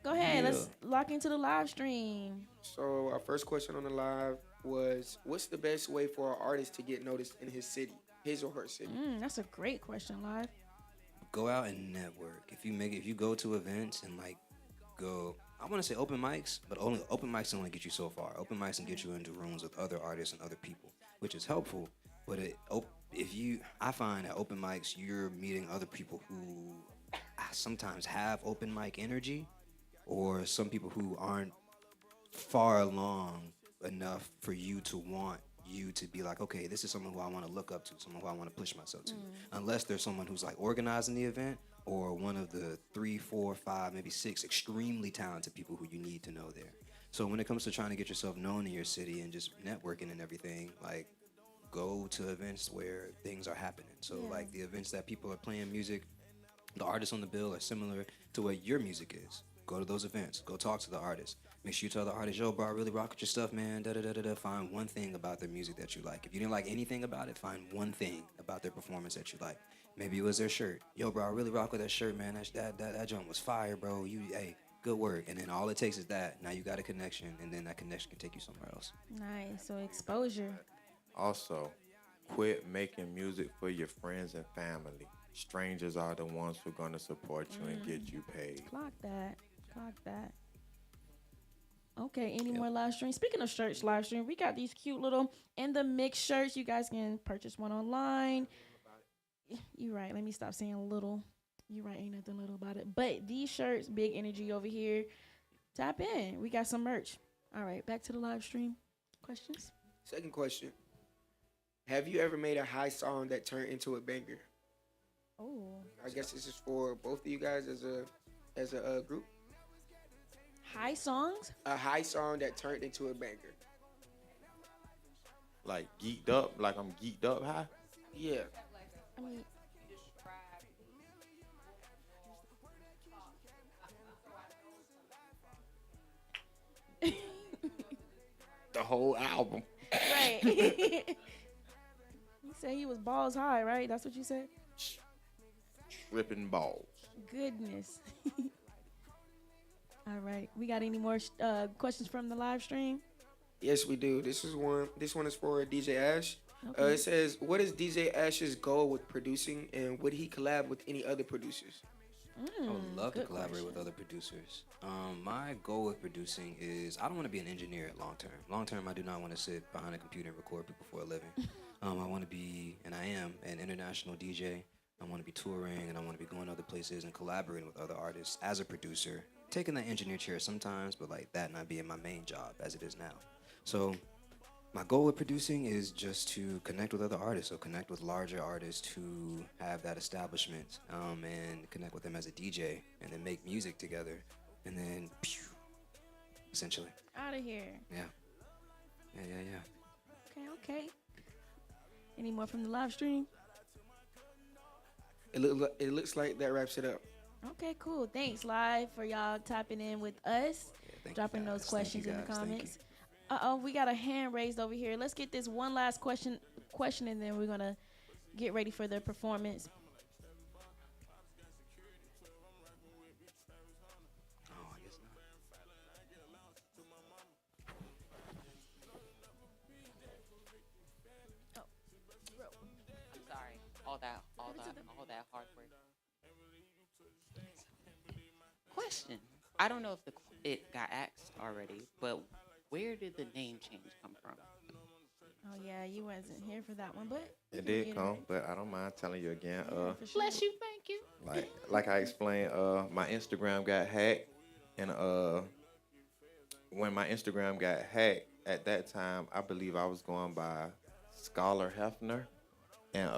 Go ahead. Yeah. Let's lock into the live stream. So our first question on the live was, what's the best way for an artist to get noticed in his city, his or her city? That's a great question, live. Go out and network. If you go to events and like go, I want to say open mics, but only open mics only get you so far. Open mics can get you into rooms with other artists and other people, which is helpful. But I find at open mics, you're meeting other people who sometimes have open mic energy, or some people who aren't far along enough for you to want you to be like, okay, this is someone who I want to look up to, someone who I want to push myself to. Unless there's someone who's like organizing the event, or one of the 3, 4, 5, maybe 6 extremely talented people who you need to know there. So when it comes to trying to get yourself known in your city and just networking and everything, like, go to events where things are happening. So like the events that people are playing music, the artists on the bill are similar to what your music is. Go to those events. Go talk to the artists. Make sure you tell the artist, yo, bro, I really rock with your stuff, man. Da da da da da. Find one thing about their music that you like. If you didn't like anything about it, find one thing about their performance that you like. Maybe it was their shirt. Yo, bro, I really rock with that shirt, man. That joint was fire, bro. Hey, good work. And then all it takes is that. Now you got a connection, and then that connection can take you somewhere else. Nice. So exposure. Also, quit making music for your friends and family. Strangers are the ones who are gonna support you and get you paid. Clock that. Clock that. Okay, any more live streams? Speaking of shirts, live stream, we got these cute little in the mix shirts. You guys can purchase one online. You're right. Let me stop saying little. You're right. Ain't nothing little about it. But these shirts, big energy over here. Tap in. We got some merch. All right, back to the live stream. Questions? Second question. Have you ever made a high song that turned into a banger? Oh, I guess this is for both of you guys as a group. high songs? A high song that turned into a banger. Like geeked up, like I'm geeked up high. Yeah. I mean, The whole album. right. You said he was balls high, right? That's what you said? Tripping balls. Goodness. All right. We got any more questions from the live stream? Yes, we do. This one is for DJ Ash. Okay. It says, what is DJ Ash's goal with producing, and would he collab with any other producers? I would love to good collaborate question. with other producers. My goal with producing is I don't want to be an engineer at long term. Long term, I do not want to sit behind a computer and record people for a living. I want to be, and I am, an international DJ. I want to be touring, and I want to be going other places and collaborating with other artists as a producer. Taking that engineer chair sometimes, but like that not being my main job as it is now. So my goal with producing is just to connect with other artists, so connect with larger artists who have that establishment, and connect with them as a DJ, and then make music together, and then essentially. Out of here. Yeah. Okay. Any more from the live stream? It looks like that wraps it up. Okay, cool. Thanks, live, for y'all tapping in with us, Thank dropping you those guys. questions Thank in you the guys. Thank you. comments. We got a hand raised over here. Let's get this one last question, and then we're gonna get ready for the performance. Oh, I guess not. I'm sorry. All that hard work. Question. I don't know if it got asked already, but where did the name change come from? Oh yeah, you wasn't here for that one, but you It can did come, reiterate. but I don't mind telling you again. Yeah, for sure. Bless you. Thank you. Like I explained, my Instagram got hacked, and when my Instagram got hacked, at that time I believe I was going by Scholar Hefner, and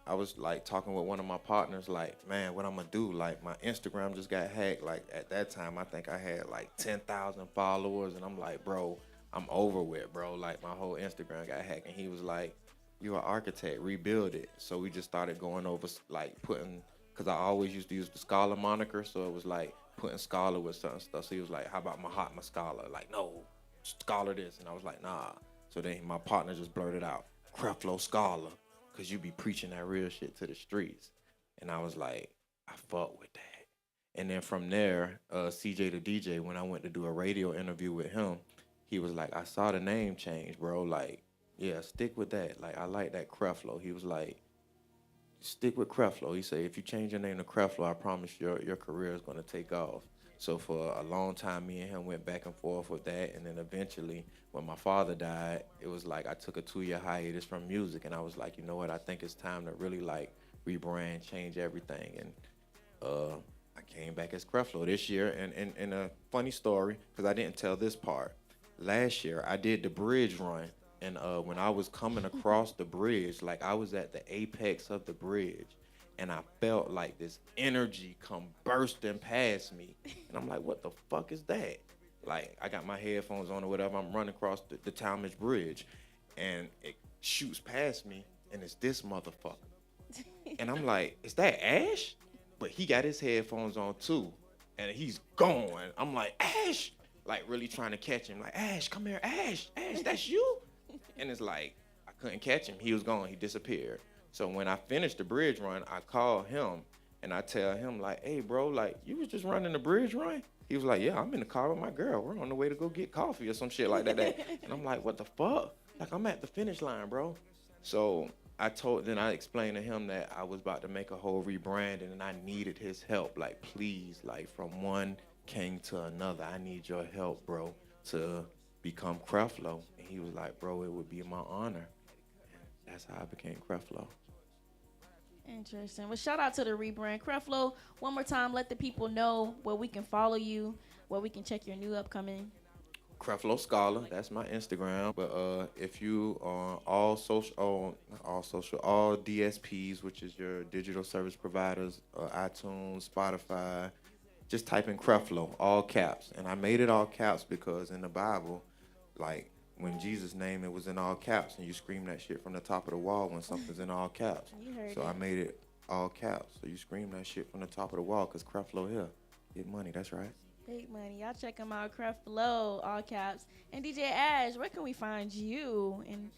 I was like talking with one of my partners, like, man, what I'm gonna do? Like, my Instagram just got hacked. Like, at that time, I think I had like 10,000 followers, and I'm like, bro, I'm over with, bro. Like, my whole Instagram got hacked, and he was like, you an architect, rebuild it. So we just started going over, like, putting, because I always used to use the Scholar moniker, so it was like putting Scholar with certain stuff. So he was like, how about Mahatma Scholar? Like, no, Scholar this. And I was like, nah. So then my partner just blurted out, Creflo Scholar, because you be preaching that real shit to the streets. And I was like, I fuck with that. And then from there, CJ the DJ, when I went to do a radio interview with him, he was like, I saw the name change, bro. Like, yeah, stick with that. Like, I like that Creflo. He was like, stick with Creflo. He said, if you change your name to Creflo, I promise your career is going to take off. So for a long time, me and him went back and forth with that. And then eventually, when my father died, it was like I took a 2-year hiatus from music. And I was like, you know what? I think it's time to really like rebrand, change everything. And I came back as Creflo this year. And a funny story, because I didn't tell this part. Last year, I did the bridge run. And when I was coming across the bridge, like I was at the apex of the bridge. And I felt like this energy come bursting past me. And I'm like, what the fuck is that? Like, I got my headphones on or whatever. I'm running across the Talmadge Bridge. And it shoots past me, and it's this motherfucker. And I'm like, is that Ash? But he got his headphones on, too. And he's going. I'm like, Ash! Like, really trying to catch him. Like, Ash, come here. Ash, that's you? And it's like, I couldn't catch him. He was gone. He disappeared. So when I finished the bridge run, I call him and I tell him like, hey bro, like you was just running the bridge run? He was like, yeah, I'm in the car with my girl. We're on the way to go get coffee or some shit like that. And I'm like, what the fuck? Like I'm at the finish line, bro. So I explained to him that I was about to make a whole rebranding and I needed his help. Like please, like from one king to another, I need your help, bro, to become Creflo. And he was like, bro, it would be my honor. And that's how I became Creflo. Interesting. Well, shout out to the rebrand. Creflo, one more time, let the people know where we can follow you, where we can check your new upcoming. Creflo Scholar, that's my Instagram. But if you on all DSPs, which is your digital service providers, iTunes, Spotify, just type in Creflo, all caps. And I made it all caps because in the Bible, like, when Jesus' name, it was in all caps, and you scream that shit from the top of the wall when something's in all caps. So I made it all caps, so you scream that shit from the top of the wall, because Creflo here. Get money, that's right. Big money. Y'all check him out, Creflo, all caps. And DJ Ash, where can we find you and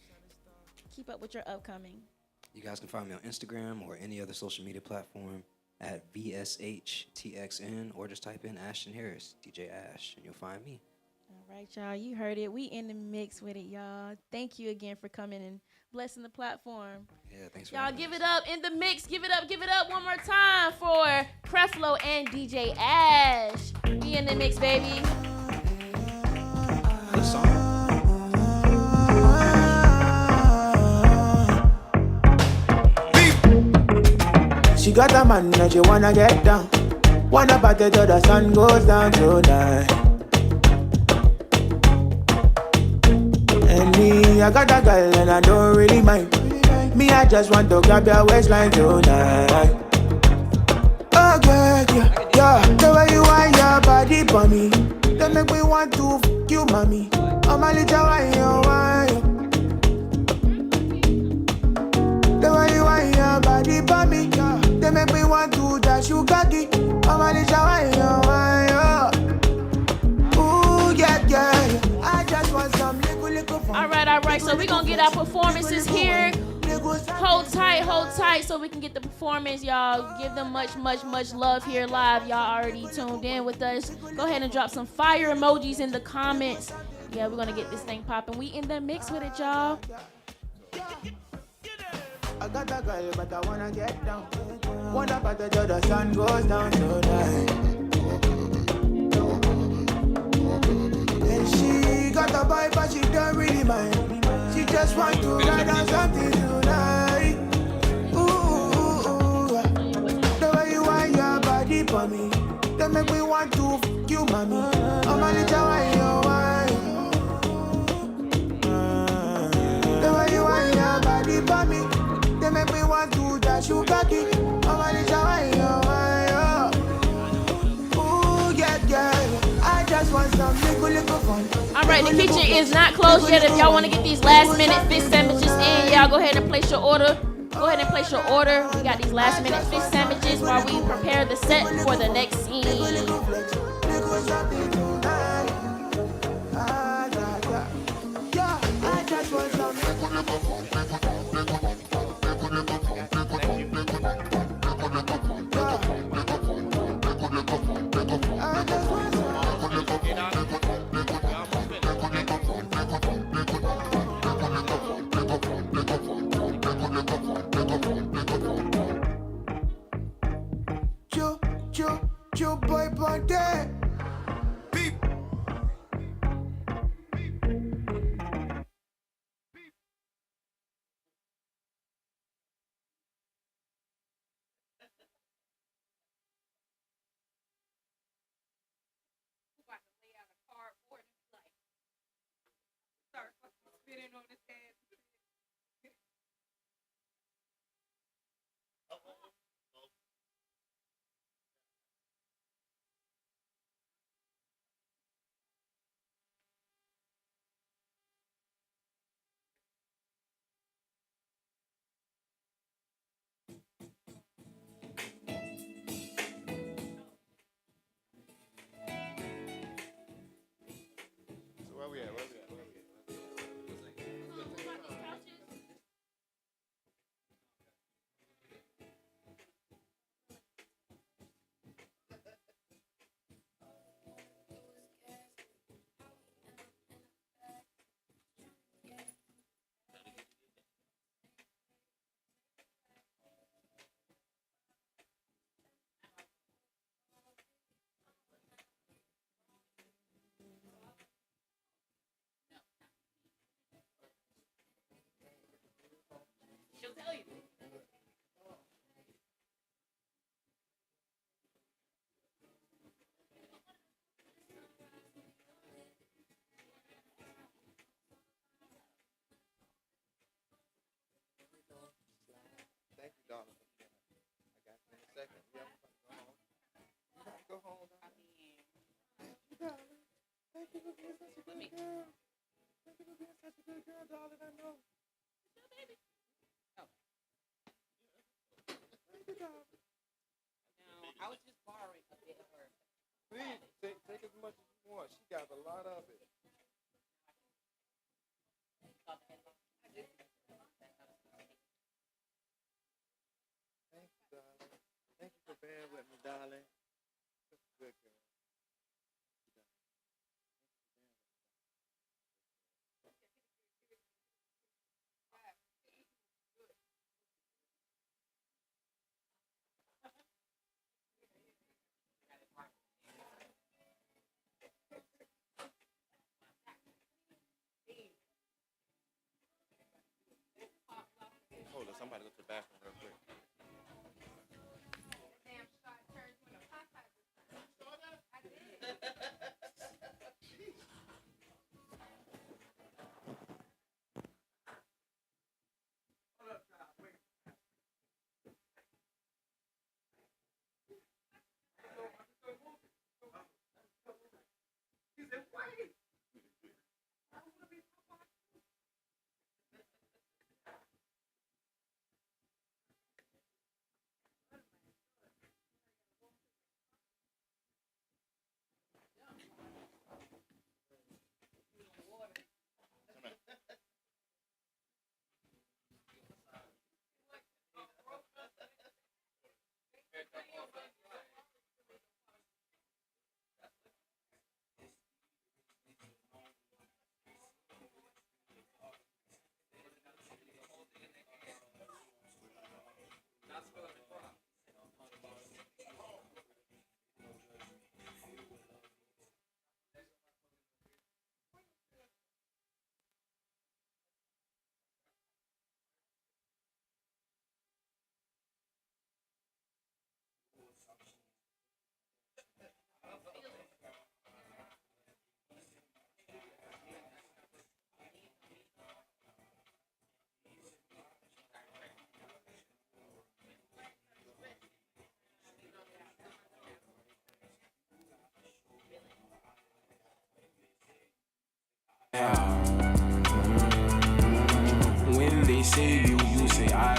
keep up with your upcoming? You guys can find me on Instagram or any other social media platform at VSHTXN, or just type in Ashton Harris, DJ Ash, and you'll find me. All right, y'all. You heard it. We in the mix with it, y'all. Thank you again for coming and blessing the platform. Yeah, thanks for y'all. having Give us. it up in the mix. Give it up one more time for Creflo and DJ Ash. We in the mix, baby. Good song. She got a man that she wanna get down. Wanna party till the sun goes down tonight. And me, I got a girl and I don't really mind. Me, I just want to grab your waistline tonight. Oh yeah. The way you want your body for me, they make me want to fuck you, mommy. Oh my little wine. The way you want your body for me, they make me want to dash you cocky. Oh my little wine. Ooh yeah. I just want some little fun. All right. So we're going to get our performances here. Hold tight so we can get the performance, y'all. Give them much love here live. Y'all already tuned in with us. Go ahead and drop some fire emojis in the comments. Yeah, we're going to get this thing popping. We in the mix with it, y'all. I got a girl, but I wanna get down. Wanna party till the sun goes down tonight. And she got a boy, but she don't really mind. She just want to ride on something tonight. Ooh. The way you want your body for me, they make me want to fuck you, mommy. Oh my little wine. The way you want your body for me, they make me want to dash you cocky. Oh my little wine. Ooh yeah. I just want some little fun. All right, the kitchen is not closed yet. If y'all want to get these last minute fish sandwiches in, y'all go ahead and place your order. We got these last minute fish sandwiches while we prepare the set for the next scene. Joe boy Ponte. So where we at? Where we at? Where we at? She'll tell you. Thank you, darling. I got you in a second. Yeah, I'm gonna go home. You gotta go home. Thank you, darling. Thank you for being such a good girl. Thank you for being such a good girl, darling. I know. Thank you, darling. No, I was just borrowing a bit of her. Please, take as much as you want. She got a lot of it. Thank you, darling. Thank you for being with me, darling. Such a good girl. Hold on, somebody go to the bathroom real quick. When they say you say I.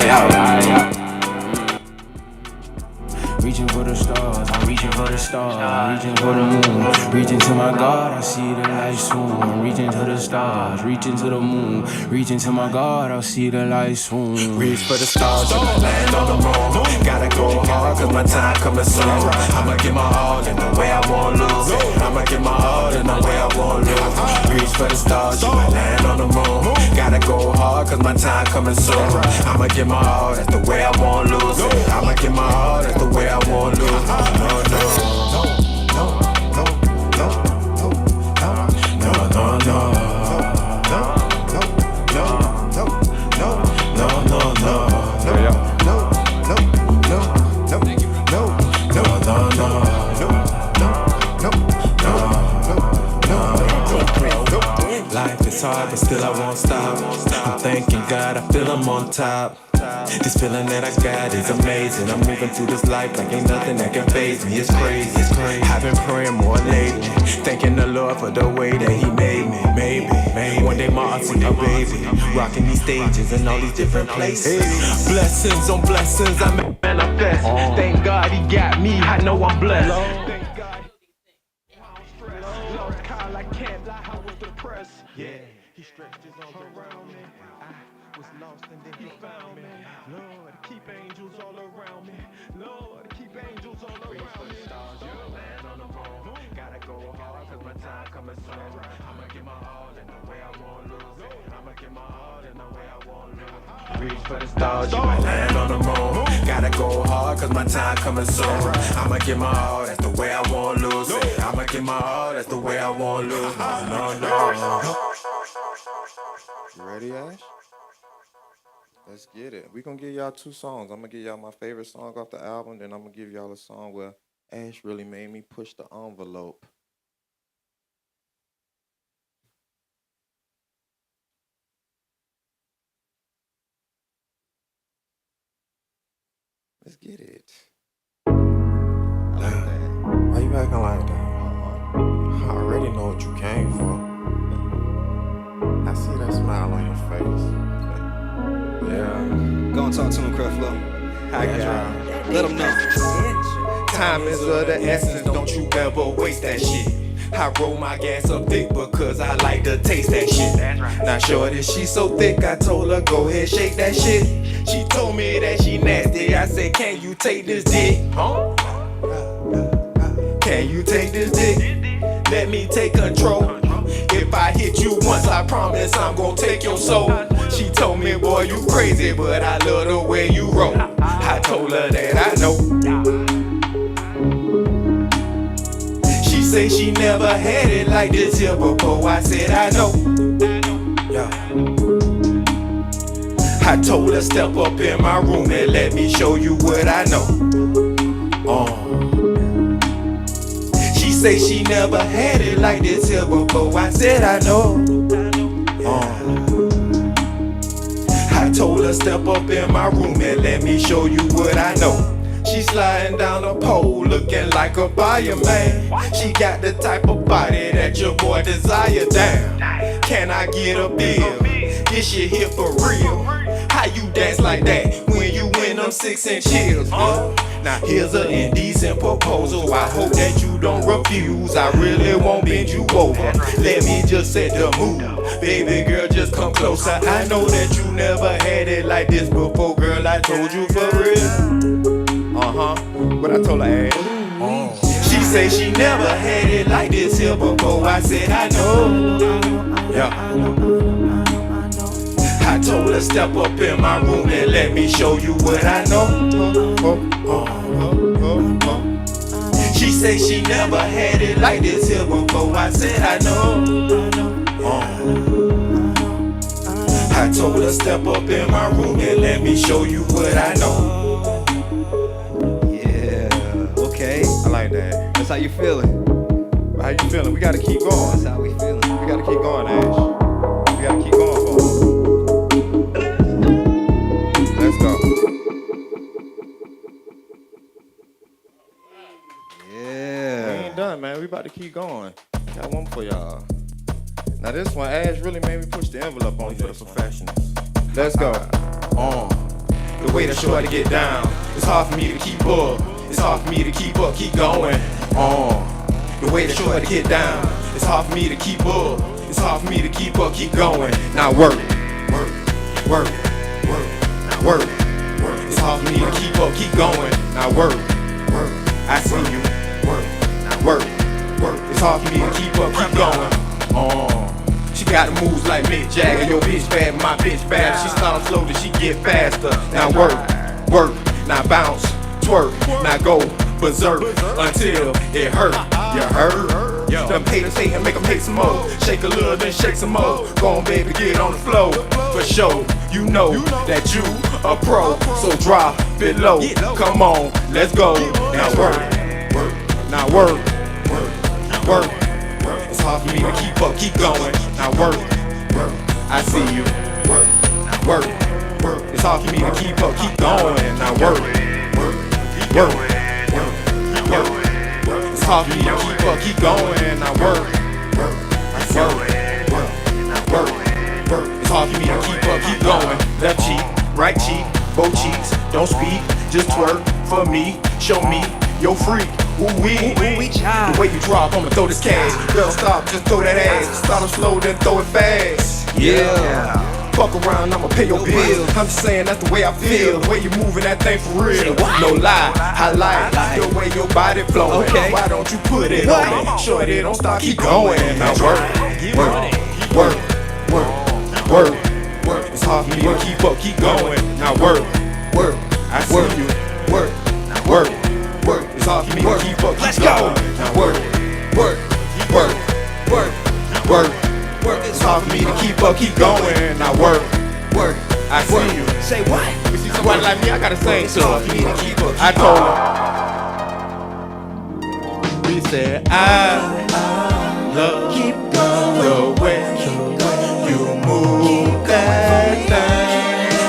Reaching for the stars, I'm reaching for the stars, reaching for the moon, reaching to my God, I see the light soon. I'm reaching to the stars, reaching to the moon, reaching to my God, I'll see the light soon. Reach for the stars, you might land on the moon. Gotta go hard, cause my time coming soon. I'ma give my all in the way I won't lose it. I'ma give my all in the way I won't lose it. Reach for the stars, you might land on the moon. Gotta go hard, cause my time coming soon. I'ma give my all, that's the way I won't lose it. I'ma give my all, that's the way I won't lose it. No, Life is hard, but still I won't stop. I'm thanking God, I feel I'm on top. This feeling that I got is amazing. I'm moving through this life like ain't nothing that can faze me. It's crazy, it's crazy. I've been praying more lately, thanking the Lord for the way that He made me. Maybe one day my I'll see a baby rocking these stages in all these different places. Blessings on blessings, I manifest. Thank God He got me. I know I'm blessed. Thank God. Lost Kyle, I can't lie, I was depressed. Yeah, He stretched His arms around me. I was lost and then He found me. Lord, keep angels all around me. Lord, keep angels all around me. Stars, you land on the moon. Gotta go hard, cause my time coming soon. I'ma give my all in the way I won't lose it. I'ma give my all in the way I won't lose it. Reach for the stars, you might land on the moon. Gotta go hard, cause my time coming soon. I'ma give my all, that's the way I won't lose it. I'ma give my all, that's the way I won't lose it. No. You ready, Ash? Let's get it. We're going to give y'all 2 songs. I'm going to give y'all my favorite song off the album, then I'm going to give y'all a song where Ash really made me push the envelope. Let's get it. Why you acting like that? I already know what you came for. I see that smile on your face. Yeah. Go and talk to him, Creflo. I got Let him know. Time is of the essence, don't you ever waste that shit. I roll my gas up thick because I like to taste that shit. Now shorty, she so thick, I told her go ahead shake that shit. She told me that she nasty, I said can you take this dick? Can you take this dick? Let me take control. If I hit you once, I promise I'm gonna take your soul. She told me, boy, you crazy, but I love the way you roll. I told her that I know. She say she never had it like this here before. I said I know. Yeah. I told her step up in my room and let me show you what I know. She say she never had it like this here before. I said I know. I told her step up in my room and let me show you what I know. She sliding down the pole looking like a fireman. She got the type of body that your boy desire. Damn, can I get a bill? Is she here for real? How you dance like that when you win them 6-inch heels? Now here's an indecent proposal. I hope that you don't refuse. I really won't bend you over. Let me just set the mood. Baby girl, just come closer. I know that you never had it like this before, girl. I told you for real. What I told her, Ash. She say she never had it like this here before. I said I know. Yeah. I told her step up in my room and let me show you what I know. She say she never had it like this here before. I said I know. I told her step up in my room and let me show you what I know. Okay. I like that. That's how you feeling. How you feeling? We gotta keep going. That's how we feeling. We gotta keep going, Ash. We gotta keep going for Let's go. Yeah. We ain't done, man. We about to keep going. Got one for y'all. Now this one, Ash really made me push the envelope on for the professionals. Let's go. The way that shorty get down, it's hard for me to keep up. It's hard for me to keep up, keep going. The way that shorty get down, it's hard for me to keep up. It's hard for me to keep up, keep going. Now work. It's hard for me to keep up, keep going. Now work. I see you. Work. It's hard for me to keep up, keep going. She got the moves like Mick Jagger. Your bitch bad, my bitch bad. She start slow, then she get faster. Now work. Now bounce, twerk. Now go berserk until it hurt. You heard? Them haters hatin', make them hate some more. Shake a little, then shake some more. Go on, baby, get on the floor. For sure, you know that you a pro. So drop it low. Come on, let's go. Now work. Now work. It's hard for me to keep up, keep going. Now work, I see you. Now work, it's hard for me to keep up, keep going. Now work, it's hard for me to keep up, keep going. Now work, it's hard for me to keep up, keep going. Left cheek, right cheek, both cheeks. Don't speak, just twerk for me. Show me your freak. Ooh wee, the way you drop, I'ma throw this cash. Girl, stop, just throw that ass. Start them slow, then throw it fast. Yeah. Fuck around, I'ma pay your bill. I'm just saying that's the way I feel. The way you moving that thing for real. No lie, I like the way your body flowing. Why don't you put it on me? Shorty, don't stop, keep going. Now work. It's hard for me to keep up, keep going. Now work. I see you. Work. It's hard for me to keep up, keep going. Now work. It's hard for me to keep up, keep going. Now work. I see you. Say what? You see somebody like me, I gotta sing to her. I told her. We said I love the way you move that thing.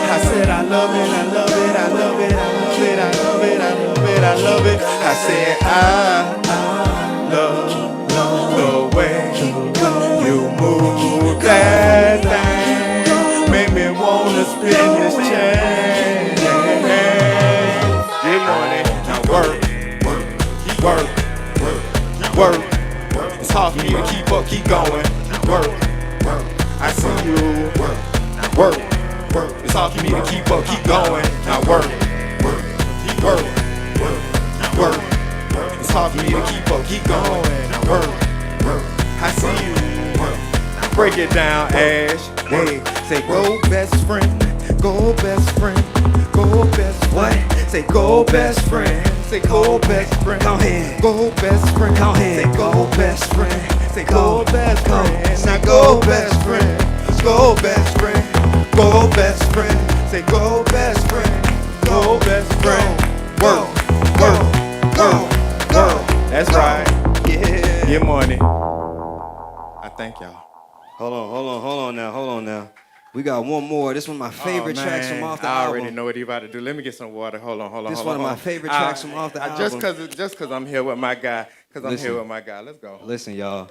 I said I love it, I love it, I love it, I love it, I love it, I love it, I love it. I said I love the way you move that thing. Make me wanna spin this chain. Get on it, now work. It's hard for me to keep up, keep going. Work. I see you. Work. It's hard for me to keep up, keep going. Now work. It's hard for me to keep up, keep going. Now work. I see you. Break it down, Ash. Hey, say go best friend, go best friend, go best friend. What? Say go best friend. Say go best friend. Go ahead. Go best friend. Go ahead. Say go best friend. Say go best friend. Now go best friend. Go best friend. Go best friend. Say go best friend. Go best friend. Go. That's right. Yeah. Get money. I thank y'all. Hold on now. We got one more. This one of my favorite tracks from off the album. I already know what he about to do. Let me get some water. Hold on. This one of my favorite tracks from off the album. Just cause I'm here with my guy. Let's go. Listen, y'all.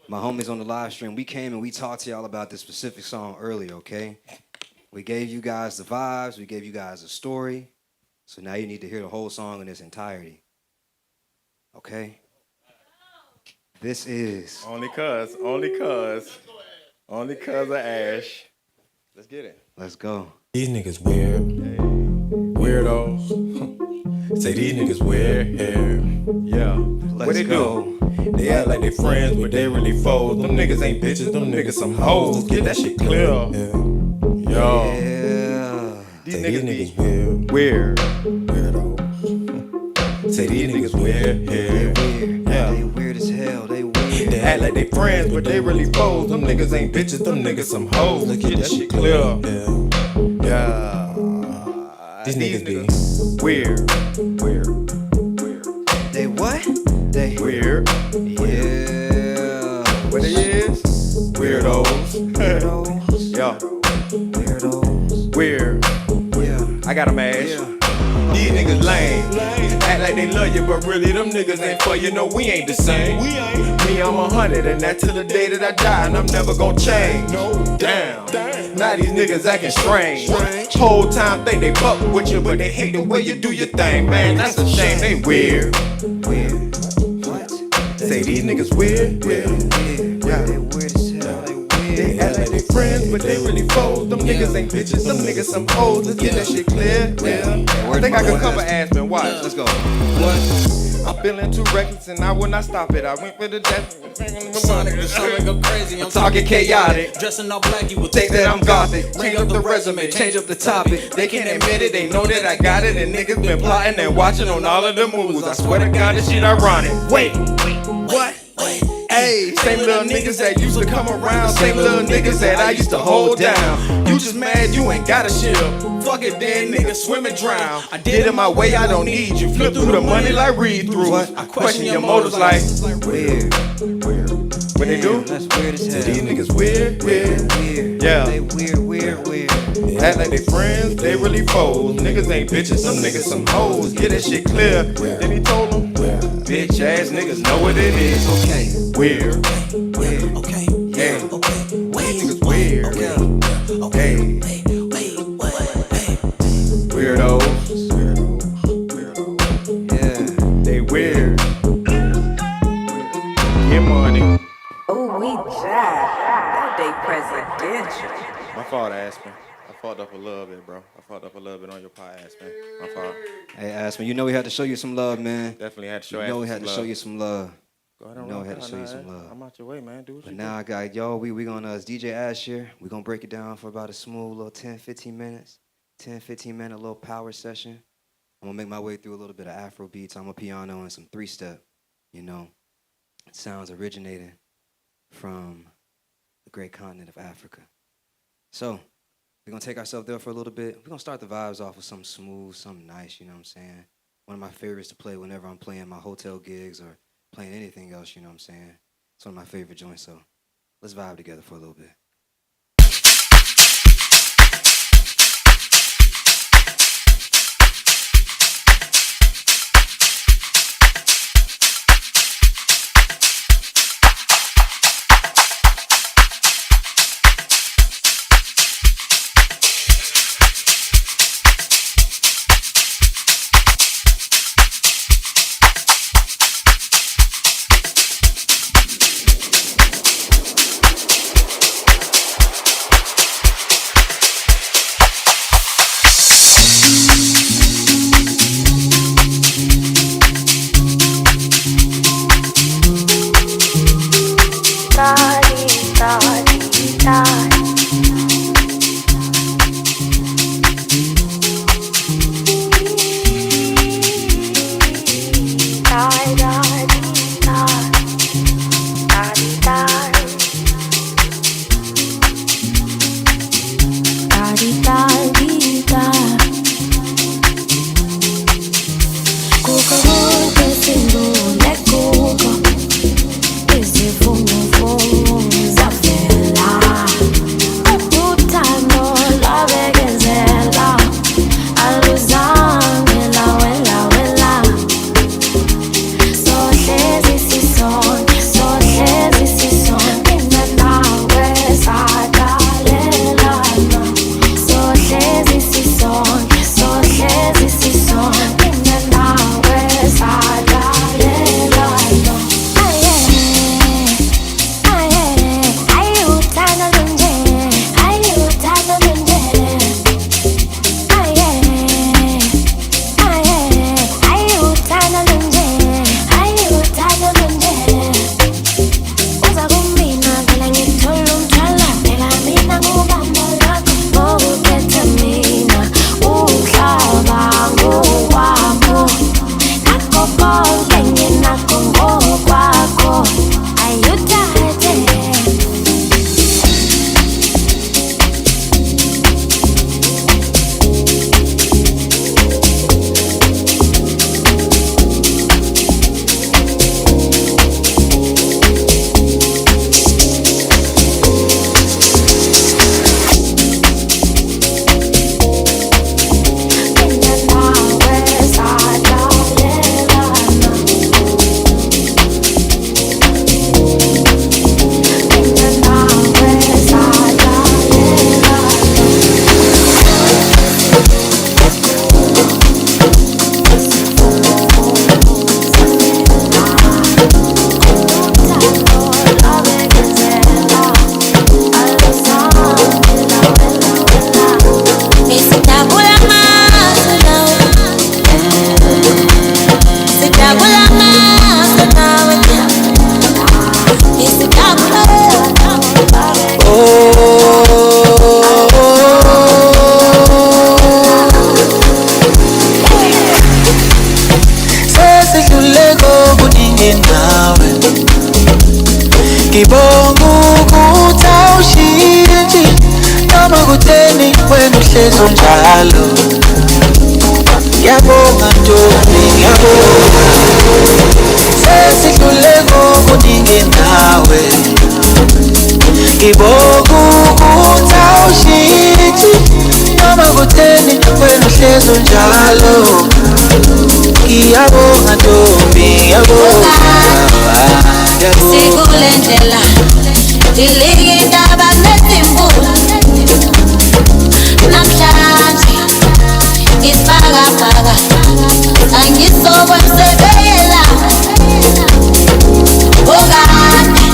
My homies on the live stream, we came and we talked to y'all about this specific song earlier, okay? We gave you guys the vibes. We gave you guys a story. So now you need to hear the whole song in its entirety. Okay? This is... Only cuz of Ash. Let's get it. Let's go. These niggas weird. Weirdos. Say these niggas weird. Yeah. What they do? They act like they friends, but they really foes. Them niggas ain't bitches, them niggas some hoes. Let's get that shit clear. Yo. Yeah. These niggas weird. Weirdos. Say these niggas weird. Yeah. They weird as hell. They weird. They act like they friends, but they really foes. Them niggas ain't bitches, them niggas some hoes. Let's get that shit clear. Yeah. These niggas be weird. They what? They weird. Yeah. What it is? Weirdos. Yo. Weirdos. Weird. Yeah. I got 'em, Ash. Yeah. These niggas lame. Act like they love you, but really them niggas ain't for you. No, we ain't the same. Me, I'm 100, and that till the day that I die, and I'm never gonna change. Damn. Now these niggas acting strange. Whole time think they fuck with you, but they hate the way you do your thing, man. That's a shame. They weird. What? Say these niggas weird. Yeah. They weird as hell. They act like they friends, but they really foes. Them niggas ain't bitches, them niggas some hoes. Let's get that shit clear. I think I can cover ass, man. Watch. Let's go. I'm feeling too reckless and I will not stop it. I went for the death. Sonic, the sonic go crazy. I'm talking chaotic. Dressing all black, you will Think that I'm gothic. Change up the resume, change up the topic. They can't admit it, they know that I got it. And niggas been plotting and watching on all of the moves. I swear to God, this shit ironic. Wait, what? Hey, same little niggas that used to come around, same little niggas that I used to hold down. You just mad you ain't got a shield. Fuck it then, nigga, swim and drown. I did it my way, I don't need you. Flip through the money like read through. I question your motives like weird. What they do? That's weird as hell. These niggas weird, yeah. They weird. Act like they friends, they really foes. Niggas ain't bitches, some niggas some hoes. Get that shit clear. Then he told them, bitch ass niggas know what it is. Okay. Weird. Okay. Yeah. Okay. These niggas weird. Hey. Weirdos. Yeah. They weird. Get money. Oh, we jive. That day presidential. My fault, Aspen. I fucked up a little bit, bro. I fucked up a little bit on your pie, Aspen. My fault. Hey, Aspen, you know we had to show you some love, man. Definitely had to show You know we Aspen had to some show love. you some love. Go ahead You and know rock we had to out show you now, some eh? love. I'm out your way, man. Do what But you now, do. guys, y'all, we gonna, it's DJ Ash here. We gonna break it down for about a smooth little 10, 15 minutes. 10, 15 minute little power session. I'm gonna make my way through a little bit of Afro beats. I'm a piano and some 3-step, you know. Sounds originating from the great continent of Africa. So, we're gonna take ourselves there for a little bit. We're gonna start the vibes off with something smooth, something nice, you know what I'm saying? One of my favorites to play whenever I'm playing my hotel gigs or playing anything else, you know what I'm saying? It's one of my favorite joints, so let's vibe together for a little bit. ngibonga ukuthi awushintshi noma kutheni wena uhlezi unjalo. Ngiyabonga Ntombi, ngiyabonga sesidlule kokuningi nawe. Iboku utawushiti noma kutheni wena uhlezi unjalo. Ngiyabonga Ntombi, ngiyabonga. Sikule ndlela ilike indaba nezimbula namhlanje isibhakabhaka angisokwemsekela okade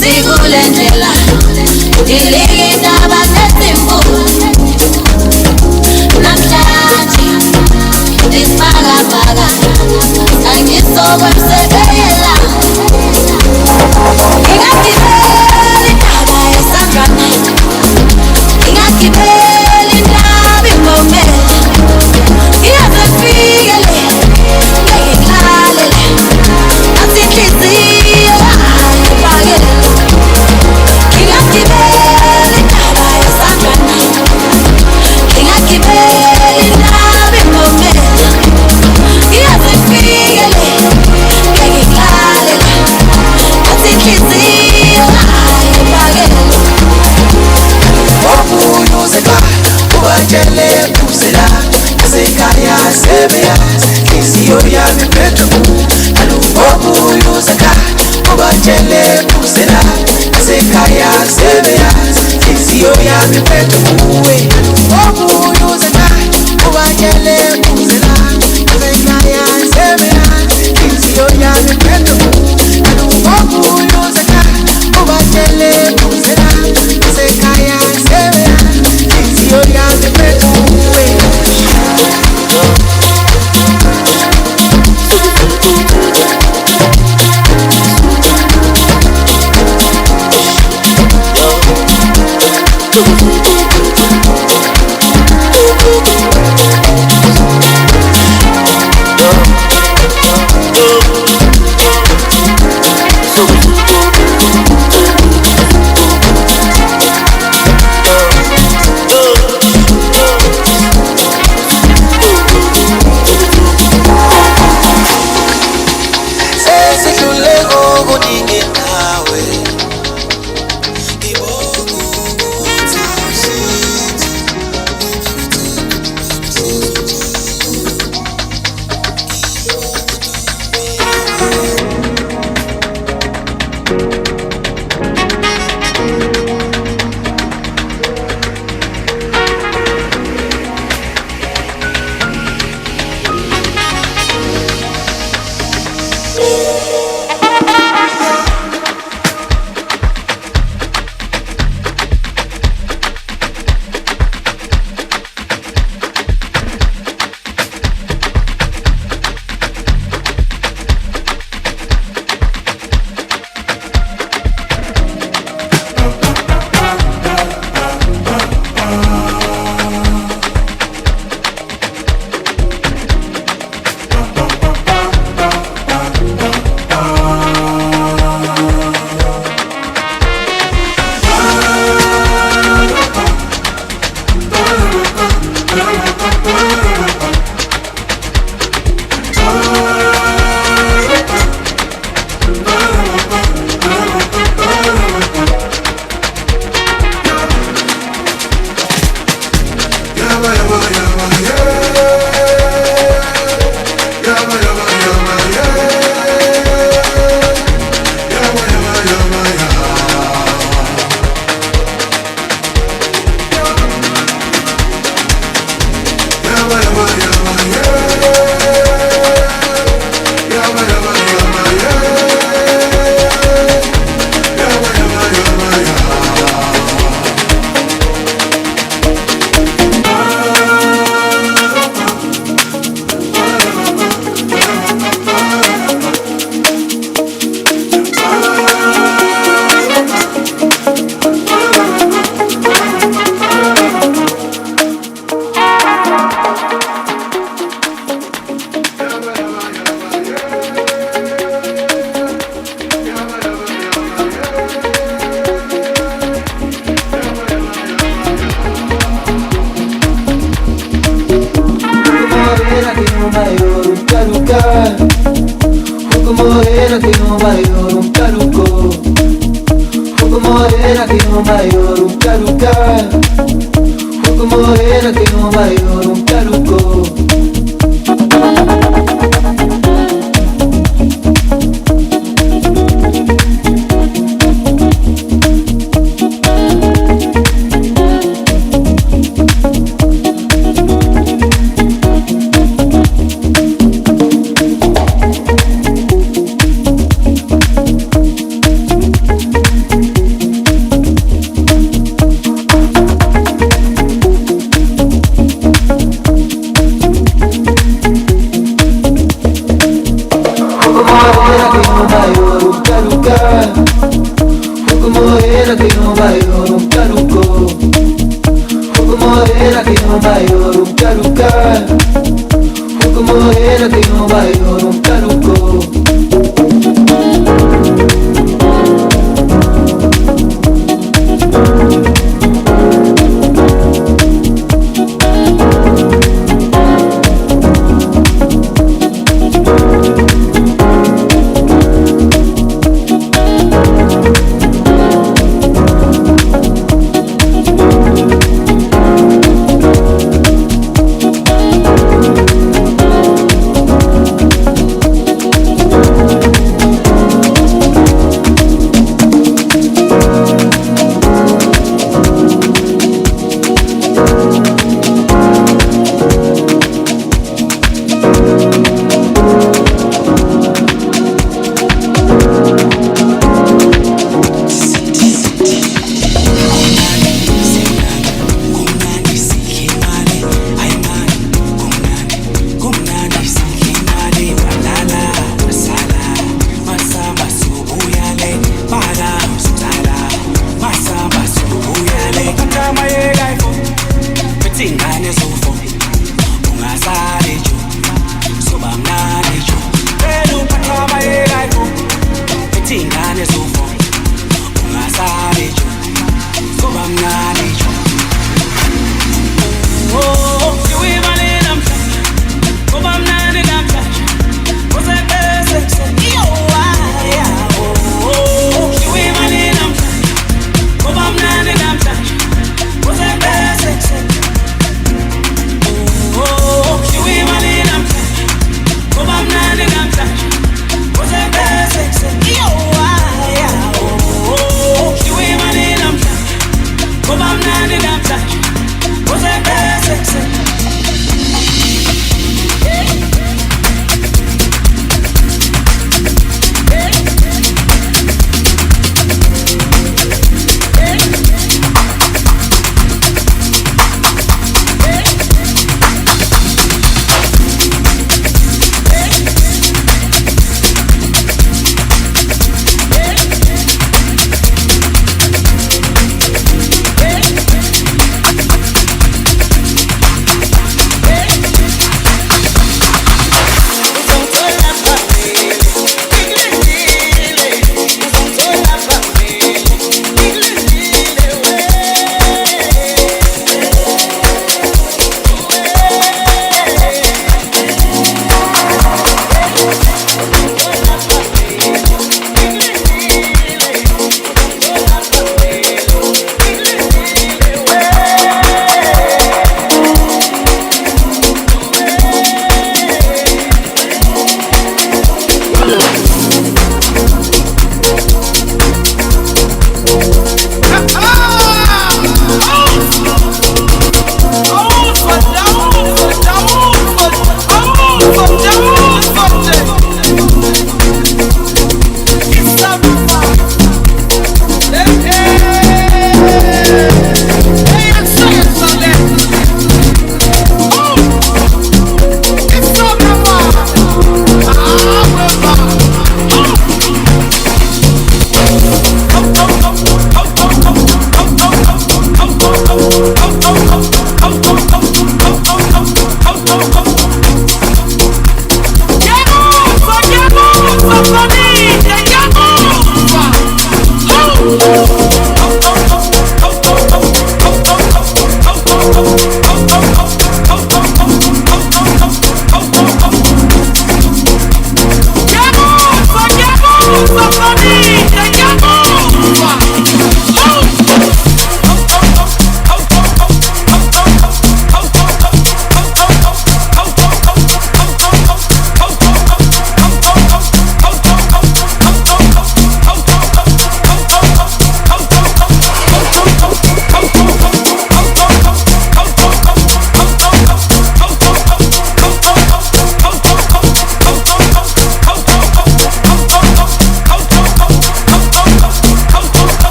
sikule ndlela ilike indaba nezimbula namhlanje isibhakabhaka angisokwemsekela ngingagibeli indaba yesandrwana ngingagibeli indaba ingomela ngiyaze ngifikele ngeke ngilalele athi inhliziyo ayibhakele ngingagibeli indaba yesandrwana ngingagibeli indaba ingomela ngiyaze ngifikele ngeke ngilalele athi inhliziyo ayibhakele Wabuyuzeka ubatshele kusela nasekhaya sebeyazi inhliziyo yami iphethwe nguwe. Wabuyuzeka ubatshele kusela nasekhaya sebeyazi inhliziyo yami iphethwe nguwe. Wabuyuzeka ubatshele kusela nasekhaya sebeyazi inhliziyo yami iphethwe nguwe. Wabuyuzeka ubatshele kusela nasekhaya sebeyazi inhliziyo yami iphethwe nguwe. Sesidlule okuningi nawe. Iboku utawushita morena que no mayor un caruca. Hugo morena que no mayor un caruco.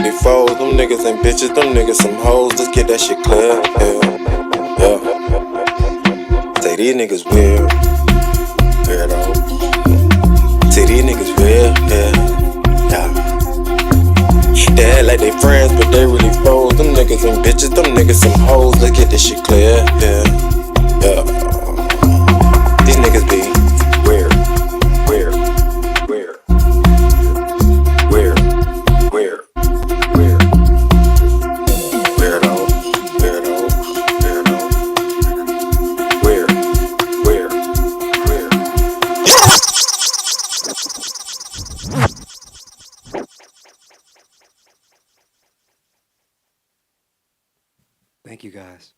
really foes. Them niggas ain't bitches, them niggas some hoes. Let's get that shit clear. Yeah. Say these niggas weird. Weirdo. Say these niggas real. Yeah. They act like they friends, but they really foes. Them niggas ain't bitches, them niggas some hoes. Let's get this shit clear. Yeah. These niggas be weird. Weird. Weird. Weird. Weird. Weird. Weirdo. Weirdo. Weirdo. Weird. Weird. Weird. Thank you guys.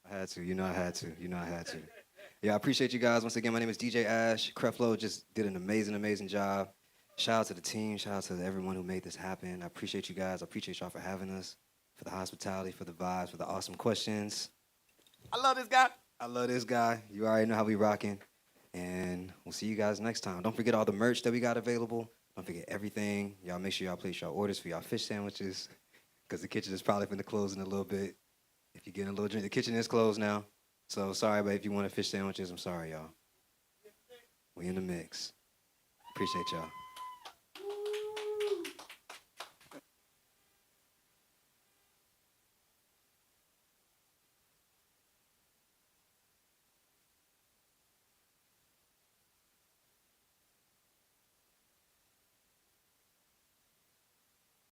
I had to, I had to. Yeah, I appreciate you guys. Once again, my name is DJ Ash. Creflo just did an amazing job. Shout out to the team. Shout out to everyone who made this happen. I appreciate you guys. I appreciate y'all for having us, for the hospitality, for the vibes, for the awesome questions. I love this guy. I love this guy. You already know how we rocking. And we'll see you guys next time. Don't forget all the merch that we got available. Don't forget everything. Y'all make sure y'all place y'all orders for y'all fish sandwiches, because the kitchen is probably going to close in a little bit. If you're getting a little drink, the kitchen is closed now. So sorry, but if you want fish sandwiches, I'm sorry, y'all. We in the mix. Appreciate y'all.